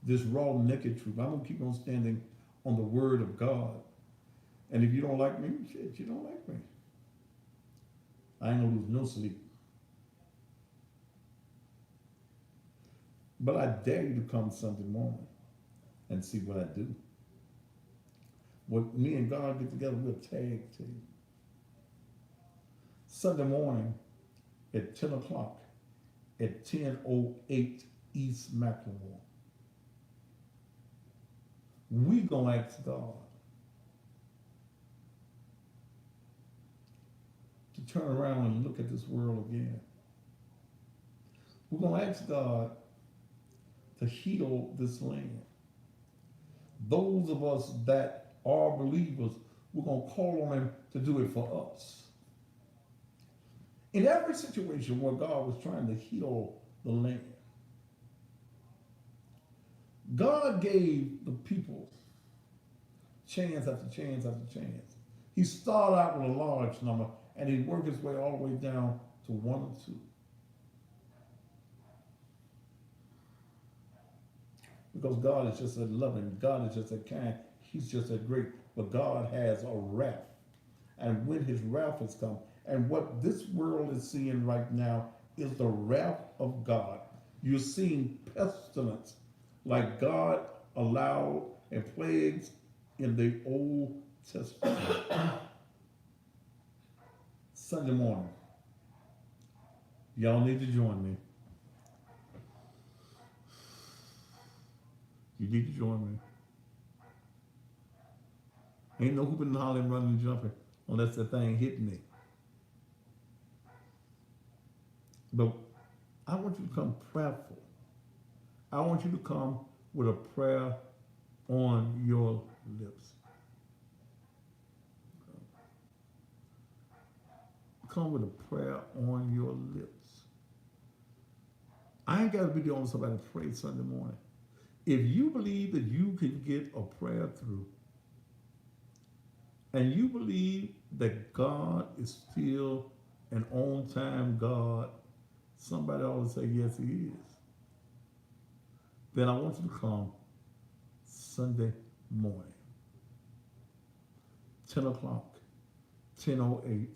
[SPEAKER 1] this raw, naked truth. I'm going to keep on standing on the word of God. And if you don't like me, shit, you don't like me. I ain't going to lose no sleep. But I dare you to come Sunday morning and see what I do. When me and God get together, we'll tag team. Sunday morning at 10 o'clock at 10:08 East McLemore. We gonna ask God to turn around and look at this world again. We're gonna ask God to heal this land. Those of us that are believers, we're gonna call on Him to do it for us. In every situation where God was trying to heal the land, God gave the people chance after chance after chance. He started out with a large number and he worked his way all the way down to 1 or 2. Because God is just that loving, God is just that kind, He's just that great. But God has a wrath. And when His wrath has come, and what this world is seeing right now is the wrath of God. You're seeing pestilence like God allowed and plagues in the Old Testament. Sunday morning, y'all need to join me. You need to join me. Ain't no hooping and hollering, running and jumping unless that thing hit me. But I want you to come prayerful. I want you to come with a prayer on your lips. Come with a prayer on your lips. I ain't got to be the only somebody to pray Sunday morning. If you believe that you can get a prayer through, and you believe that God is still an on-time God, somebody always say, yes, He is. Then I want you to come Sunday morning, 10 o'clock, 10:08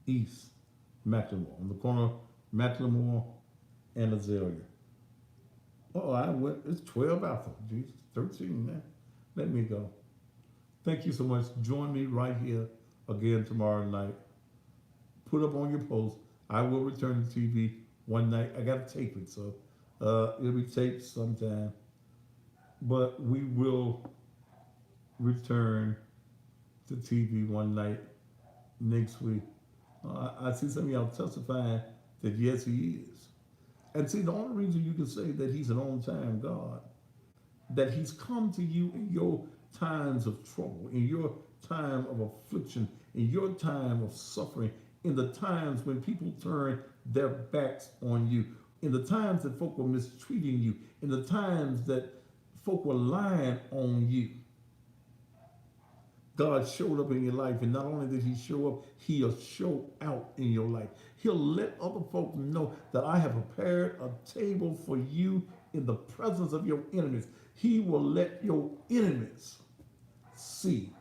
[SPEAKER 1] East McLemore, on the corner of McLemore and Azalea. Oh, I went, it's 12 after, Jesus, 13 now. Let me go. Thank you so much. Join me right here again tomorrow night. Put up on your post. I will return to TV one night. I got to tape it, so it'll be taped sometime. But we will return to TV one night next week. I see some of y'all testifying that yes, He is. And see, the only reason you can say that He's an on-time God, that He's come to you in your times of trouble, in your time of affliction, in your time of suffering, in the times when people turn their backs on you, in the times that folk were mistreating you, in the times that folk were lying on you. God showed up in your life, and not only did He show up, He'll show out in your life. He'll let other folk know that I have prepared a table for you in the presence of your enemies. He will let your enemies see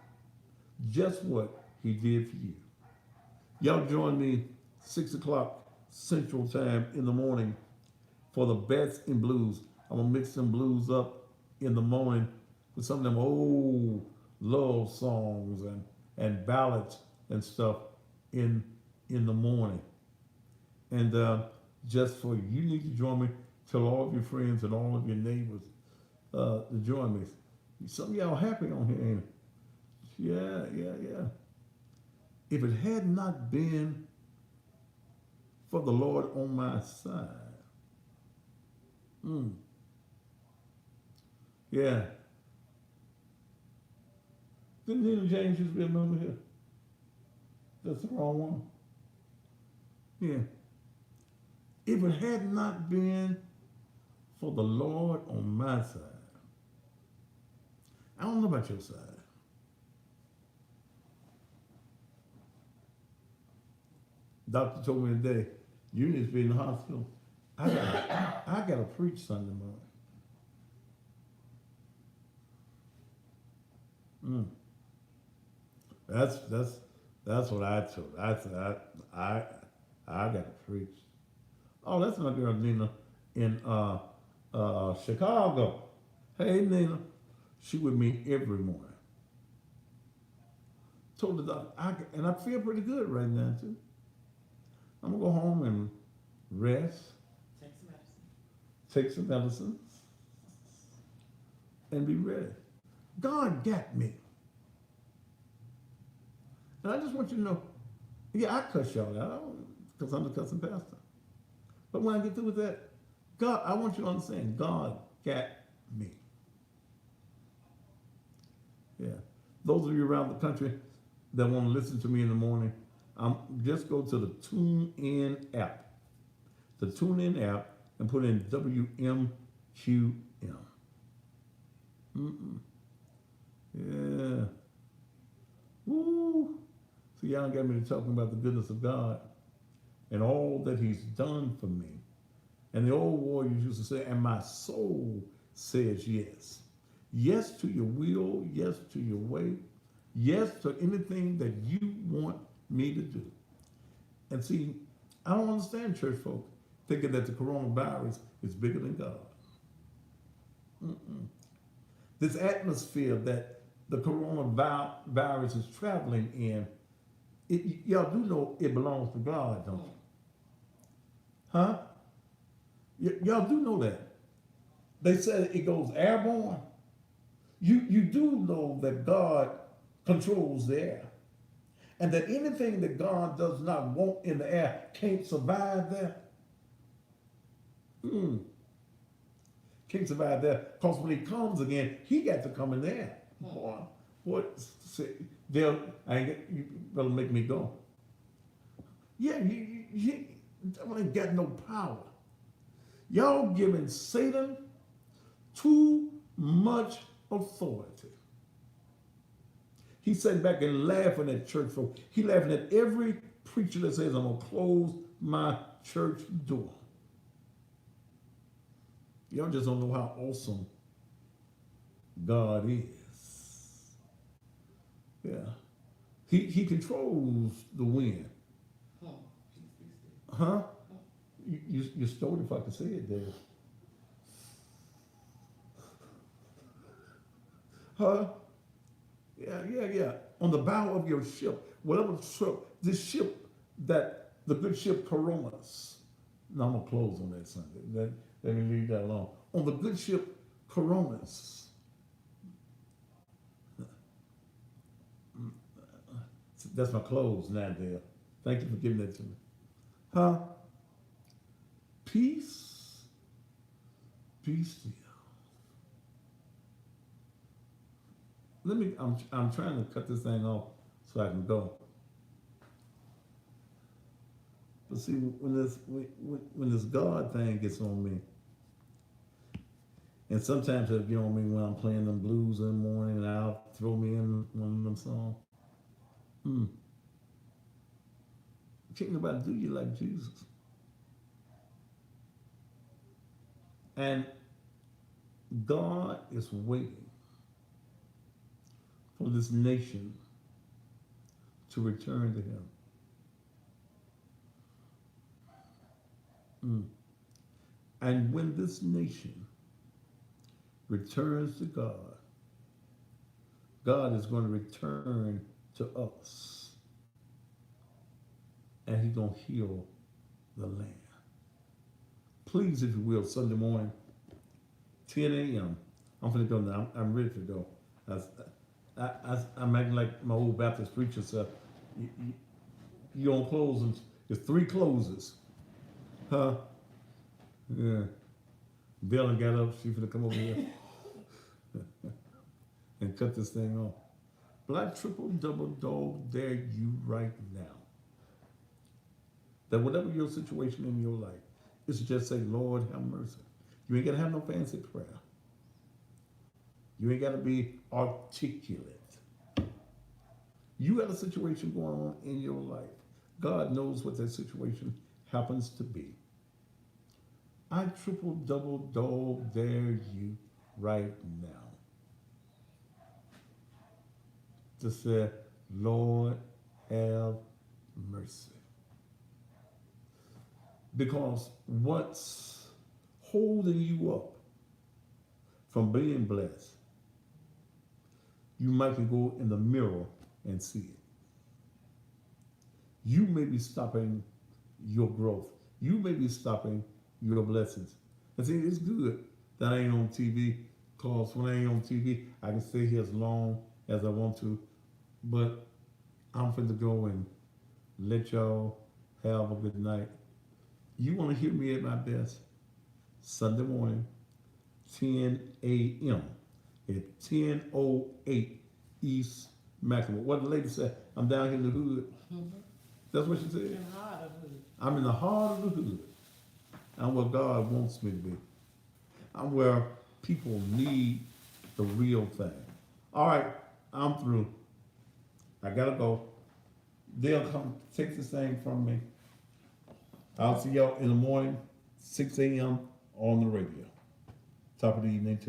[SPEAKER 1] just what He did for you. Y'all join me 6 o'clock Central Time in the morning for the best in blues. I'm gonna mix some blues up in the morning with some of them old love songs and ballads and stuff in the morning. And just for you need to join me. Tell all of your friends and all of your neighbors to join me. Some of y'all happy on here, ain't it? Yeah. If it had not been for the Lord on my side, yeah. Didn't Nina James used to be a member here? That's the wrong one. Yeah. If it had not been for the Lord on my side, I don't know about your side. Doctor told me today, you need to be in the hospital. I gotta preach Sunday morning. That's what I told. I said I gotta preach. Oh, that's my girl Nina. in Chicago. Hey Nina, she with me every morning. Told the doctor, and I feel pretty good right now too. I'm gonna go home and rest,
[SPEAKER 4] Take some medicine.
[SPEAKER 1] take some medicine, and be ready. God got me. And I just want you to know, yeah, I cuss y'all out because I'm the cussing pastor. But when I get through with that, God, I want you to understand, God got me. Yeah. Those of you around the country that want to listen to me in the morning, just go to the TuneIn app. The TuneIn app and put in WMQM. Yeah. Woo. So y'all got me to talking about the goodness of God and all that he's done for me. And the old warriors used to say, and my soul says yes. Yes to your will, yes to your way, yes to anything that you want me to do. And see, I don't understand church folk thinking that the coronavirus is bigger than God. This atmosphere that the coronavirus is traveling in, y'all do know it belongs to God, don't you? Huh? Y'all do know that. They said it goes airborne. You do know that God controls the air. And that anything that God does not want in the air can't survive there. Can't survive there. Because when he comes again, he got to come in there. Boy, what? You better make me go. Yeah, you ain't got no power. Y'all giving Satan too much authority. He's sitting back and laughing at church folk. He's laughing at every preacher that says, I'm going to close my church door. Y'all just don't know how awesome God is. Yeah. He controls the wind. Huh? You stole it if I could say it, Dave. Huh? Yeah. On the bow of your ship, whatever ship, this ship that the good ship Coronas. No, I'm gonna close on that Sunday. Let me leave that alone. On the good ship Coronas. That's my close now, Dale. Thank you for giving that to me. Huh? Peace, be still. I'm trying to cut this thing off so I can go. But see, when this God thing gets on me, and sometimes it'll get on me when I'm playing them blues in the morning, and I'll throw me in one of them songs. Can't nobody do you like Jesus. And God is waiting for this nation to return to him. And when this nation returns to God, God is going to return to us. And he's going to heal the land. Please, if you will, Sunday morning, 10 a.m. I'm going to go now. I'm ready to go. I'm acting like my old Baptist preacher said. You don't close them. There's 3 closes. Huh? Yeah. Bella got up. She's going to come over here and cut this thing off. But I triple double dog dare you right now. That whatever your situation in your life, is to just say, Lord, have mercy. You ain't got to have no fancy prayer. You ain't got to be articulate. You got a situation going on in your life. God knows what that situation happens to be. I triple double dog dare you right now to say, Lord, have mercy. Because what's holding you up from being blessed, you might can go in the mirror and see it. You may be stopping your growth. You may be stopping your blessings. And see, it's good that I ain't on TV, because when I ain't on TV, I can stay here as long as I want to. But I'm finna go and let y'all have a good night. You want to hear me at my best? Sunday morning, 10 a.m. at 10:08 East Maximum. What the lady said, I'm down here in the hood. That's what she said.
[SPEAKER 4] In the heart of it.
[SPEAKER 1] I'm in the heart of the hood. I'm where God wants me to be. I'm where people need the real thing. All right, I'm through. I gotta go. They'll come take this thing from me. I'll see y'all in the morning, 6 a.m. on the radio. Top of the evening to you.